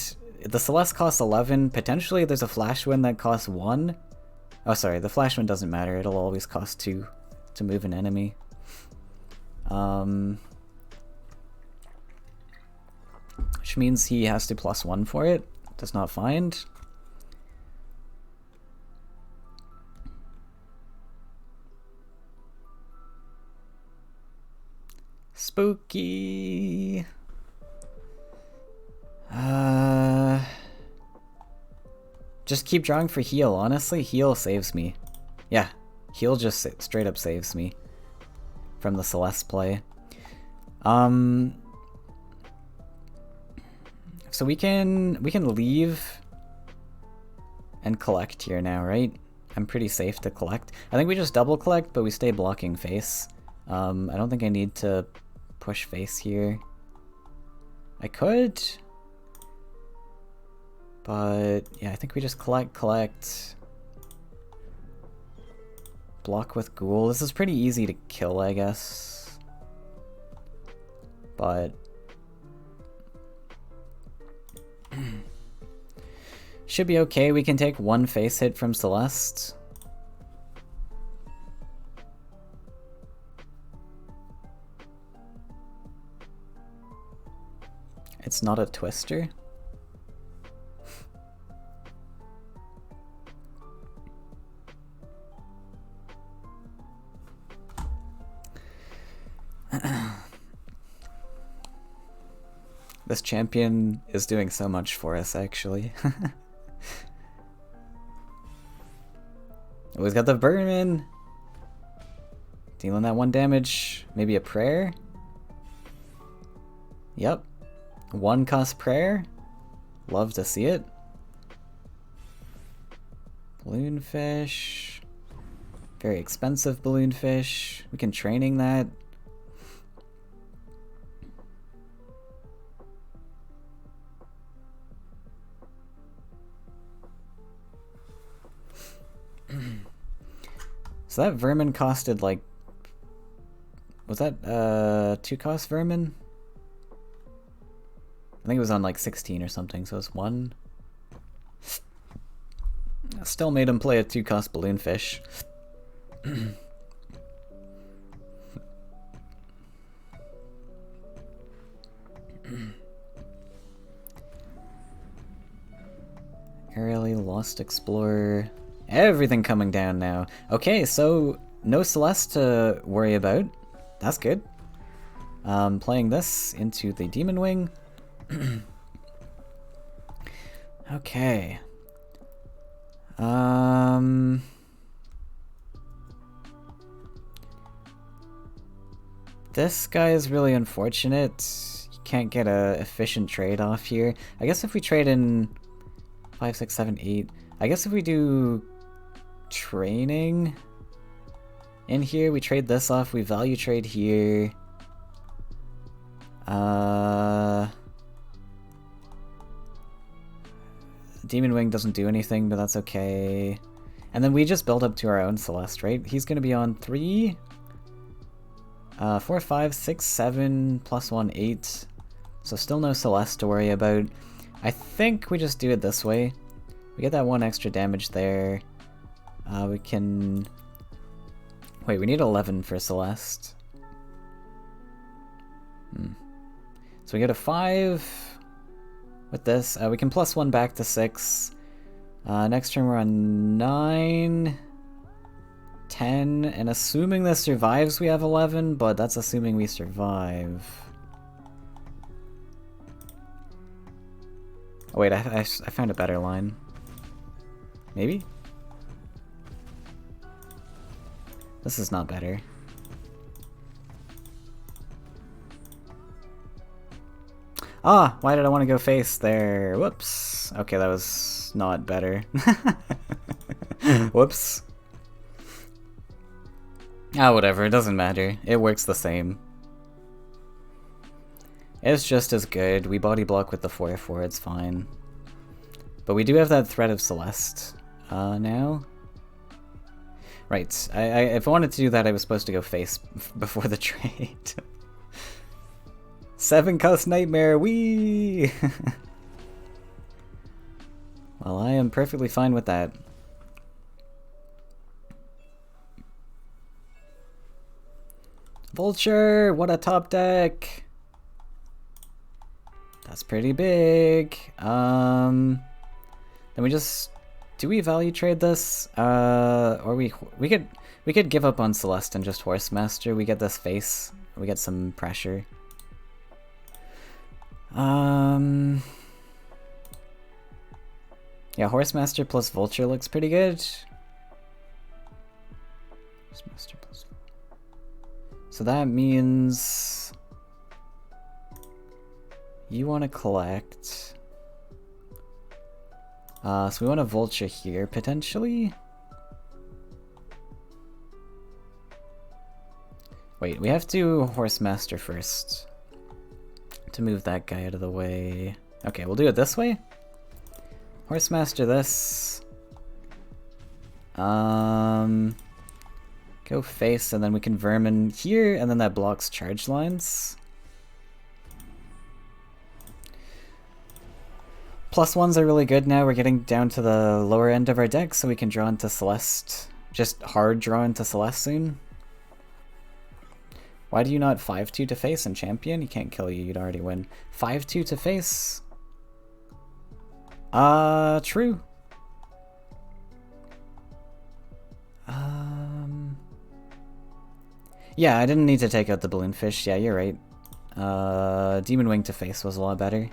the Celeste costs 11. Potentially there's a Flash Wind that costs 1. Oh, sorry, the Flash Wind doesn't matter. It'll always cost 2 to move an enemy. Which means he has to +1 for it. Does not find. Spooky. Just keep drawing for heal. Honestly, heal saves me. Yeah, heal just straight up saves me from the Celeste play. So we can leave and collect here now, right? I'm pretty safe to collect. I think we just double collect, but we stay blocking face. I don't think I need to push face here. I could, but yeah, I think we just collect. Block with Ghoul. This is pretty easy to kill, I guess. But should be okay. We can take 1 face hit from Celeste. It's not a twister. This champion is doing so much for us, actually. Oh, he's got the vermin. Dealing that 1 damage. Maybe a prayer? Yep. 1 cost prayer. Love to see it. Balloonfish. Very expensive balloonfish. We can training that. So that vermin costed like, was that 2 cost vermin? I think it was on like 16 or something, so it's 1. Still made him play a 2 cost balloonfish. Aerially Lost Explorer. Everything coming down now. Okay, so no Celeste to worry about. That's good. Playing this into the Demon Wing. Okay. This guy is really unfortunate. You can't get a efficient trade off here. I guess if we trade in 5, 6, 7, 8. I guess if we do training in here, we trade this off, we value trade here. Demon Wing doesn't do anything, but that's okay. And then we just build up to our own Celeste, right? He's gonna be on 3, 4, 5, 6, 7, +1, 8. So still no Celeste to worry about. I think we just do it this way. We get that 1 extra damage there. We can... Wait, we need 11 for Celeste. So we get a 5 with this. We can +1 back to 6. Next turn we're on 9, 10, and assuming this survives we have 11, but that's assuming we survive. Oh wait, I found a better line. Maybe? This is not better. Ah, why did I want to go face there? Whoops. Okay, that was not better. Whoops. Ah, whatever, it doesn't matter. It works the same. It's just as good. We body block with the 4/4, it's fine. But we do have that threat of Celeste now. Right. If I wanted to do that, I was supposed to go face before the trade. 7 cost nightmare. Wee. Well, I am perfectly fine with that. Vulture, what a top deck. That's pretty big. Then we just, do we value trade this? Or we could give up on Celeste and just Horse Master. We get this face. We get some pressure. Yeah, Horse Master plus Vulture looks pretty good. Horse Master plus. So that means you want to collect. So we want a Vulture here potentially. Wait, we have to Horse Master first to move that guy out of the way. Okay, we'll do it this way. Horse Master this. Go face, and then we can Vermin here, and then that blocks charge lines. +1s are really good now. We're getting down to the lower end of our deck, so we can draw into Celeste. Just hard draw into Celeste soon. Why do you not 5-2 to face and champion? He can't kill you, you'd already win. 5-2 to face? True. Yeah, I didn't need to take out the balloonfish. Yeah, you're right. Demon Wing to face was a lot better.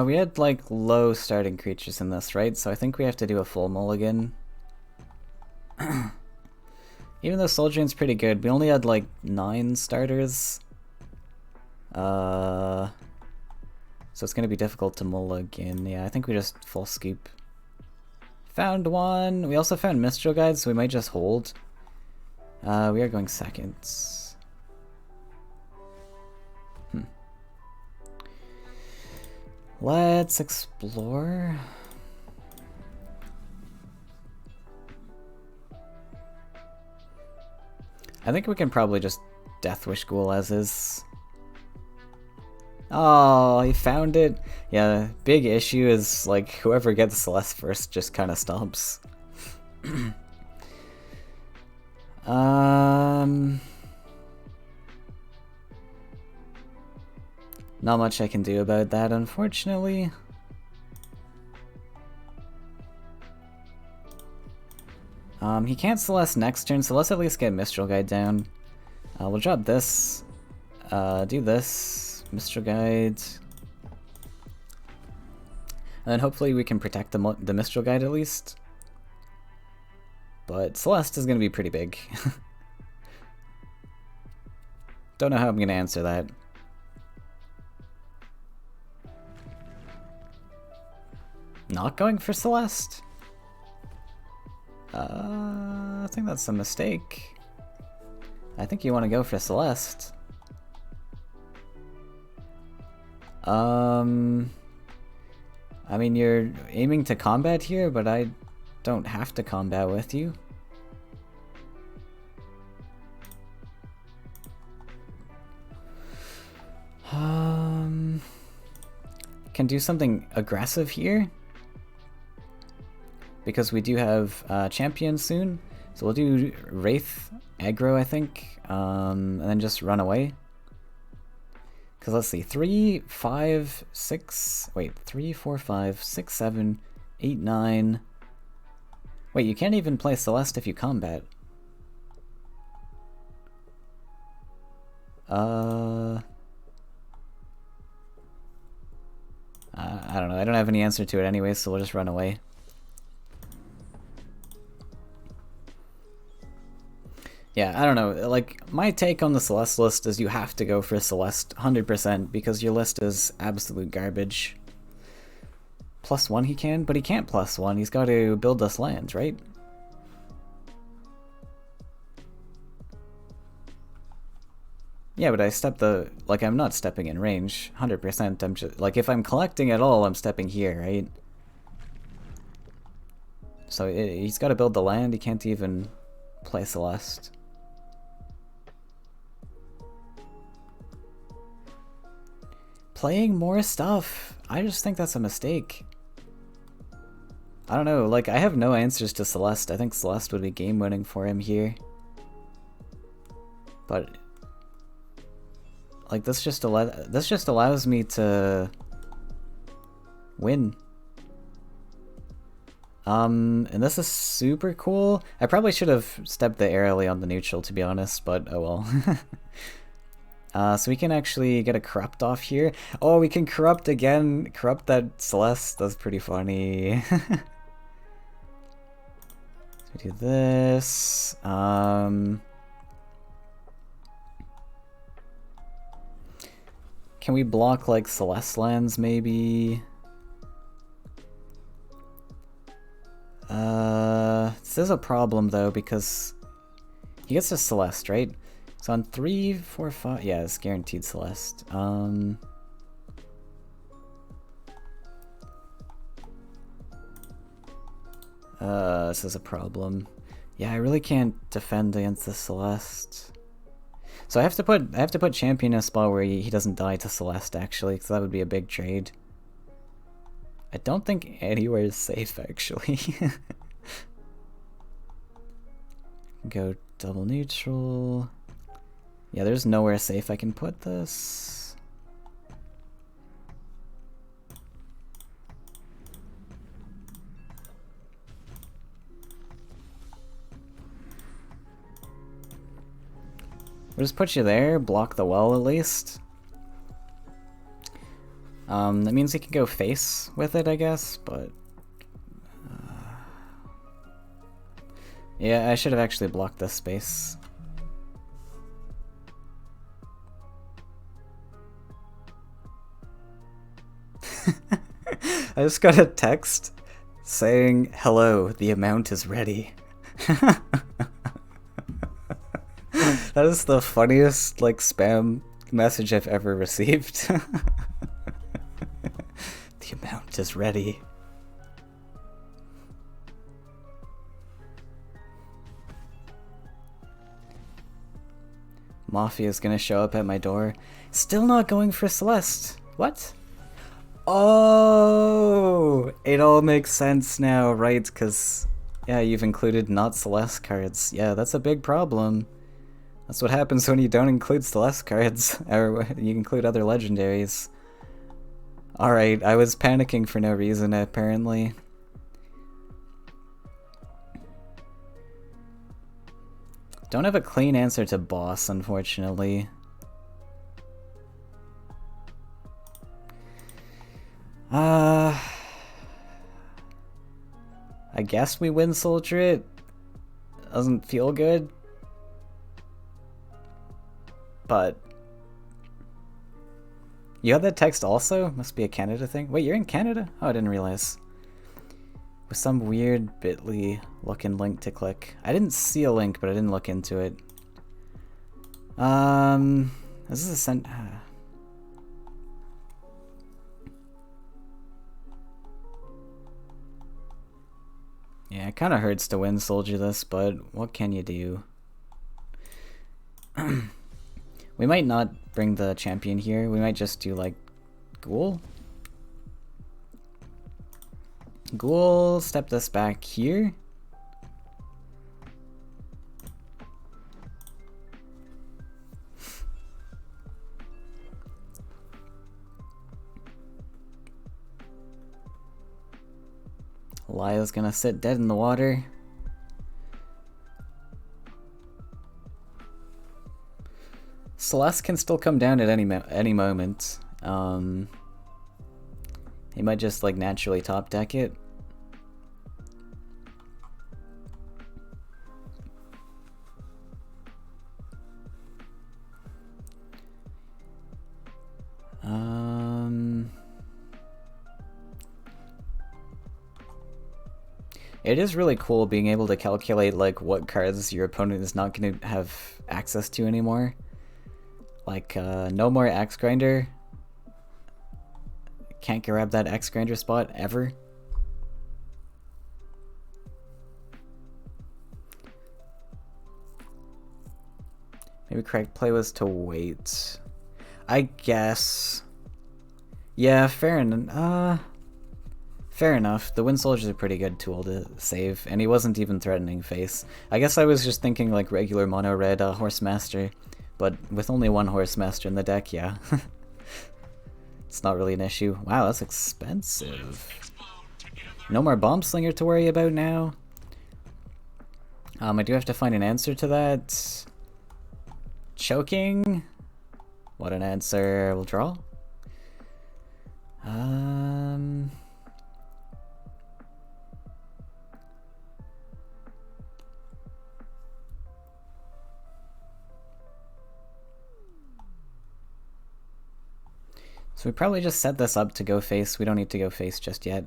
We had like low starting creatures in this, right? So I think we have to do a full mulligan. Even though Soul Drain's pretty good, we only had like 9 starters. So it's gonna be difficult to mulligan. Yeah, I think we just full scoop. Found one! We also found Mistral Guide, so we might just hold. We are going seconds. Let's explore. I think we can probably just Death Wish Ghoul as is. Oh, he found it. Yeah, big issue is like whoever gets Celeste first just kind of stomps. Not much I can do about that, unfortunately. He can't Celeste next turn, so let's at least get Mistral Guide down. We'll drop this. Do this. Mistral Guide. And then hopefully we can protect the Mistral Guide at least. But Celeste is going to be pretty big. Don't know how I'm going to answer that. Not going for Celeste? I think that's a mistake. I think you want to go for Celeste. I mean, you're aiming to combat here, but I don't have to combat with you. Can do something aggressive here. Because we do have champion soon. So we'll do Wraith aggro, I think. And then just run away. Because let's see, 3, 5, 6, wait, 3, 4, 5, 6, 7, 8, 9. Wait, you can't even play Celeste if you combat. I don't know, I don't have any answer to it anyway, so we'll just run away. Yeah, I don't know. Like, my take on the Celeste list is you have to go for Celeste 100% because your list is absolute garbage. +1 he can, but he can't +1. He's got to build us lands, right? Yeah, but I step the... Like, I'm not stepping in range. 100%. I'm just... Like, if I'm collecting at all, I'm stepping here, right? So he's got to build the land. He can't even play Celeste. Playing more stuff. I just think that's a mistake. I don't know, like, I have no answers to Celeste. I think Celeste would be game winning for him here. But like, this just allows me to win. And this is super cool. I probably should have stepped the airily on the neutral, to be honest, but oh well. So we can actually get a corrupt off here. Oh, we can corrupt again. Corrupt that Celeste. That's pretty funny. So we do this. Can we block like Celeste lands maybe? This is a problem though because he gets a Celeste, right? So on 3, 4, 5, yeah, it's guaranteed Celeste. This is a problem. Yeah, I really can't defend against the Celeste. So I have to put champion in a spot where he doesn't die to Celeste actually, because that would be a big trade. I don't think anywhere is safe actually. Go double neutral. Yeah, there's nowhere safe I can put this. We'll just put you there, block the well at least. That means he can go face with it, I guess, but... yeah, I should have actually blocked this space. I just got a text saying, "Hello, the amount is ready." That is the funniest, like, spam message I've ever received. The amount is ready. Mafia is gonna show up at my door. Still not going for Celeste. What? Oh, it all makes sense now, right? Because, yeah, you've included not Celeste cards. Yeah, that's a big problem. That's what happens when you don't include Celeste cards, or you include other legendaries. Alright, I was panicking for no reason, apparently. Don't have a clean answer to boss, unfortunately. I guess we win Soldier it. Doesn't feel good. But you had that text also? Must be a Canada thing. Wait, you're in Canada? Oh, I didn't realize. With some weird bit.ly looking link to click. I didn't see a link, but I didn't look into it. This is a sent. Yeah, it kind of hurts to win Soldier this, but what can you do? We might not bring the champion here. We might just do, like, Ghoul. Ghoul, step this back here. Lyle's gonna sit dead in the water. Celeste can still come down at any moment. He might just like naturally top deck it. It is really cool being able to calculate like what cards your opponent is not going to have access to anymore. Like no more Axe Grinder. Can't grab that Axe Grinder spot ever. Maybe correct play was to wait. I guess. Yeah, fair enough. Fair enough. The Wind Soldier's a pretty good tool to save, and he wasn't even threatening face. I guess I was just thinking like regular mono red Horse Master, but with only one Horse Master in the deck, yeah. It's not really an issue. Wow, that's expensive. No more Bomb Slinger to worry about now. I do have to find an answer to that. Choking? What an answer. We'll draw. So we probably just set this up to go face. We don't need to go face just yet.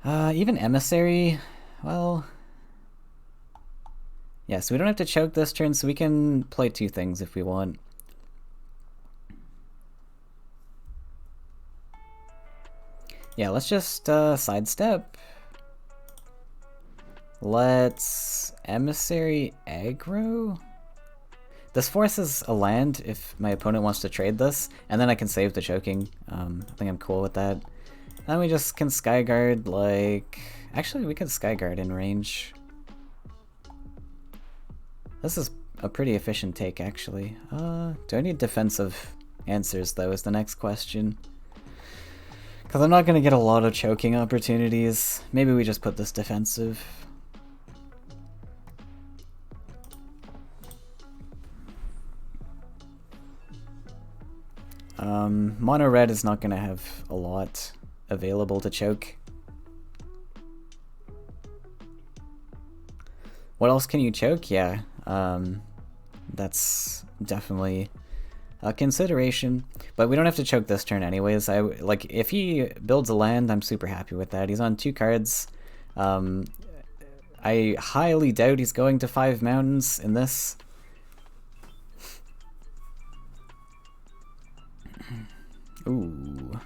Even Emissary, well... Yeah, so we don't have to choke this turn, so we can play two things if we want. Yeah, let's just sidestep. Let's Emissary aggro. This forces a land if my opponent wants to trade this, and then I can save the choking. I think I'm cool with that. Then we just can Skyguard, like... Actually, we could Skyguard in range. This is a pretty efficient take, actually. Do I need defensive answers, though, is the next question. Because I'm not going to get a lot of choking opportunities. Maybe we just put this defensive. Mono red is not going to have a lot available to choke. What else can you choke? Yeah, that's definitely a consideration. But we don't have to choke this turn anyways. Like if he builds a land, I'm super happy with that. He's on 2 cards. I highly doubt he's going to 5 mountains in this. Ooh.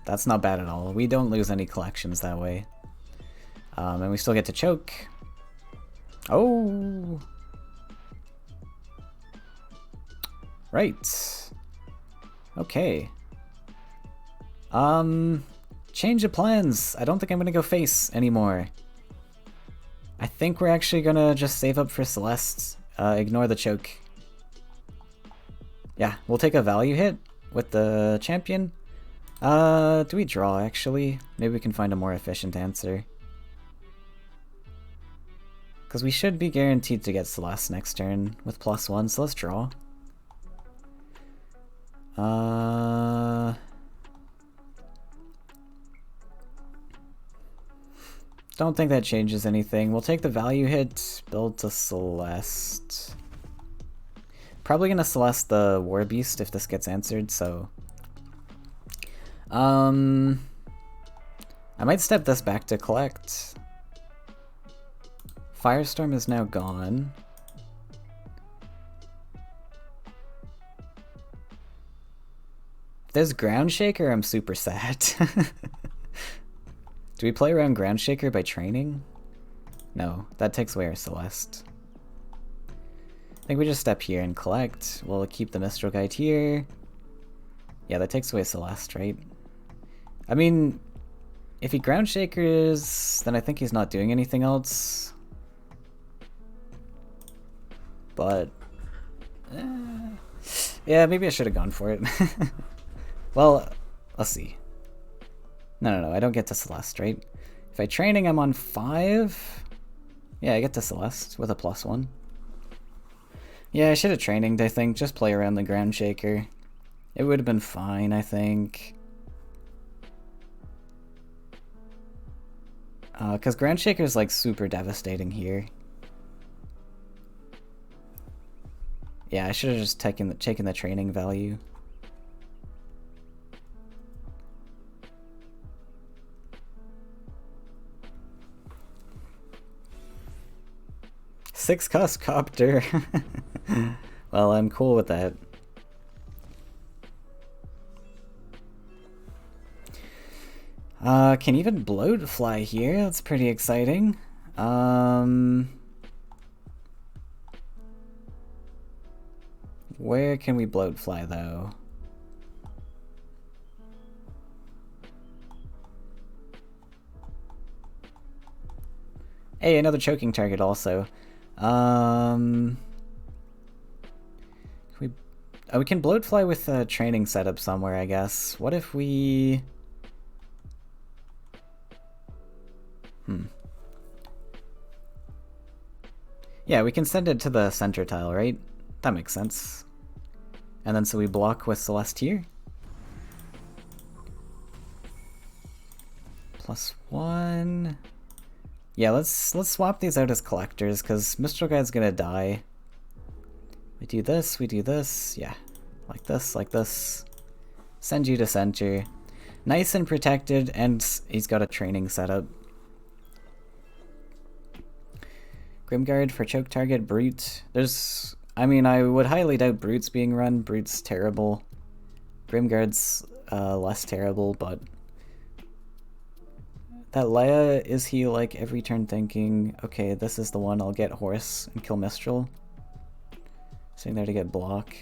That's not bad at all. We don't lose any collections that way. And we still get to choke. Oh! Right. Okay. Change of plans. I don't think I'm gonna go face anymore. I think we're actually gonna just save up for Celeste. Ignore the choke. Yeah, we'll take a value hit with the champion. Do we draw, actually? Maybe we can find a more efficient answer. Because we should be guaranteed to get Celeste next turn with +1, so let's draw. Don't think that changes anything. We'll take the value hit, build to Celeste. Probably gonna Celeste the War Beast if this gets answered, so... I might step this back to collect. Firestorm is now gone. If there's Ground Shaker, I'm super sad. Do we play around Ground Shaker by training? No, that takes away our Celeste. I think we just step here and collect. We'll keep the Mistral Guide here. Yeah, that takes away Celeste, right? I mean, if he Ground Shakers, then I think he's not doing anything else. But... yeah, maybe I should have gone for it. Well, let's see. No, I don't get to Celeste, right? If I training, I'm on 5. Yeah, I get to Celeste with a +1. Yeah, I should have traininged, I think. Just play around the Ground Shaker. It would have been fine, I think. Because Ground Shaker is like super devastating here. Yeah, I should have just taken the training value. 6-cost copter. Well, I'm cool with that. Can even bloat fly here. That's pretty exciting. Where can we bloat fly though? Hey, another choking target also. We can bloat fly with a training setup somewhere, I guess. What if we... Yeah, we can send it to the center tile, right? That makes sense. And then so we block with Celeste here. +1. Yeah, let's swap these out as collectors, because Mistral Guide's gonna die. We do this, yeah. Like this. Send you to center. Nice and protected, and he's got a training setup. Grimguard for choke target, Brute. There's... I mean, I would highly doubt Brute's being run. Brute's terrible. Grimguard's less terrible, but... That Leia, is he like every turn thinking, okay, this is the one, I'll get Horse and kill Mistral? Sitting there to get block.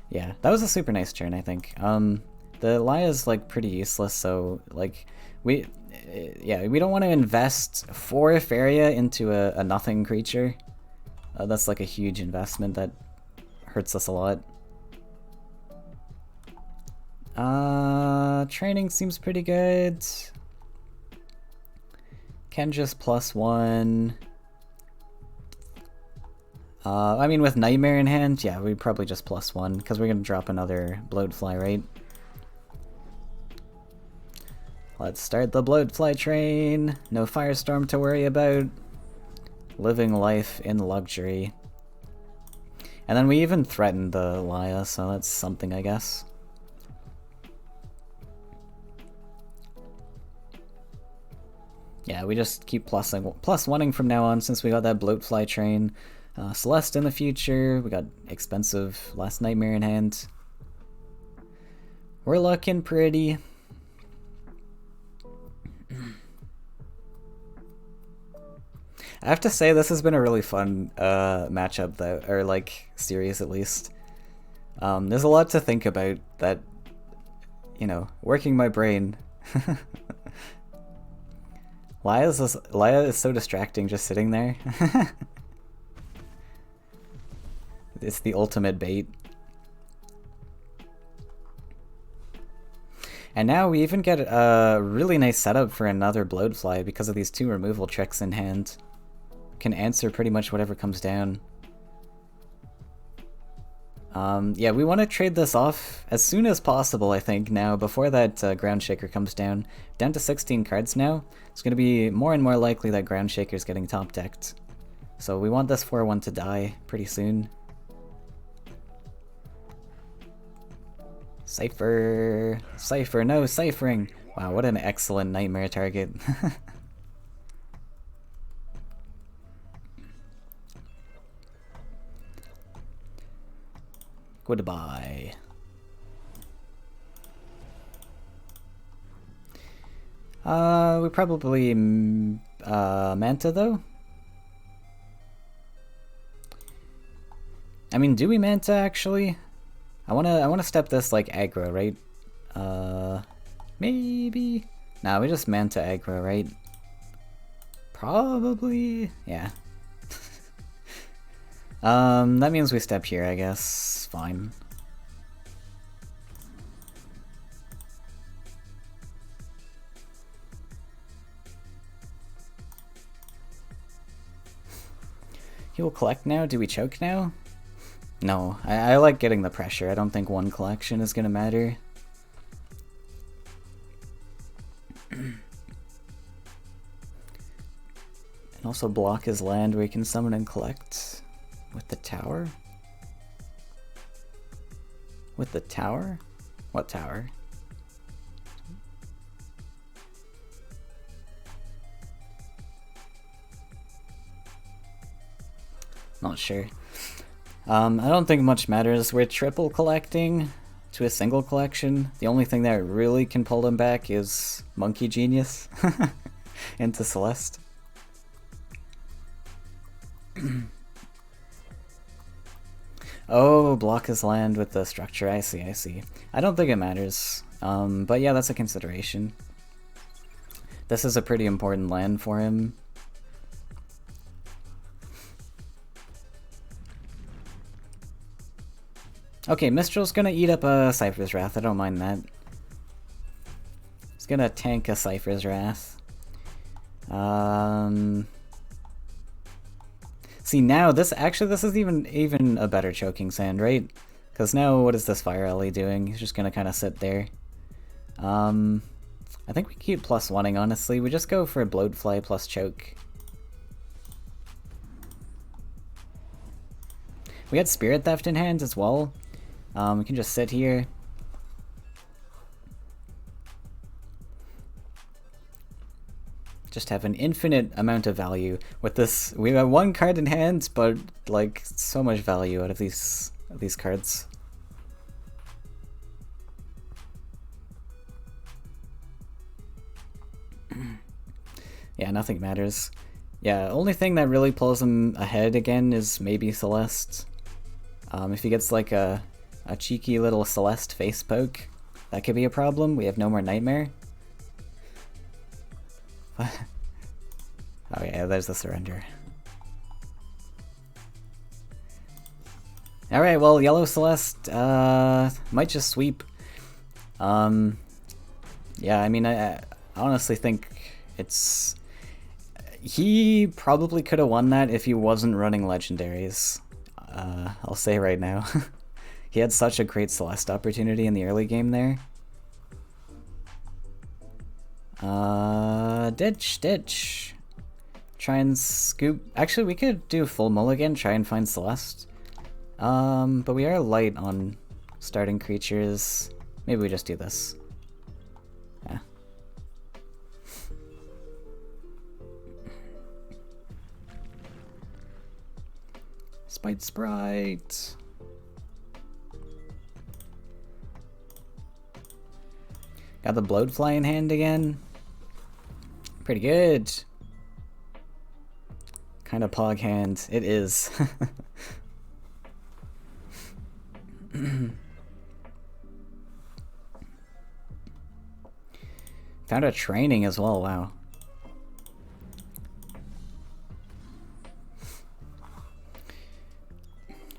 Yeah, that was a super nice turn, I think. The Leia's like pretty useless, so like, we don't want to invest 4 Faeria into a nothing creature. That's like a huge investment that hurts us a lot. Training seems pretty good. Can just +1. I mean, with Nightmare in hand, yeah, we'd probably just +1, because we're going to drop another Bloatfly, right? Let's start the Bloatfly train. No Firestorm to worry about. Living life in luxury. And then we even threatened the Leia, so that's something, I guess. Yeah, we just keep +1ing from now on since we got that Bloatfly train. Celeste in the future, we got expensive Last Nightmare in hand. We're looking pretty. I have to say, this has been a really fun matchup, though, or like series at least. There's a lot to think about that, you know, working my brain. Leia is so distracting just sitting there. It's the ultimate bait. And now we even get a really nice setup for another Bloatfly because of these 2 removal tricks in hand. Can answer pretty much whatever comes down. Yeah, we want to trade this off as soon as possible, I think, now, before that Ground Shaker comes down. Down to 16 cards now. It's going to be more and more likely that Ground Shaker's getting top-decked. So we want this 4-1 to die pretty soon. Cypher! Cypher, no ciphering! Wow, what an excellent Nightmare target. Goodbye. We probably Manta though. I mean, do we Manta actually? I wanna step this like aggro, right? Maybe. Nah, we just Manta aggro, right? Probably. Yeah. That means we step here, I guess. Fine. He will collect now? Do we choke now? No, I like getting the pressure. I don't think 1 collection is gonna matter. And also block his land where he can summon and collect. With the tower? With the tower? What tower? not sure. I don't think much matters. We're triple collecting to a single collection. The only thing that really can pull them back is Monkey Genius into Celeste. Oh, block his land with the structure. I see, I see. I don't think it matters. But yeah, that's a consideration. This is a pretty important land for him. Okay, Mistral's gonna eat up a Cypher's Wrath. I don't mind that. He's gonna tank a Cypher's Wrath. See, now this is even a better choking sand, right? Because now what is this Fire Alley doing? He's just gonna kind of sit there. I think we keep +1ing, honestly. We just go for Bloatfly plus choke. We had Spirit Theft in hand as well. We can just sit here. Just have an infinite amount of value with this. We have 1 card in hand, but like so much value out of these cards. Yeah, nothing matters. Yeah, only thing that really pulls him ahead again is maybe Celeste. If he gets like a cheeky little Celeste face poke, that could be a problem. We have no more Nightmare. Oh yeah, there's the surrender. Alright, well, yellow Celeste might just sweep. Yeah, I mean, I honestly think it's... He probably could have won that if he wasn't running legendaries. I'll say right now. He had such a great Celeste opportunity in the early game there. Ditch. Try and scoop. Actually, we could do full mulligan, try and find Celeste. But we are light on starting creatures. Maybe we just do this. Yeah. Spite Sprite. Got the Bloatfly in hand again. Pretty good. Kind of pog hand. It is. Found a training as well, wow.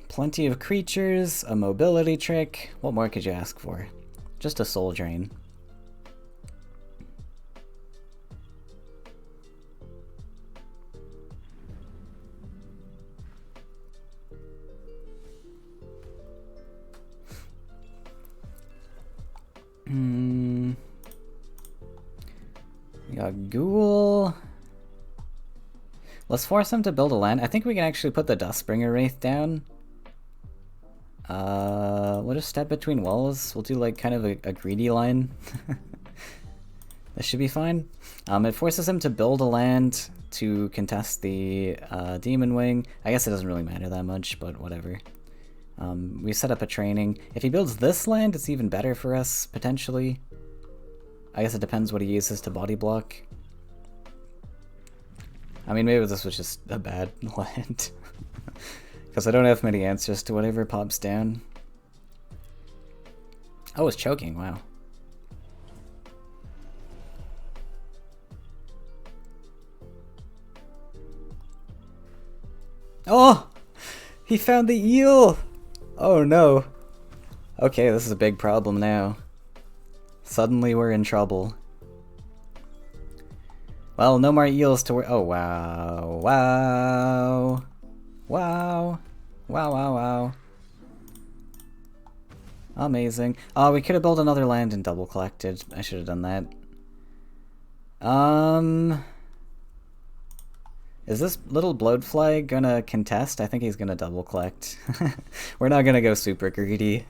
Plenty of creatures, a mobility trick. What more could you ask for? Just a soul drain. We got Ghoul. Let's force him to build a land. I think we can actually put the Dustbringer Wraith down. We'll just step between walls. We'll do like kind of a greedy line. This should be fine. It forces him to build a land to contest the Demon Wing. I guess it doesn't really matter that much, but whatever. We set up a training. If he builds this land, it's even better for us, potentially. I guess it depends what he uses to body block. I mean, maybe this was just a bad land. Because I don't have many answers to whatever pops down. Oh, it's choking, wow. Oh! He found the eel! Oh no. Okay, this is a big problem now. Suddenly we're in trouble. Well, no more eels to oh, wow. Wow. Wow. Wow, wow, wow. Amazing. Oh, we could have built another land and double collected. I should have done that. Is this little Bloatfly gonna contest? I think he's gonna double collect. We're not gonna go super greedy.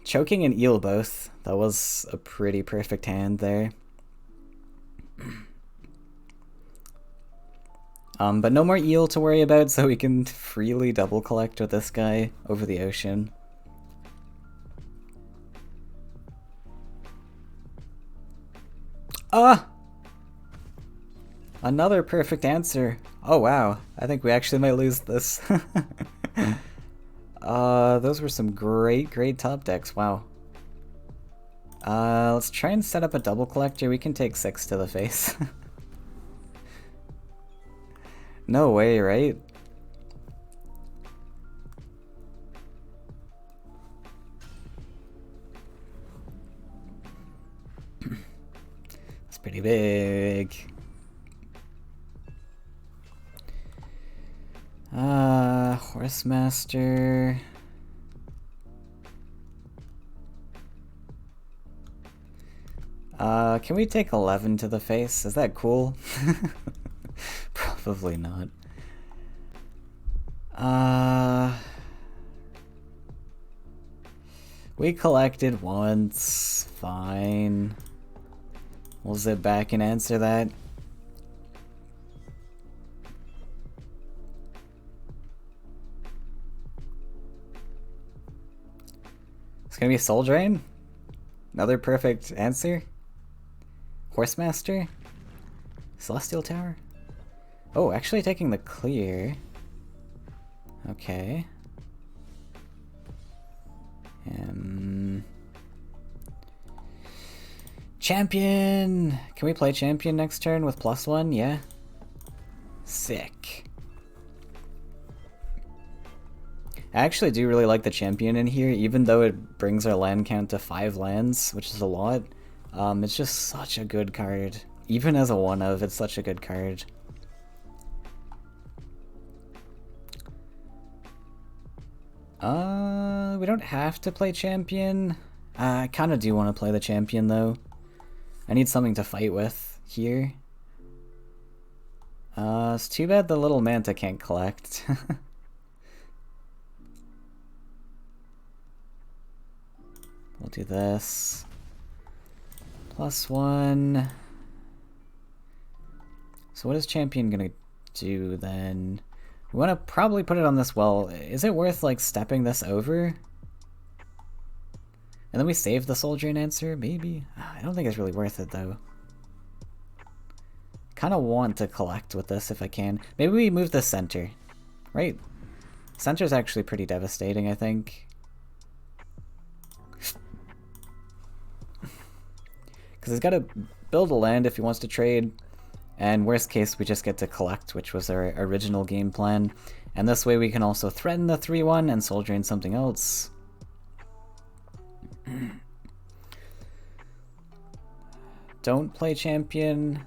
Choking and eel both. That was a pretty perfect hand there. But no more eel to worry about, so we can freely double collect with this guy over the ocean. Ah! Another perfect answer. Oh wow, I think we actually might lose this. Those were some great top decks, wow. Let's try and set up a double collector. We can take 6 to the face. No way, right? That's pretty big. Horsemaster. Can we take 11 to the face? Is that cool? Probably not. We collected once. Fine. We'll zip back and answer that. It's gonna be Soul Drain? Another perfect answer? Horsemaster? Celestial Tower? Oh, actually taking the clear. Okay. Champion! Can we play champion next turn with +1? Yeah. Sick. I actually do really like the champion in here, even though it brings our land count to 5 lands, which is a lot. It's just such a good card. Even as a 1-of, it's such a good card. We don't have to play champion. I kind of do want to play the champion, though. I need something to fight with here. It's too bad the little manta can't collect. We'll do this. +1. So what is champion gonna do then? We want to probably put it on this well. Is it worth like stepping this over? And then we save the Soul Drain answer? Maybe? I don't think it's really worth it though. Kind of want to collect with this if I can. Maybe we move the center, right? Center's actually pretty devastating, I think. Because he's got to build a land if he wants to trade. And worst case, we just get to collect, which was our original game plan. And this way we can also threaten the 3-1 and Soul Drain something else. Don't play champion.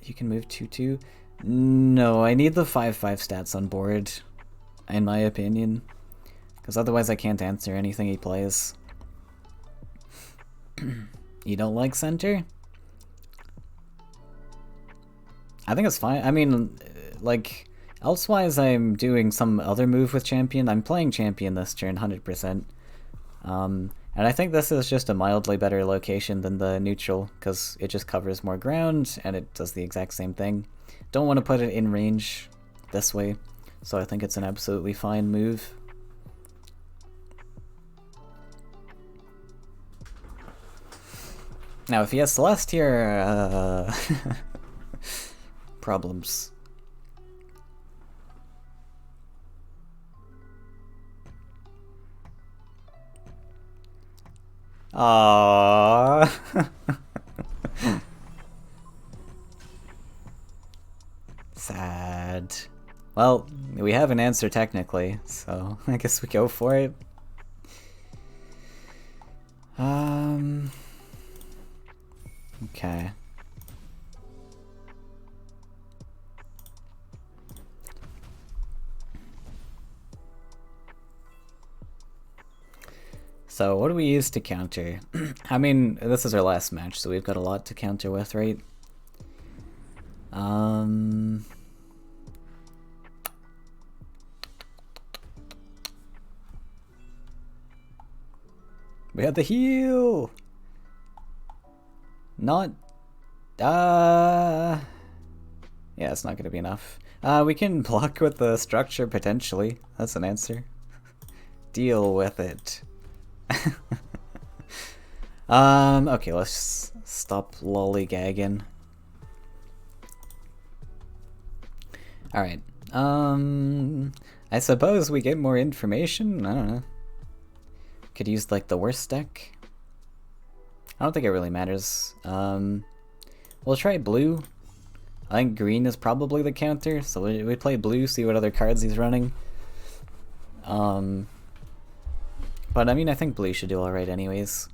You can move 2-2. No, I need the 5-5 stats on board, in my opinion. Because otherwise I can't answer anything he plays. You don't like center? I think it's fine. I mean, like, elsewise I'm doing some other move with champion. I'm playing champion this turn, 100%. And I think this is just a mildly better location than the neutral, because it just covers more ground, and it does the exact same thing. Don't want to put it in range this way, so I think it's an absolutely fine move. Now, if he has Celeste here, problems. Aww. Sad. Well, we have an answer technically, so I guess we go for it. Okay. So what do we use to counter? I mean, this is our last match, so we've got a lot to counter with, right? We had the heal! Not... Yeah, it's not going to be enough. We can block with the structure, potentially. That's an answer. Deal with it. Okay, let's stop lollygagging. Alright. I suppose we get more information? I don't know. Could use, like, the worst deck? I don't think it really matters. We'll try blue. I think green is probably the counter, so we play blue, see what other cards he's running. But I mean, I think blue should do alright anyways.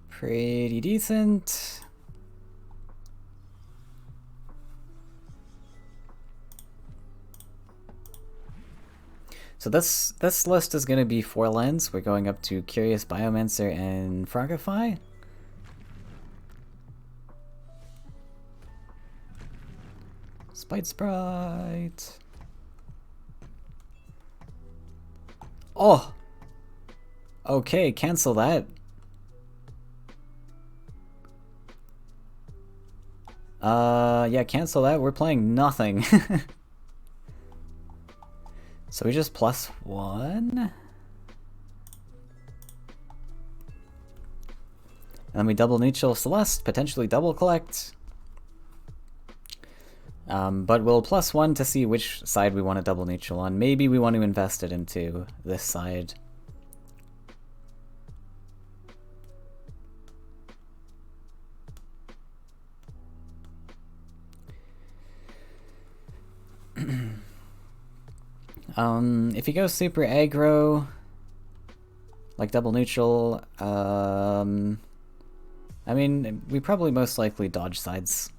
Pretty decent. So this list is going to be 4 lands. We're going up to Curious Biomancer and Frogify. Spite Sprite. Oh! Okay, cancel that. Yeah, cancel that. We're playing nothing. So we just +1. And then we double neutral Celeste, potentially double collect. But we'll +1 to see which side we want to double neutral on. Maybe we want to invest it into this side. If you go super aggro, like double neutral, I mean, we probably most likely dodge sides.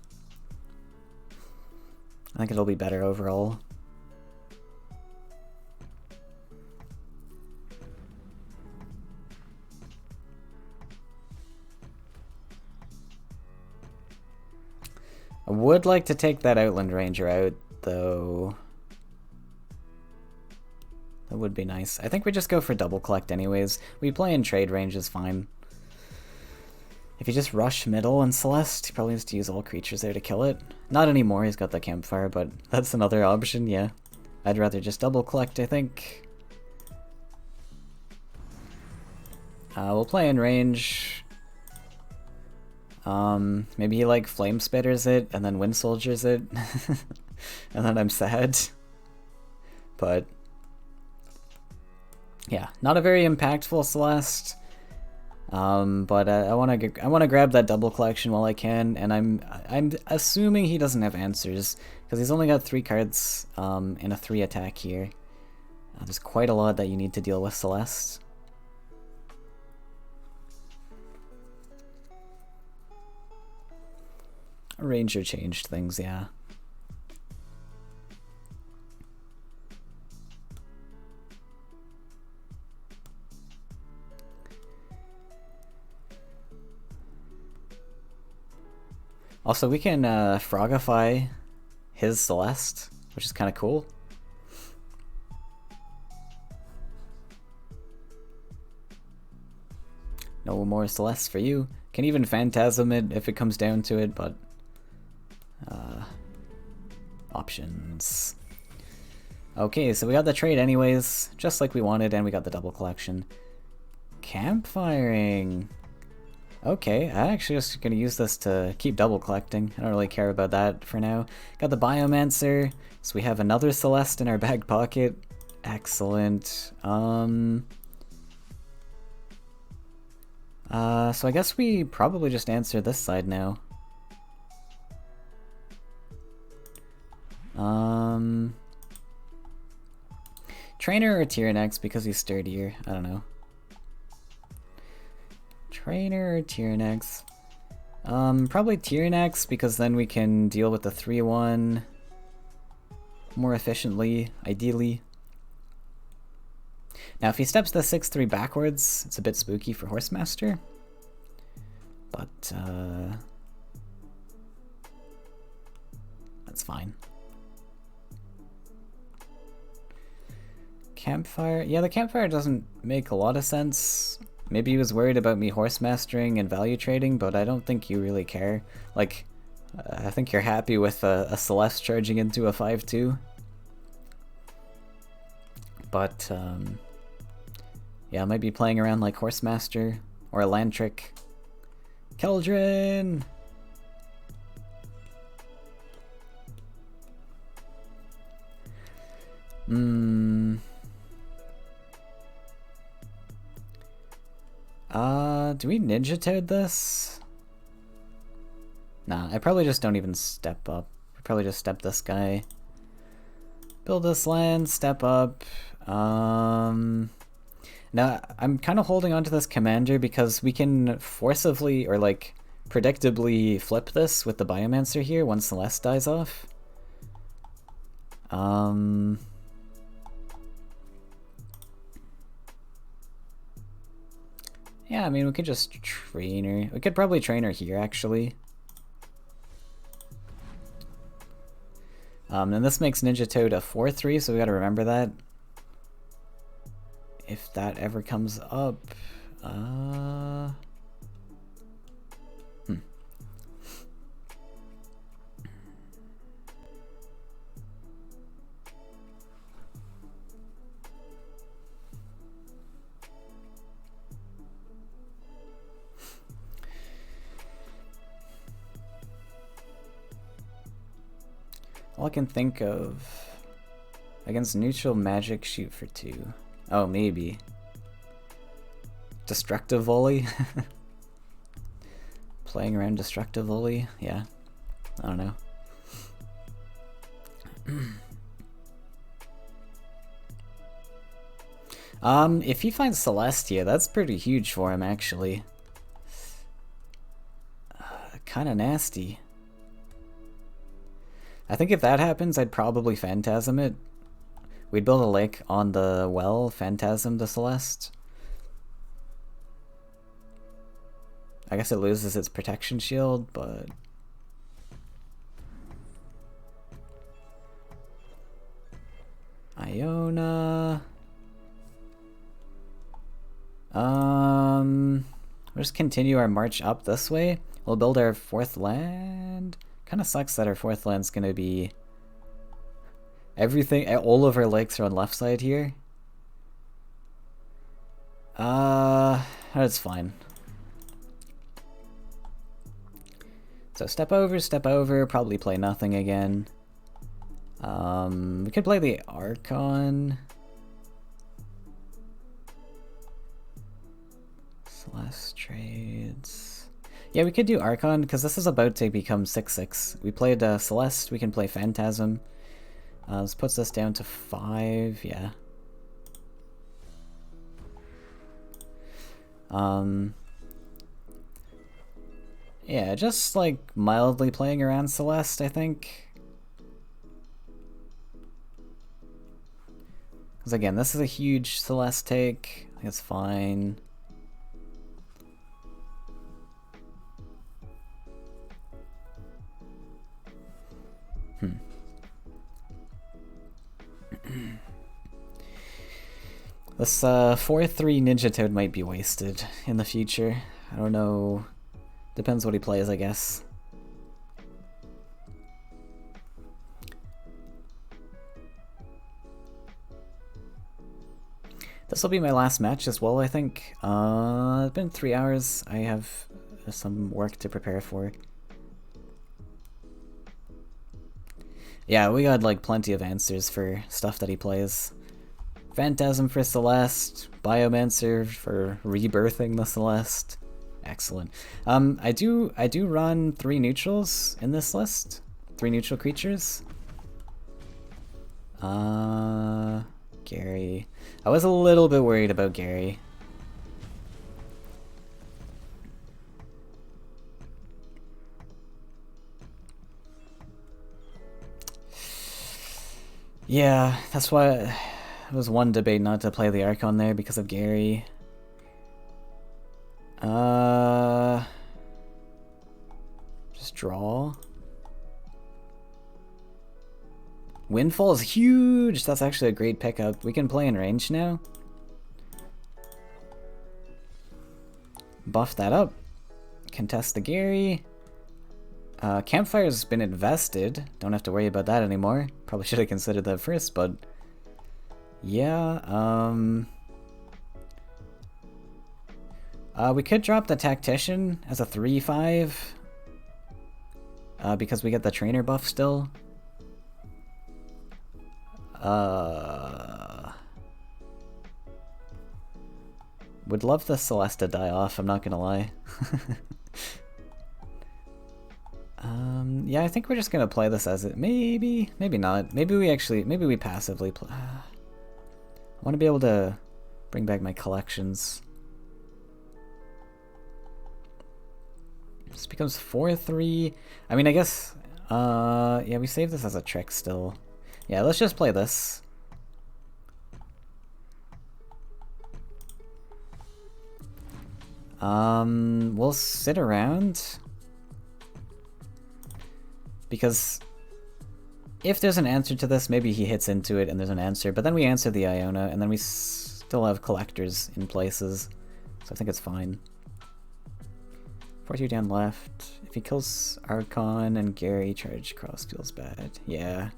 I think it'll be better overall. I would like to take that Outland Ranger out, though. That would be nice. I think we just go for double collect anyways. We play in trade range is fine. If you just rush middle and Celeste, he probably has to use all creatures there to kill it. Not anymore, he's got the campfire, but that's another option, yeah. I'd rather just double collect, I think. We'll play in range. Maybe he like flame spitters it and then wind soldiers it. And then I'm sad. But yeah, not a very impactful Celeste. But I want to grab that double collection while I can, and I'm assuming he doesn't have answers because he's only got 3 cards in a 3 attack here. There's quite a lot that you need to deal with Celeste. Ranger changed things, yeah. Also, we can frogify his Celeste, which is kind of cool. No more Celeste for you. Can even Phantasm it if it comes down to it, but options. Okay, so we got the trade anyways, just like we wanted, and we got the double collection. Campfiring. Okay, I'm actually just going to use this to keep double collecting. I don't really care about that for now. Got the Biomancer, so we have another Celeste in our back pocket. Excellent. So I guess we probably just answer this side now. Trainer or Tyrannex because he's sturdier. I don't know. Trainer or Tyrannex? Probably Tyrannex because then we can deal with the 3-1 more efficiently, ideally. Now if he steps the 6-3 backwards, it's a bit spooky for Horsemaster. But, that's fine. Campfire? Yeah, the campfire doesn't make a lot of sense. Maybe he was worried about me horse mastering and value trading, but I don't think you really care. Like, I think you're happy with a Celeste charging into a 5-2. But, yeah, I might be playing around like Horsemaster or a land trick. Keldrin! Do we Ninja Toad this? Nah, I probably just don't even step up. I probably just step this guy. Build this land, step up. Now, I'm kind of holding on to this commander because we can forcibly, or like, predictably flip this with the Biomancer here once Celeste dies off. Yeah, I mean, we could just train her. We could probably train her here, actually. And this makes Ninja Toad a 4-3, so we gotta remember that. If that ever comes up. All I can think of against neutral magic, shoot for 2. Oh, maybe. Destructive volley? Playing around destructive volley? Yeah. I don't know. If he finds Celestia, that's pretty huge for him, actually. Kinda nasty. I think if that happens, I'd probably Phantasm it. We'd build a lake on the well, Phantasm the Celeste. I guess it loses its protection shield, but... Iona... We'll just continue our march up this way. We'll build our 4th land. Kinda sucks that our 4th land's gonna be... Everything, all of our lakes are on left side here. That's fine. So step over, probably play nothing again. We could play the Archon. Celeste trades. Yeah, we could do Archon, because this is about to become 6-6. We played Celeste, we can play Phantasm. This puts us down to 5, yeah. Yeah, just like mildly playing around Celeste, I think. Because again, this is a huge Celeste take. I think it's fine. This 4-3 Ninja Toad might be wasted in the future. I don't know. Depends what he plays, I guess. This will be my last match as well, I think. It's been 3 hours. I have some work to prepare for. Yeah, we got like plenty of answers for stuff that he plays. Phantasm for Celeste, Biomancer for rebirthing the Celeste. Excellent. I do run 3 neutrals in this list. 3 neutral creatures. Gary. I was a little bit worried about Gary. Yeah, that's why it was one debate not to play the Archon there because of Gary. Just draw. Windfall is huge! That's actually a great pickup. We can play in range now. Buff that up. Contest the Gary. Campfire's been invested. Don't have to worry about that anymore. Probably should have considered that first, but... yeah, we could drop the Tactician as a 3-5. Because we get the trainer buff still. Would love the Celeste to die off, I'm not gonna lie. Yeah, I think we're just gonna play this as it. Maybe not. Maybe we passively play. I want to be able to bring back my collections. This becomes 4-3. I mean, I guess, yeah, we save this as a trick still. Yeah, let's just play this. We'll sit around. Because if there's an answer to this, maybe he hits into it and there's an answer, but then we answer the Iona, and then we still have collectors in places. So I think it's fine. 4-2 down left. If he kills Archon and Gary, charge cross feels bad. Yeah.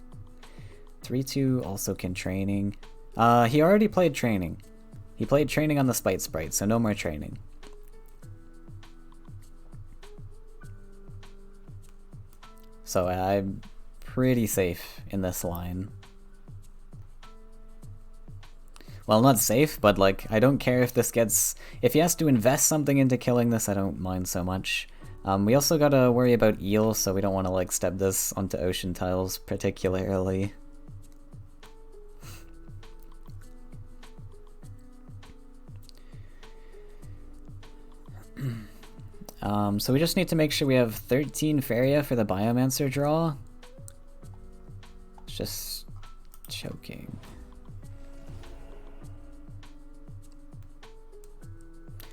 3-2 also can training. He already played training. He played training on the Spite Sprite, so no more training. So I'm pretty safe in this line. Well, not safe, but like, I don't care if this gets... if he has to invest something into killing this, I don't mind so much. We also gotta worry about eel, so we don't want to like step this onto ocean tiles particularly. So we just need to make sure we have 13 Faeria for the Biomancer draw. It's just choking.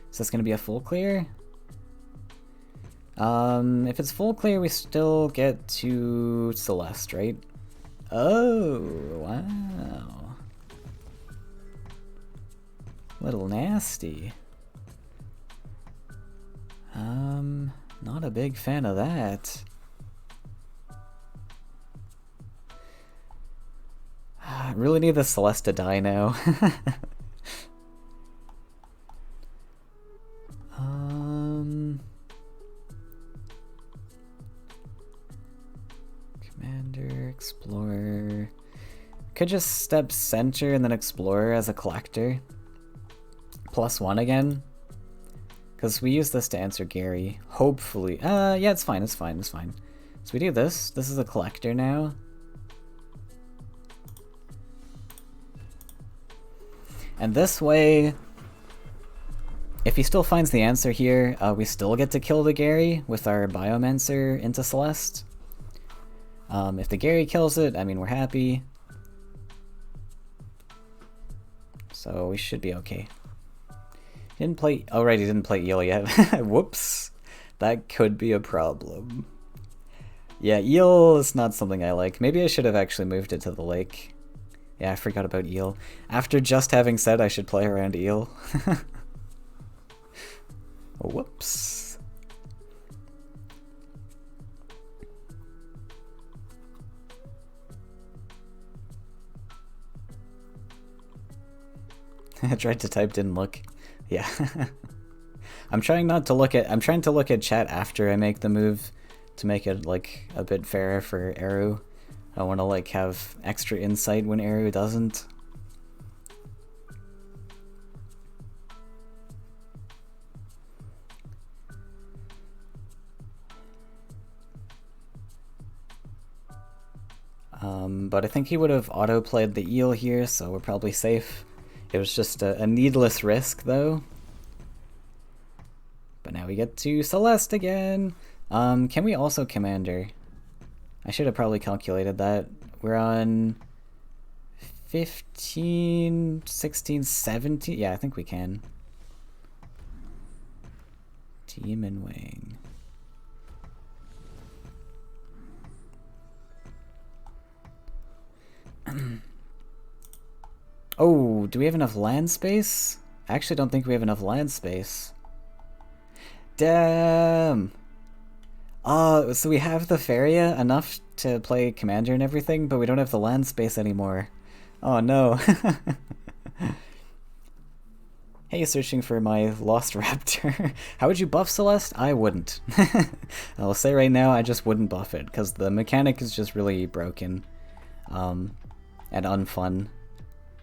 Is this going to be a full clear? If it's full clear, we still get to Celeste, right? Oh, wow. Little nasty. Not a big fan of that. I really need the Celeste to die now. Commander, Explorer. Could just step center and then Explorer as a collector. +1 again. Because we use this to answer Gary. Hopefully. Yeah, it's fine, it's fine, it's fine. So we do this. This is a collector now. And this way, if he still finds the answer here, we still get to kill the Gary with our Biomancer into Celeste. If the Gary kills it, I mean, we're happy. So we should be okay. Didn't play. Oh, right, he didn't play eel yet. Whoops. That could be a problem. Yeah, eel is not something I like. Maybe I should have actually moved it to the lake. Yeah, I forgot about eel. After just having said I should play around eel. Whoops. I tried to type, didn't look. Yeah. I'm trying to look at chat after I make the move to make it like a bit fairer for Eru. I want to like have extra insight when Eru doesn't. But I think he would have auto-played the eel here, so we're probably safe. It was just a needless risk, though. But now we get to Celeste again. Can we also Commander? I should have probably calculated that. We're on 15, 16, 17. Yeah, I think we can. Demon Wing. Oh, do we have enough land space? I actually don't think we have enough land space. Damn! Oh, so we have the Faeria enough to play Commander and everything, but we don't have the land space anymore. Oh no. Hey, searching for my lost raptor. How would you buff Celeste? I wouldn't. I'll say right now, I just wouldn't buff it, because the mechanic is just really broken. And unfun.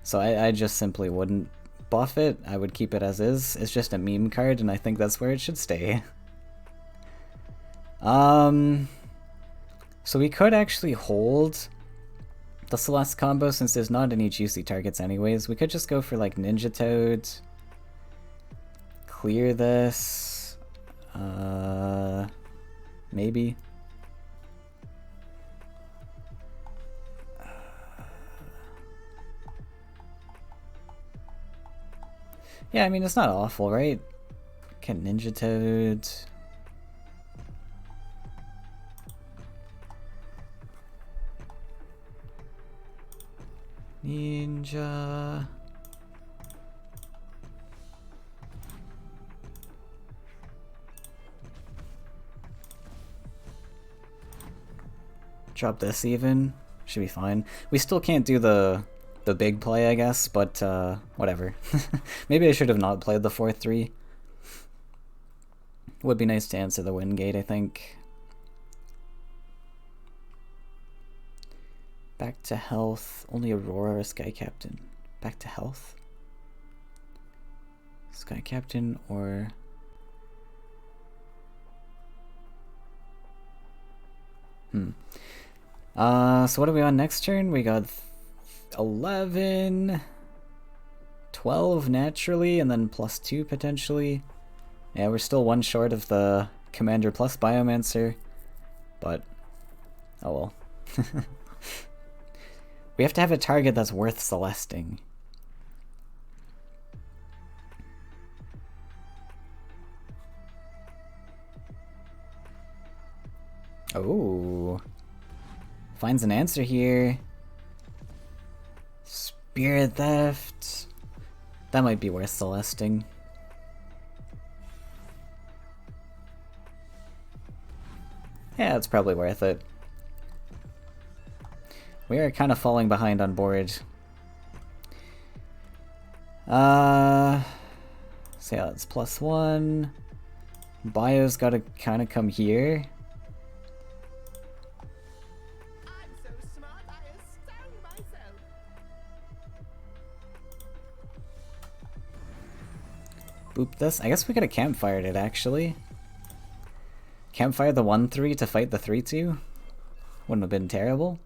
So I just simply wouldn't buff it. I would keep it as is. It's just a meme card, and I think that's where it should stay. So we could actually hold the Celeste combo since there's not any juicy targets anyways. We could just go for like Ninja Toad. Clear this. Maybe. Yeah, I mean, it's not awful, right? Can Ninja Toad. Ninja. Drop this even. Should be fine. We still can't do the big play, I guess, but whatever. Maybe I should have not played the 4-3. Would be nice to answer the win gate, I think. Back to health. Only Aurora or Sky Captain. Back to health. Sky Captain or... So what are we on next turn? We got 11, 12 naturally, and then +2 potentially. Yeah, we're still one short of the Commander plus Biomancer, but oh well. We have to have a target that's worth Celesting. Oh. Finds an answer here. Spirit Theft. That might be worth Celesting. Yeah, it's probably worth it. We are kind of falling behind on board. So yeah, it's +1. Bio's gotta kind of come here. Boop this. I guess we could have campfired it, actually. Campfire the 1-3 to fight the 3-2? Wouldn't have been terrible.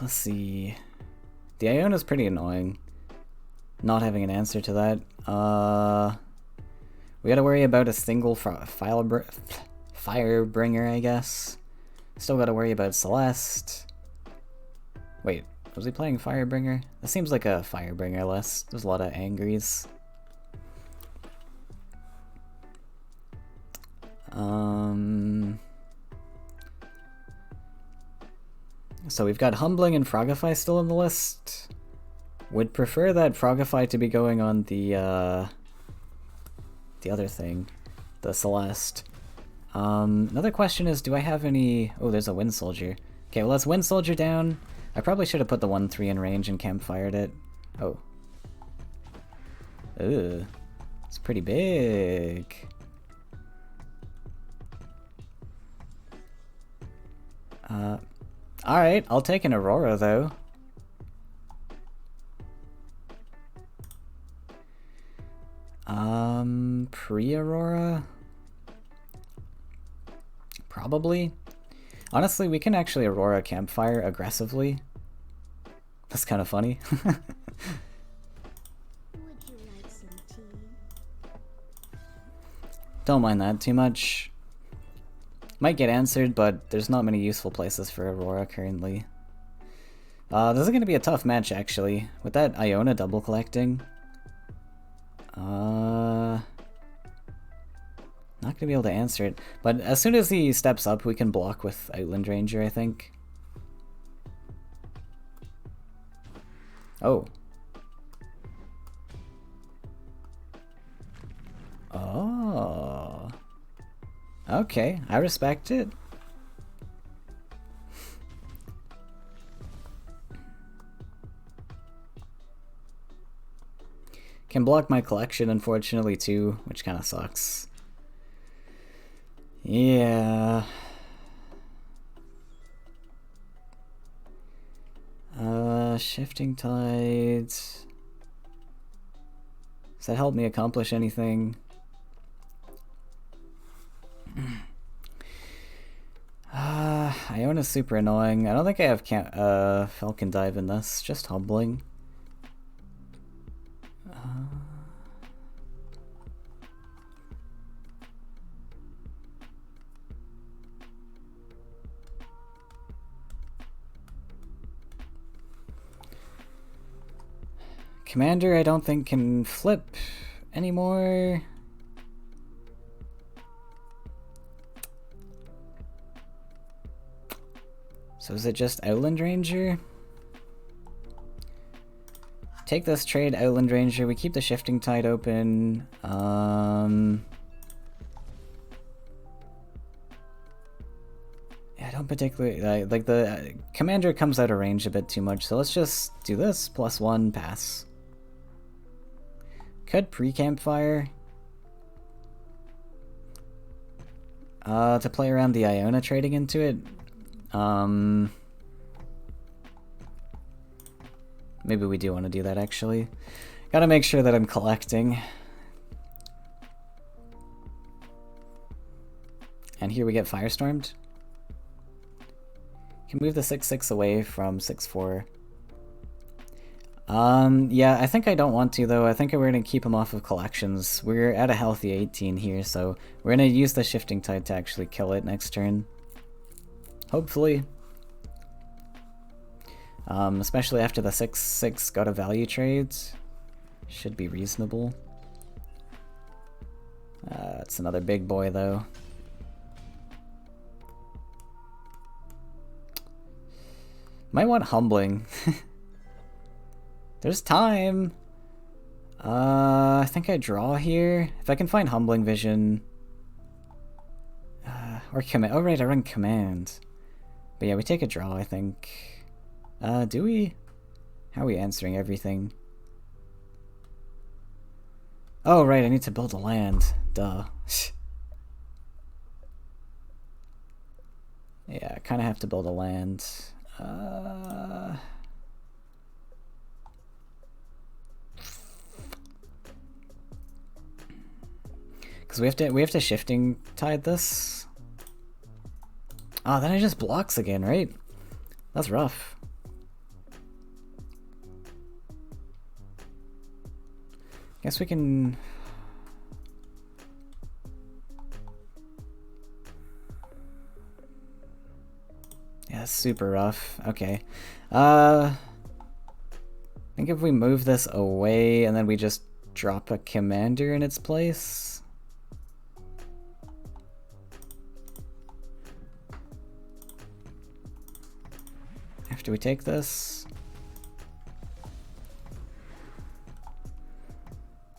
Let's see. The Iona's pretty annoying. Not having an answer to that. We gotta worry about a single Firebringer, I guess. Still gotta worry about Celeste. Wait, was he playing Firebringer? That seems like a Firebringer list. There's a lot of Angries. So we've got Humbling and Frogify still in the list. Would prefer that Frogify to be going on the other thing, the Celeste. Another question is, do I have any... Oh, there's a Wind Soldier. Okay, well, let's Wind Soldier down. I probably should have put the 1-3 in range and campfired it. Oh. Ugh. It's pretty big. Alright, I'll take an Aurora, though. Pre-Aurora? Probably. Honestly, we can actually Aurora Campfire aggressively. That's kind of funny.
Would you like some tea?
Don't mind that too much. Might get answered, but there's not many useful places for Aurora currently. This is going to be a tough match, actually. With that Iona double collecting. Not going to be able to answer it. But as soon as he steps up, we can block with Outland Ranger, I think. Oh. Oh. Okay, I respect it. Can block my collection, unfortunately, too, which kind of sucks. Yeah. Shifting Tides. Does that help me accomplish anything? Iona's super annoying. I don't think I have Falcon Dive in this. Just humbling. Commander, I don't think can flip anymore. So is it just Outland Ranger? Take this trade, Outland Ranger. We keep the Shifting Tide open. Yeah, I don't particularly like the commander comes out of range a bit too much, so let's just do this. +1, pass. Could pre-campfire to play around the Iona trading into it. Maybe we do want to do that, actually. Gotta make sure that I'm collecting. And here we get Firestormed. Can move the 6/6 away from 6/4. Yeah, I think I don't want to, though. I think we're gonna keep him off of collections. We're at a healthy 18 here, so we're gonna use the Shifting Tide to actually kill it next turn. Hopefully. Especially after the 6/6 got a value trades. Should be reasonable. It's another big boy, though. Might want Humbling. There's time. I think I draw here. If I can find Humbling Vision. Or Command. Oh, right, I run Command. But yeah, we take a draw, I think. Do we? How are we answering everything? Oh, right, I need to build a land. Duh. Yeah, I kind of have to build a land. Because we have to Shifting Tide this. Oh, then it just blocks again, right? That's rough. Guess we can... Yeah, that's super rough. Okay. I think if we move this away and then we just drop a commander in its place. After we take this.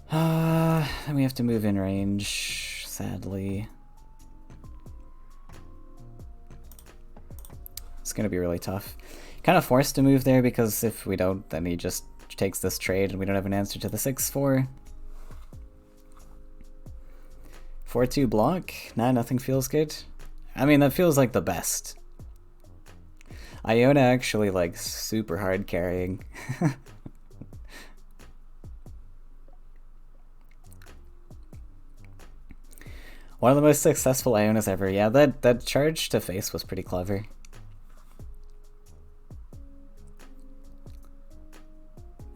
Then we have to move in range, sadly. It's gonna be really tough. Kind of forced to move there because if we don't, then he just takes this trade and we don't have an answer to the 6/4. 4/2 block? Nah, nothing feels good. I mean, that feels like the best. Iona actually like super hard carrying. One of the most successful Ionas ever. Yeah, that charge to face was pretty clever.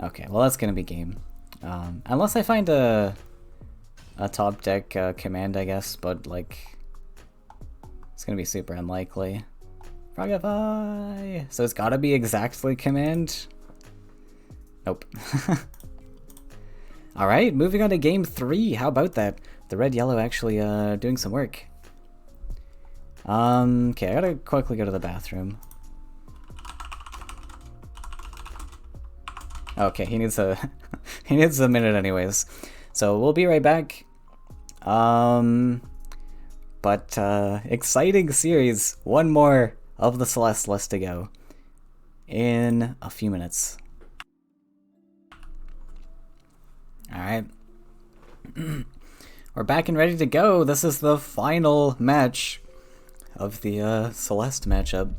Okay, well that's gonna be game. Unless I find a a top deck command, I guess, but like it's gonna be super unlikely. Frogify! So it's gotta be exactly command? Nope. Alright, moving on to game 3. How about that? The red-yellow actually doing some work. Okay, I gotta quickly go to the bathroom. Okay, he needs a he needs a minute anyways. So we'll be right back. But exciting series. One more of the Celeste list to go in a few minutes. Alright. We're back and ready to go. This is the final match of the Celeste matchup.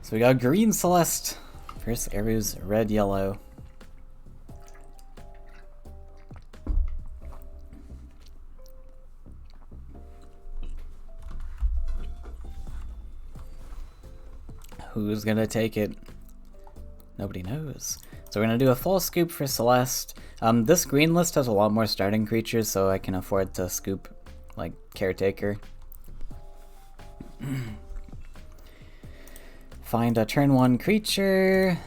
So we got green Celeste versus Eru's red-yellow. Who's gonna take it? Nobody knows. So we're gonna do a full scoop for Celeste. This green list has a lot more starting creatures, so I can afford to scoop, like, Caretaker. Find a turn 1 creature.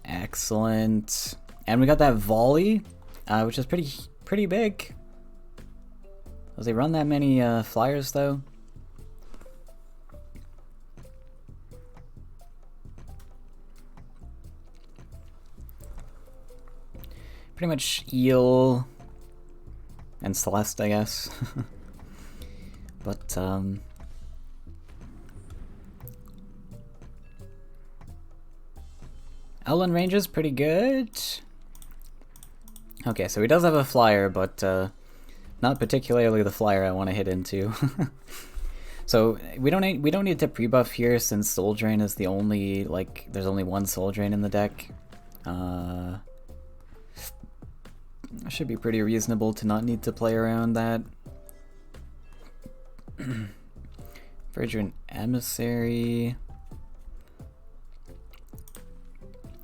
Excellent. And we got that volley, which is pretty big. Does he run that many flyers, though? Pretty much Eel and Celeste, I guess. But, Ellen range is pretty good. Okay, so he does have a flyer, but not particularly the flyer I want to hit into. So we don't need to pre-buff here since Soul Drain is the only, like, there's only one Soul Drain in the deck. Should be pretty reasonable to not need to play around that. Virgin Emissary.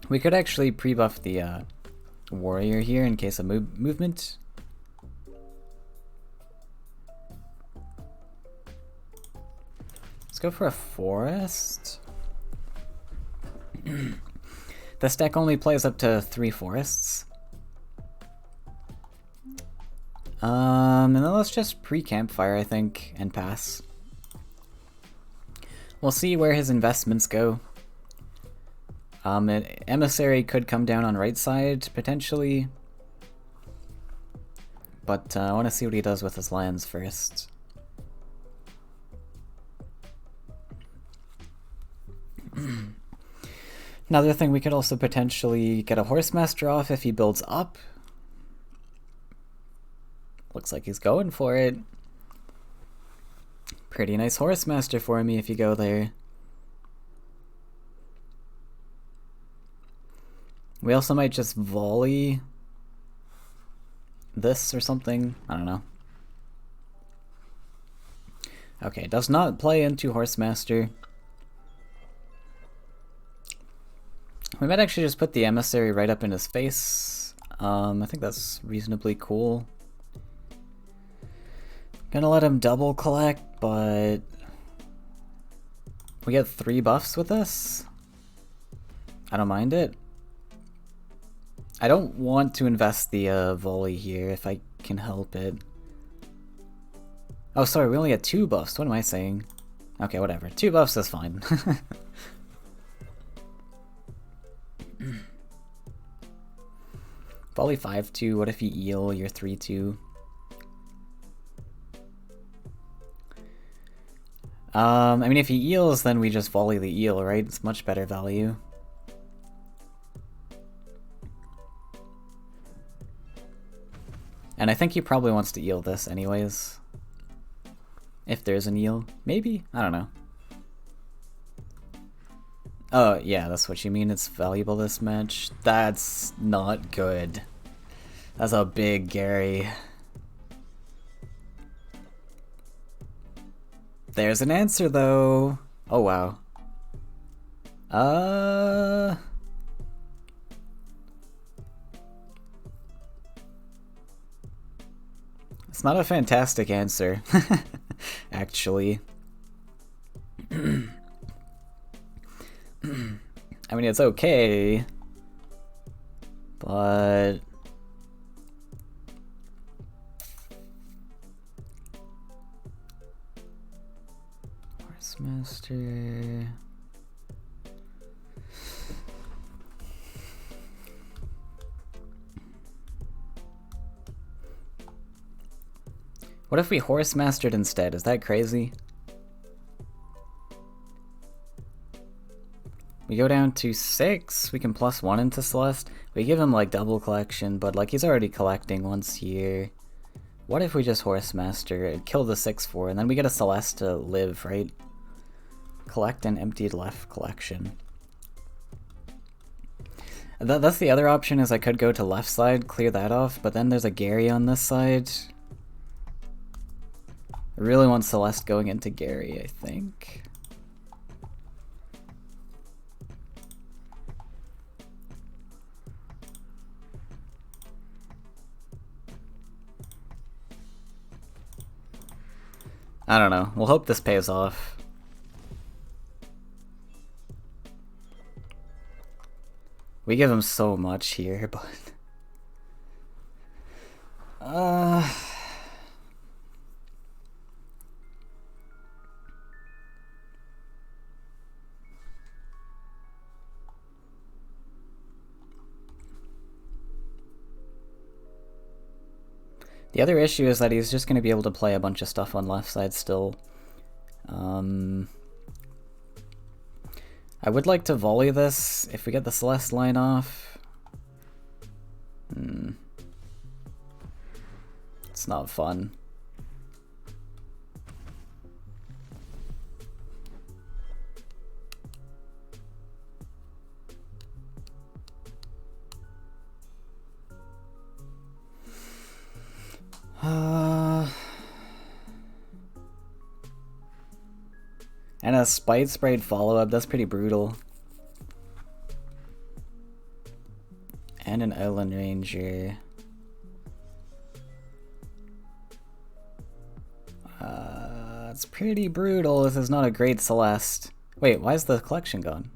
We could actually pre-buff the warrior here in case of movement. Let's go for a forest. This deck only plays up to 3 forests. And then let's just pre-campfire, I think, and pass. We'll see where his investments go. Emissary could come down on right side, potentially. But I want to see what he does with his lands first. Another thing, we could also potentially get a Horsemaster off if he builds up. Looks like he's going for it. Pretty nice Horsemaster for me if you go there. We also might just volley this or something. I don't know. Okay, does not play into Horsemaster. We might actually just put the Emissary right up in his face. I think that's reasonably cool. Gonna let him double collect, but we get 3 buffs with this. I don't mind it. I don't want to invest the volley here if I can help it. Oh, sorry, we only get 2 buffs. What am I saying? Okay, whatever. 2 buffs is fine. Volley 5-2. What if you eel? You're 3-2. I mean, if he eels, then we just volley the eel, right? It's much better value. And I think he probably wants to eel this anyways. If there's an eel. Maybe? I don't know. Oh, yeah, that's what you mean. It's valuable this match. That's not good. That's a big Gary. There's an answer, though. Oh, wow. It's not a fantastic answer, actually. I mean, it's okay, but... Master. What if we horse mastered instead? Is that crazy? We go down to 6. We can +1 into Celeste. We give him like double collection, but like he's already collecting once a year. What if we just horse master and kill the 6/4 and then we get a Celeste to live, right? Collect an emptied left collection. That's the other option, is I could go to left side, clear that off, but then there's a Gary on this side. I really want Celeste going into Gary, I think. I don't know. We'll hope this pays off. We give him so much here, but... The other issue is that he's just going to be able to play a bunch of stuff on left side still. I would like to volley this if we get the Celeste line off. It's not fun. And a Spite Sprayed follow-up, that's pretty brutal. And an Island Ranger. It's pretty brutal. This is not a great Celeste. Wait, why is the collection gone?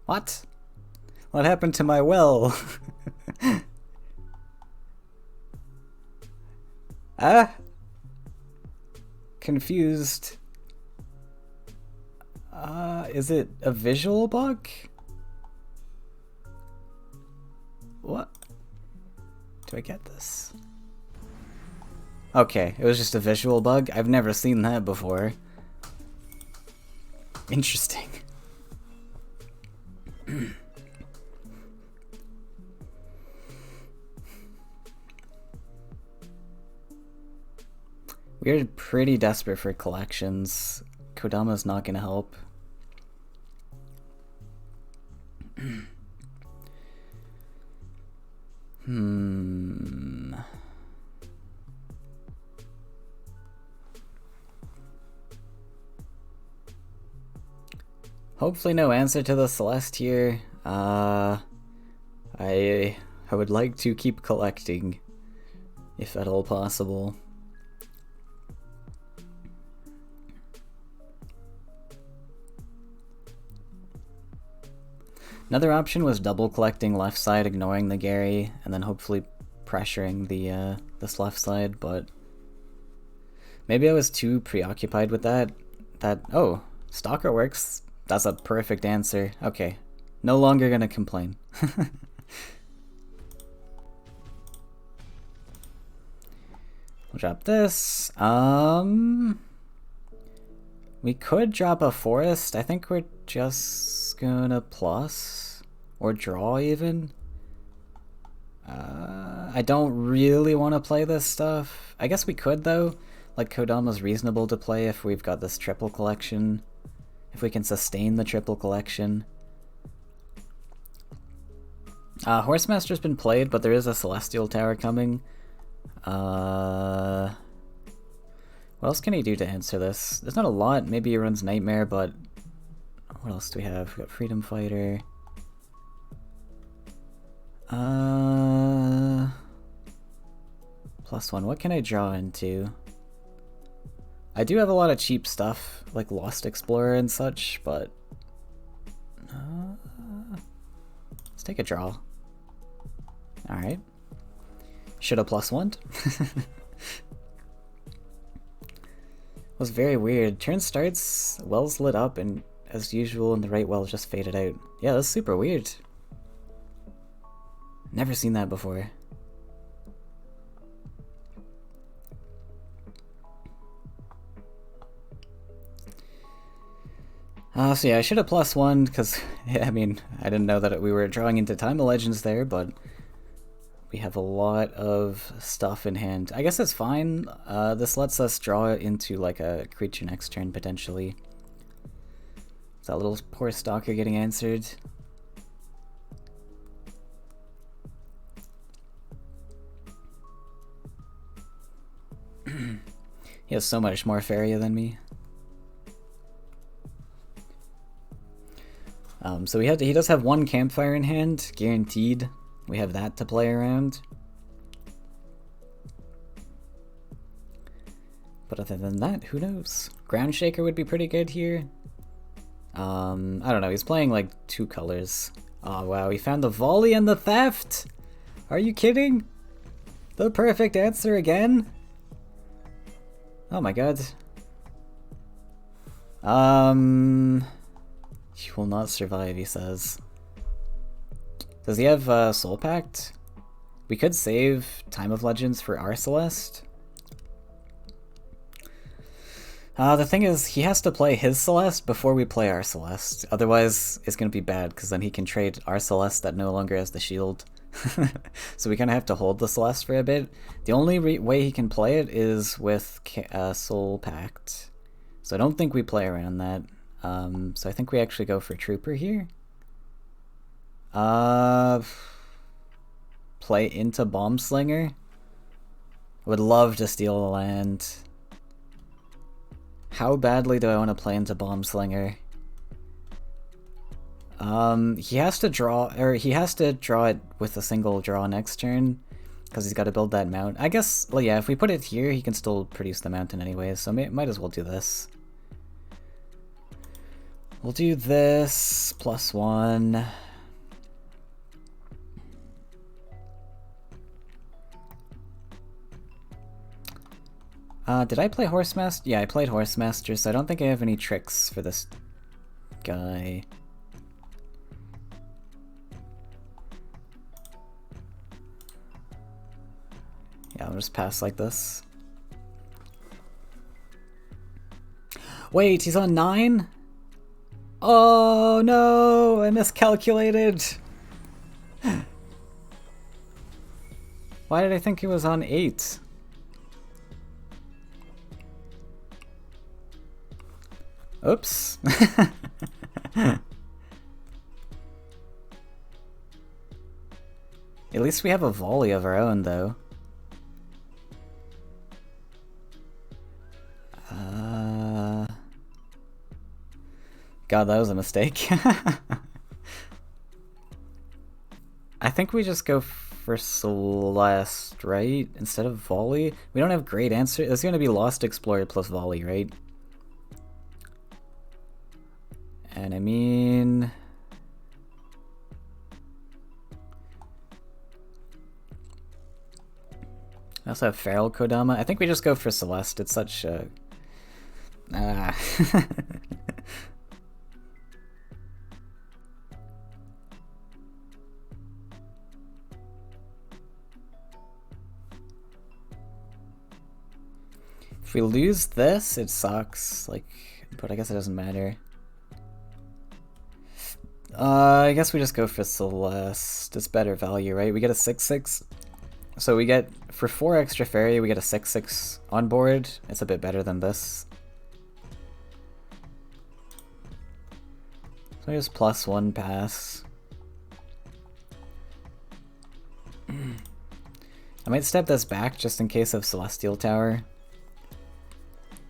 What? What happened to my well? Confused. Is it a visual bug? What? Do I get this? Okay, it was just a visual bug. I've never seen that before. Interesting. We're pretty desperate for collections. Kodama's not gonna help. Hopefully no answer to the Celeste here. I would like to keep collecting, if at all possible. Another option was double collecting left side, ignoring the Gary, and then hopefully pressuring the this left side, but maybe I was too preoccupied with that. Oh, Stalker works. That's a perfect answer. Okay, no longer gonna complain. We'll drop this. We could drop a forest. I think we're just gonna plus or draw even. I don't really want to play this stuff. I guess we could though. Like Kodama's reasonable to play if we've got this triple collection. If we can sustain the triple collection. Horsemaster's been played, but there is a Celestial Tower coming. What else can he do to answer this? There's not a lot. Maybe he runs Nightmare, but what else do we have? We got Freedom Fighter. +1. What can I draw into? I do have a lot of cheap stuff, like Lost Explorer and such, but... let's take a draw. Alright. Shoulda +1'd. Was very weird. Turn starts, wells lit up, and as usual, and the right well just faded out. Yeah, that's super weird. Never seen that before. So yeah, I should have +1 because, yeah, I mean, I didn't know that we were drawing into Time of Legends there, but we have a lot of stuff in hand. I guess it's fine. This lets us draw into like a creature next turn potentially. Is that little poor stalker getting answered? He has so much more Faeria than me. So he does have one campfire in hand, guaranteed. We have that to play around. But other than that, who knows? Ground Shaker would be pretty good here. I don't know, he's playing like 2 colors. Oh wow, he found the volley and the theft! Are you kidding? The perfect answer again? Oh my god. He will not survive, he says. Does he have Soul Pact? We could save Time of Legends for our Celeste. The thing is, he has to play his Celeste before we play our Celeste. Otherwise, it's going to be bad, because then he can trade our Celeste that no longer has the shield. So we kind of have to hold the Celeste for a bit. The only way he can play it is with Soul Pact. So I don't think we play around that. So I think we actually go for Trooper here. Play into Bomb Slinger. Would love to steal the land. How badly do I want to play into Bomb Slinger? He has to draw it with a single draw next turn, because he's got to build that mount. I guess, well, yeah, if we put it here, he can still produce the mountain anyways, so might as well do this. We'll do this, +1. Did I play Horsemaster? Yeah, I played Horsemaster, so I don't think I have any tricks for this guy. Yeah, I'll just pass like this. Wait, he's on 9? Oh no, I miscalculated. Why did I think he was on 8? Oops. At least we have a volley of our own, though. God, that was a mistake. I think we just go for Celeste, right? Instead of volley? We don't have great answer. It's going to be Lost Explorer plus volley, right? And I mean... I also have Feral Kodama. I think we just go for Celeste. It's such a... If we lose this, it sucks. Like, but I guess it doesn't matter. I guess we just go for Celeste. It's better value, right? We get a 6/6. So we get, for 4 extra fairy, we get a 6/6 on board. It's a bit better than this. So I just +1 pass. I might step this back just in case of Celestial Tower.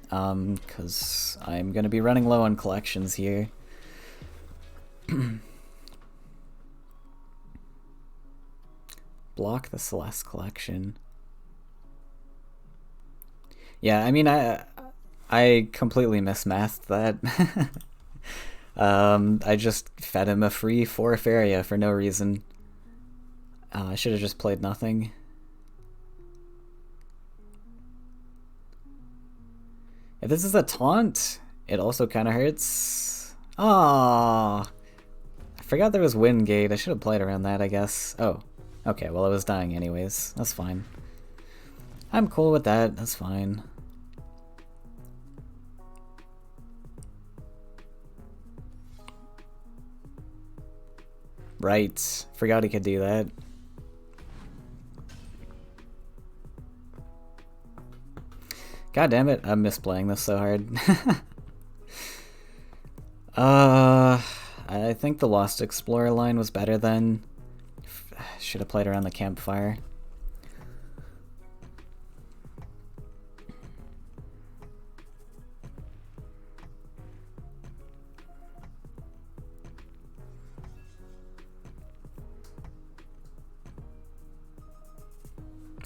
Because I'm going to be running low on collections here. Block the Celeste collection. Yeah, I mean, I completely mismathed that. I just fed him a free 4 Faeria for no reason. I should have just played nothing. If this is a taunt, it also kind of hurts. Ah, I forgot there was wind gate. I should have played around that, I guess. Oh, okay, well I was dying anyways. That's fine. I'm cool with that. That's fine. Right. Forgot he could do that. God damn it, I'm misplaying this so hard. I think the Lost Explorer line was better then. Should have played around the campfire.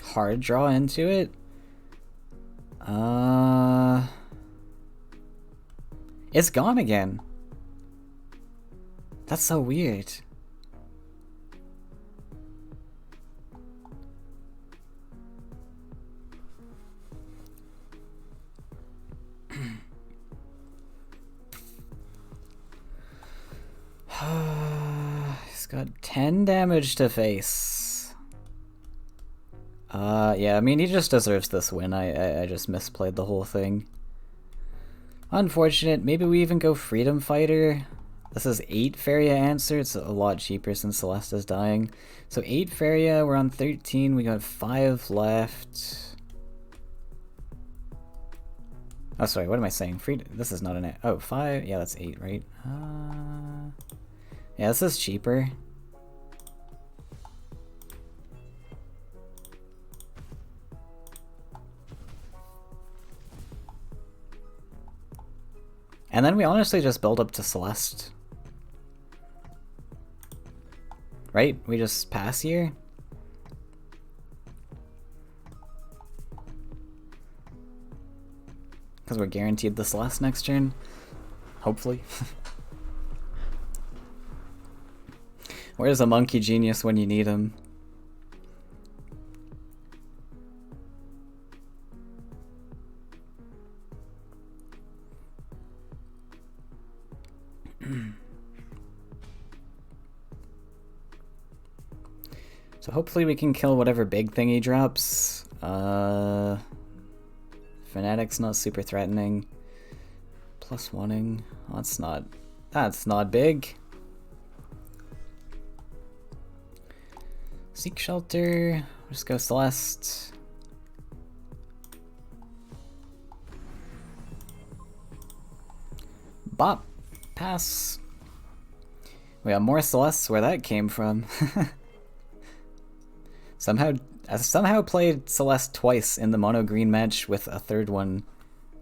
Hard draw into it? It's gone again. That's so weird. He's got 10 damage to face. Yeah, I mean, he just deserves this win. I just misplayed the whole thing. Unfortunate. Maybe we even go Freedom Fighter. This is 8 Faeria answer. It's a lot cheaper since Celeste is dying. So 8 Faeria, we're on 13. We got 5 left. Oh, sorry, what am I saying? This is not an... Oh, 5? Yeah, that's 8, right? Yeah, this is cheaper. And then we honestly just build up to Celeste. Right? We just pass here? Because we're guaranteed the Celeste next turn. Hopefully. Where's a monkey genius when you need him? So hopefully we can kill whatever big thing he drops. Fanatic's not super threatening. Plus oneing. Oh, that's not big. Seek shelter. Just go Celeste. Bop. Pass. We got more Celestes where that came from. I somehow played Celeste twice in the mono green match with a third one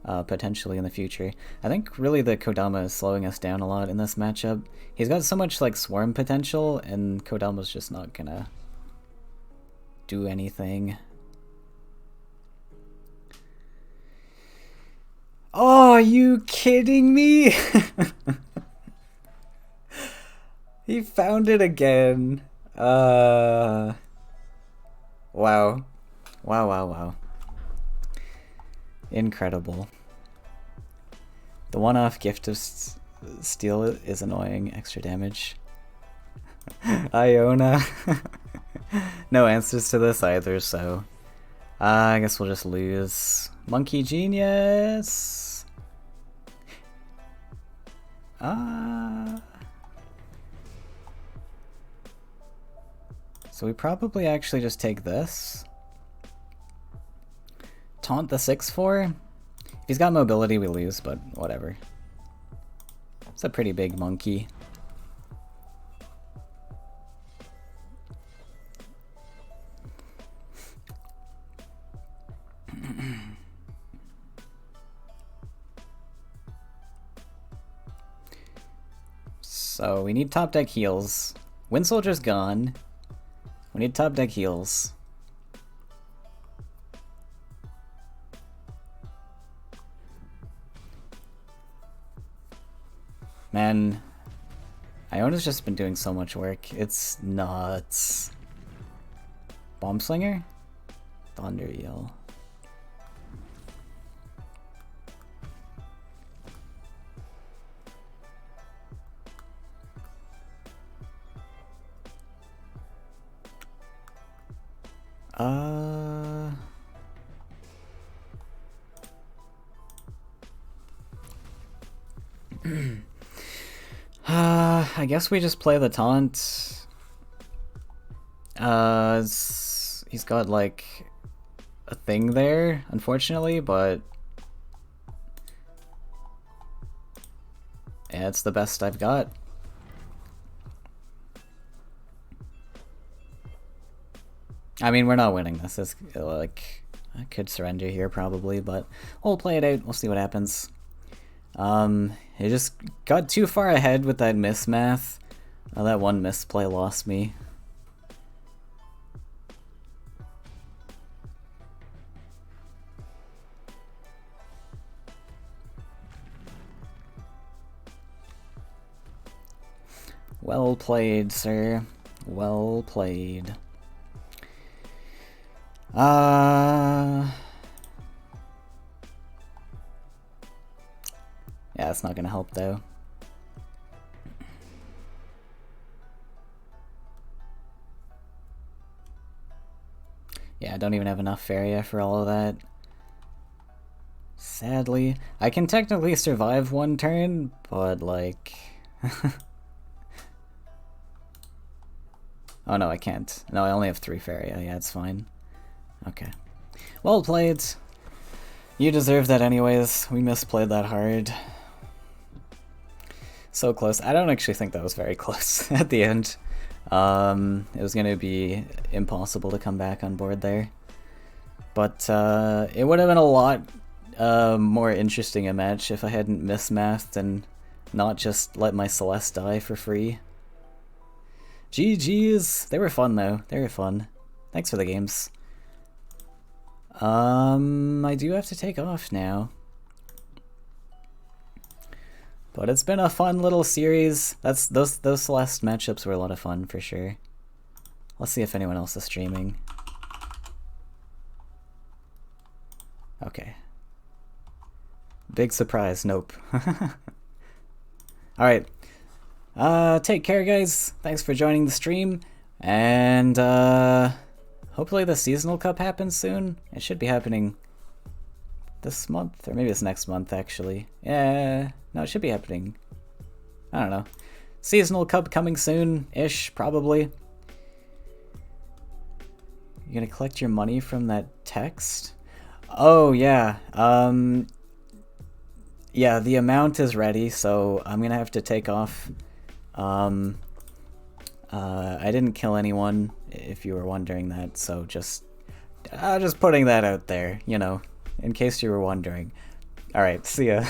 potentially in the future. I think really the Kodama is slowing us down a lot in this matchup. He's got so much like swarm potential and Kodama's just not gonna do anything. Oh, are you kidding me? He found it again. Wow. Wow. Incredible. The one-off gift of steel is annoying. Extra damage. Iona. No answers to this either, so... I guess we'll just lose. Monkey Genius! So we probably actually just take this. Taunt the 6-4. If he's got mobility, we lose, but whatever. It's a pretty big monkey. So we need top deck heals. Wind Soldier's gone. We need top deck heals. Man, Iona's just been doing so much work. It's nuts. Bomb Slinger? Thunder Yell. I guess we just play the taunt. He's got like a thing there, unfortunately, but yeah, it's the best I've got. I mean, we're not winning this. It's like, I could surrender here probably, but we'll play it out. We'll see what happens. It just got too far ahead with that mismath. That one misplay lost me. Well played, sir. Well played. Yeah, it's not gonna help though. Yeah, I don't even have enough Faeria for all of that. Sadly. I can technically survive one turn, but like... Oh no, I can't. No, I only have 3 Faeria. Yeah, it's fine. Okay. Well played. You deserve that anyways. We misplayed that hard. So close. I don't actually think that was very close at the end. It was going to be impossible to come back on board there. But it would have been a lot more interesting a match if I hadn't mismathed and not just let my Celeste die for free. GG's. They were fun though. They were fun. Thanks for the games. I do have to take off now. But it's been a fun little series. Those Celeste matchups were a lot of fun for sure. Let's see if anyone else is streaming. Okay. Big surprise, nope. Alright. Take care guys. Thanks for joining the stream. And hopefully the seasonal cup happens soon. It should be happening this month, or maybe it's next month actually. Yeah, no, it should be happening. I don't know. Seasonal cup coming soon-ish, probably. You're gonna collect your money from that text? Oh yeah. Yeah, the amount is ready, so I'm gonna have to take off. I didn't kill anyone, if you were wondering that, so just putting that out there, you know, in case you were wondering. Alright, see ya.